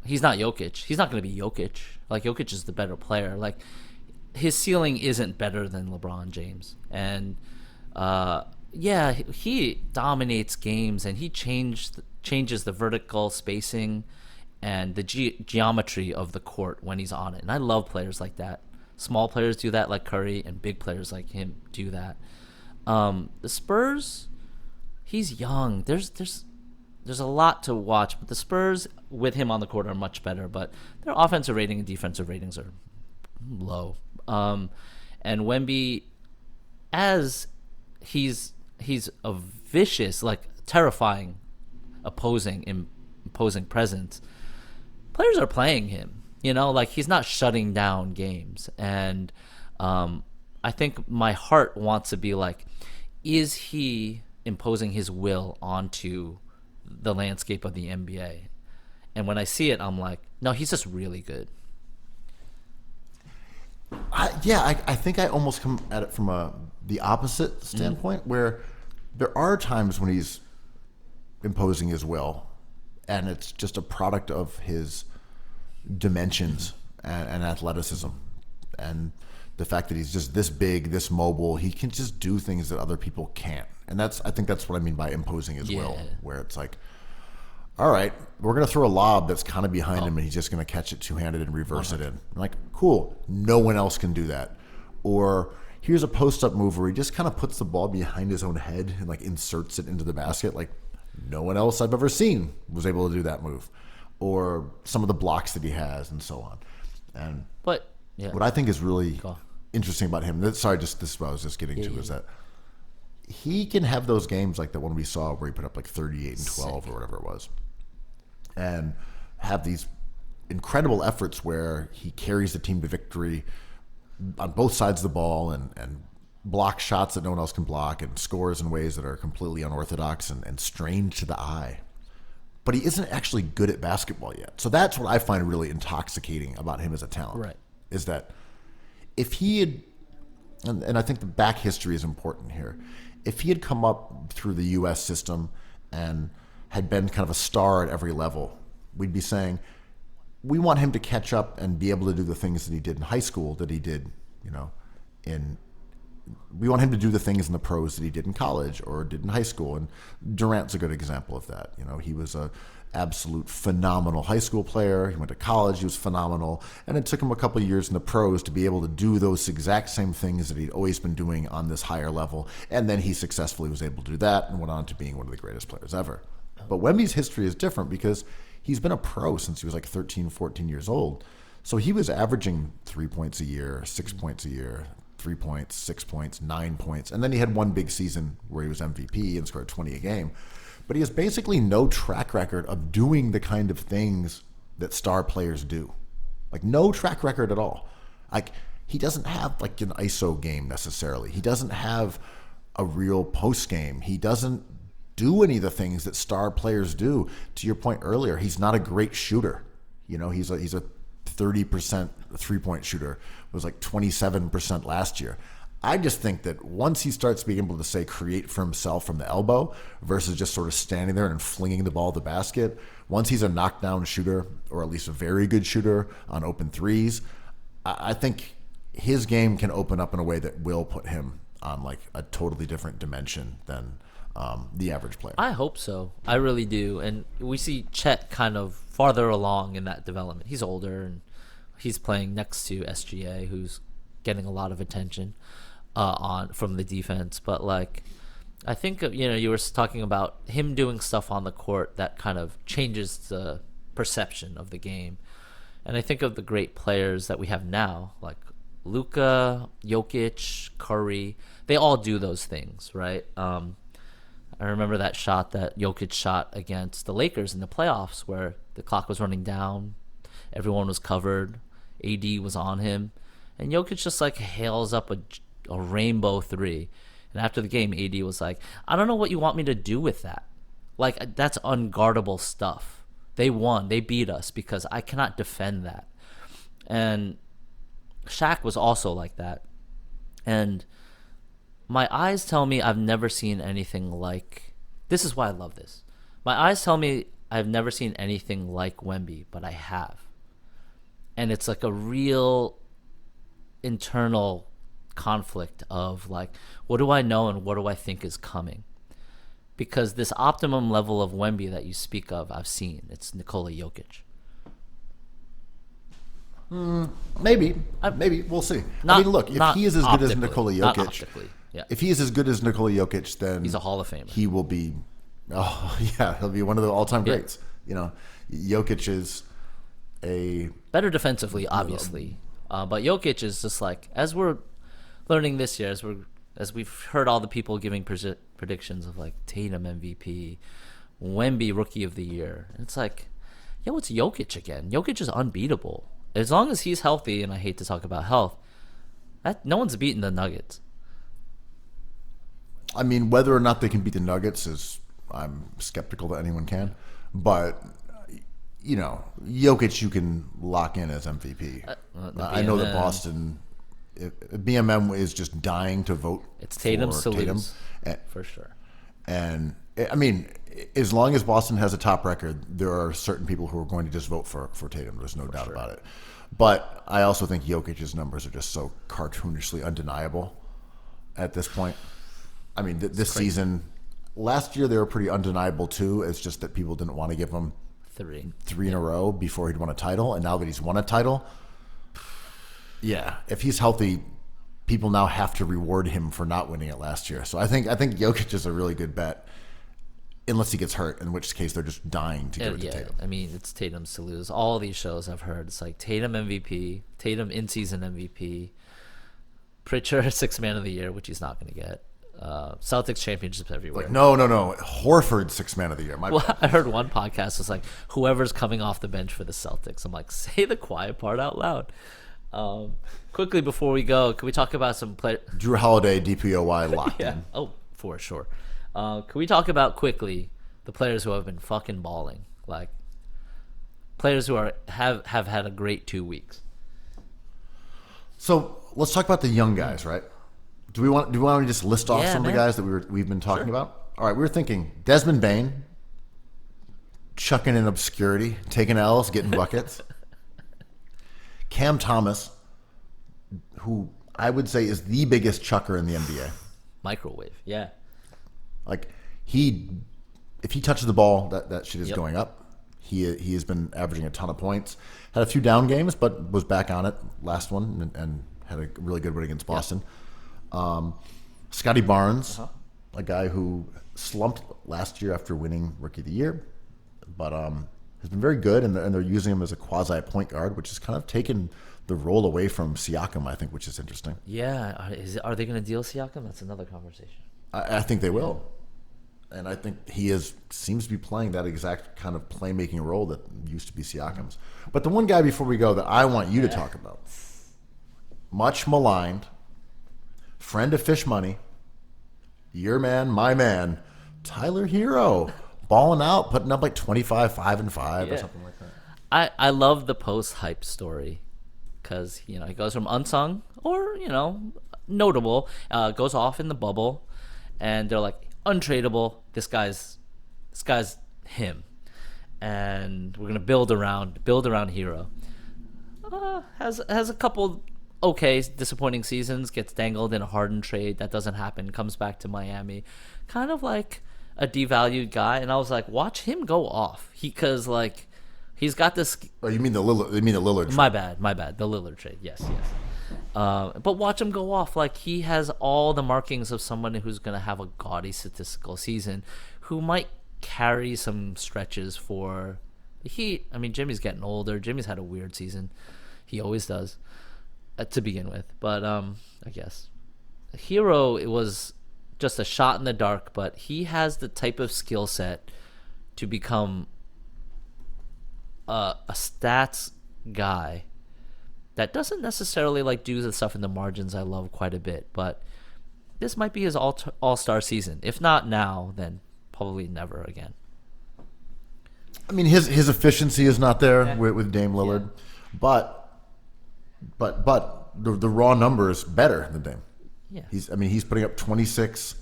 he's not Jokic. He's not going to be Jokic. Like, Jokic is the better player. Like, his ceiling isn't better than LeBron James. And yeah, he dominates games, and he changes the vertical spacing and the geometry of the court when he's on it. And I love players like that. Small players do that, like Curry, and big players like him do that. The Spurs, he's young. There's a lot to watch, but the Spurs with him on the court are much better. But their offensive rating and defensive ratings are low. And Wemby, as he's a vicious, like terrifying, imposing presence. Players are playing him. You know, like he's not shutting down games. And I think my heart wants to be like, is he imposing his will onto the landscape of the NBA? And when I see it, I'm like, no, he's just really good. I think I almost come at it from the opposite standpoint, where there are times when he's imposing his will, and it's just a product of his dimensions and athleticism, and the fact that he's just this big, this mobile. He can just do things that other people can't, and I think that's what I mean by imposing his will, where it's like, all right, we're going to throw a lob that's kind of behind him, and he's just going to catch it two-handed and reverse it in. I'm like, cool, no one else can do that. Or here's a post-up move where he just kind of puts the ball behind his own head and like inserts it into the basket. Like, no one else I've ever seen was able to do that move. Or some of the blocks that he has and so on. And But yeah, what I think is really interesting about him, this is what I was just getting to, is that he can have those games like the one we saw where he put up like 38 and 12 or whatever it was, and have these incredible efforts where he carries the team to victory on both sides of the ball and blocks shots that no one else can block and scores in ways that are completely unorthodox and strange to the eye. But he isn't actually good at basketball yet. So that's what I find really intoxicating about him as a talent. Right. Is that if he had, and I think the back history is important here, if he had come up through the U.S. system and had been kind of a star at every level, we'd be saying, we want him to catch up and be able to do the things that he did in high school that he did, we want him to do the things in the pros that he did in college or did in high school. And Durant's a good example of that. He was a absolute phenomenal high school player. He went to college. He was phenomenal. And it took him a couple of years in the pros to be able to do those exact same things that he'd always been doing on this higher level. And then he successfully was able to do that and went on to being one of the greatest players ever. But Wemby's history is different because he's been a pro since he was like 13, 14 years old. So he was averaging 3 points a year, 6 points a year, 3 points, 6 points, 9 points. And then he had one big season where he was MVP and scored 20 a game. But he has basically no track record of doing the kind of things that star players do. Like, no track record at all. Like, he doesn't have like an ISO game necessarily. He doesn't have a real post game. He doesn't do any of the things that star players do. To your point earlier, he's not a great shooter. He's a 30% three-point shooter. It was like 27% last year. I just think that once he starts being able to, say, create for himself from the elbow versus just sort of standing there and flinging the ball to the basket, once he's a knockdown shooter, or at least a very good shooter on open threes, I think his game can open up in a way that will put him on like a totally different dimension than the average player. I hope so. I really do. And we see Chet kind of farther along in that development. He's older and he's playing next to SGA, who's getting a lot of attention from the defense. But like, I think you were talking about him doing stuff on the court that kind of changes the perception of the game. And I think of the great players that we have now, like Luka, Jokic, Curry, they all do those things, right? I remember that shot that Jokic shot against the Lakers in the playoffs where the clock was running down, everyone was covered, AD was on him, and Jokic just like hails up a rainbow three. And after the game, AD was like, I don't know what you want me to do with that. Like, that's unguardable stuff. They won. They beat us because I cannot defend that. And Shaq was also like that. And my eyes tell me I've never seen anything like... This is why I love this. My eyes tell me I've never seen anything like Wemby, but I have. And it's like a real internal conflict of like, what do I know and what do I think is coming? Because this optimum level of Wemby that you speak of, I've seen. It's Nikola Jokic. Maybe we'll see. I mean, look, if he is as good as Nikola Jokic, if he is as good as Nikola Jokic, then he's a Hall of Famer. He will be. Oh yeah, he'll be one of the all-time greats. You know, Jokic is a better defensively, obviously, but Jokic is just like, as we're learning this year, as we've heard all the people giving predictions of like Tatum MVP, Wemby Rookie of the Year. And it's like, it's Jokic again. Jokic is unbeatable. As long as he's healthy, and I hate to talk about health, no one's beating the Nuggets. I mean, whether or not they can beat the Nuggets I'm skeptical that anyone can. But, Jokic you can lock in as MVP. I know that Boston... BMM is just dying to vote. It's Tatum for Tatum, for sure. And I mean, as long as Boston has a top record, there are certain people who are going to just vote for Tatum. There's no doubt about it. But I also think Jokic's numbers are just so cartoonishly undeniable at this point. I mean, this season, last year they were pretty undeniable too. It's just that people didn't want to give him three in a row before he'd won a title, and now that he's won a title. Yeah, if he's healthy, people now have to reward him for not winning it last year. So I think Jokic is a really good bet, unless he gets hurt, in which case they're just dying to give it to Tatum. I mean, it's Tatum's to lose. All these shows I've heard, it's like Tatum MVP, Tatum in-season MVP, Pritchard Sixth Man of the Year, which he's not going to get. Celtics championships everywhere. Like, no. Horford Sixth Man of the Year. I heard one podcast was like, whoever's coming off the bench for the Celtics. I'm like, say the quiet part out loud. Quickly before we go, can we talk about some play? Drew Holiday, DPOY locked in. Oh, for sure. Can we talk about quickly the players who have been fucking balling, like players who have had a great 2 weeks? So let's talk about the young guys, right? Do we want to just list off some of the guys that we've been talking about? All right, we were thinking Desmond Bane, chucking in obscurity, taking L's, getting buckets. Cam Thomas, who I would say is the biggest chucker in the NBA. Microwave, yeah. Like, if he touches the ball, that shit is going up. He has been averaging a ton of points. Had a few down games, but was back on it last one and had a really good win against Boston. Scotty Barnes, a guy who slumped last year after winning Rookie of the Year, but has been very good, and they're using him as a quasi point guard, which has kind of taken the role away from Siakam, I think, which is interesting. Yeah, are they going to deal Siakam? That's another conversation. I think they will, and I think he seems to be playing that exact kind of playmaking role that used to be Siakam's. But the one guy before we go that I want you to talk about, much maligned, friend of Fish Money, your man, my man, Tyler Hero. Balling out, putting up like 25, 5 and 5 or something like that. I love the post-hype story because, he goes from unsung or, notable, goes off in the bubble, and they're like, untradeable, this guy's him. And we're going to build around Hero. Has a couple okay disappointing seasons, gets dangled in a Harden trade. That doesn't happen, comes back to Miami. Kind of like a devalued guy, and I was like, watch him go off. He's got this. Oh, you mean the Lillard trade? My bad. The Lillard trade. Yes. But watch him go off. Like, he has all the markings of someone who's going to have a gaudy statistical season, who might carry some stretches for the Heat. I mean, Jimmy's getting older. Jimmy's had a weird season. He always does. to begin with. But I guess Hero, it was just a shot in the dark, but he has the type of skill set to become a stats guy that doesn't necessarily like do the stuff in the margins I love quite a bit, but this might be his all-star season. If not now, then probably never again. I mean, his efficiency is not there with Dame Lillard, but the raw number is better than Dame. Yeah. He's putting up 26,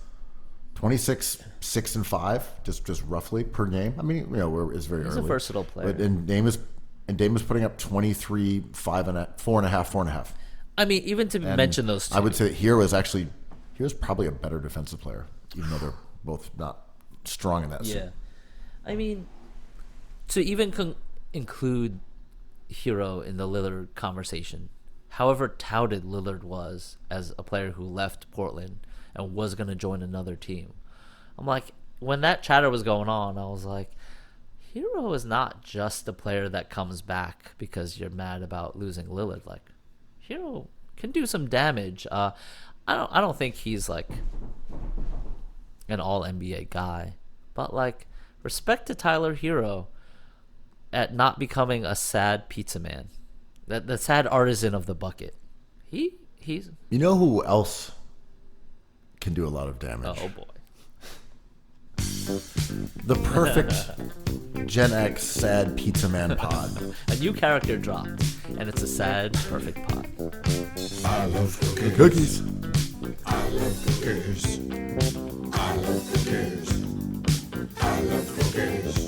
6 and 5, just roughly per game. I mean, it's very early. He's a versatile player. But, and Dame is putting up 23, 4.5, 4.5. I mean, even to mention those two. I would say that Hero's probably a better defensive player, even though they're both not strong in that Yeah. sense. I mean, to even include Hero in the Lillard conversation, however touted Lillard was as a player who left Portland and was going to join another team, I'm like, when that chatter was going on, I was like, Hero is not just a player that comes back because you're mad about losing Lillard. Like, Hero can do some damage. I don't think he's like an all NBA guy, but like, respect to Tyler Hero at not becoming a sad pizza man, the sad artisan of the bucket. He's You know who else can do a lot of damage? oh boy. The perfect Gen X sad pizza man pod. A new character dropped, and it's a sad, perfect pod. I love cookies. Cookies. I love cookies. I love cookies. I love cookies.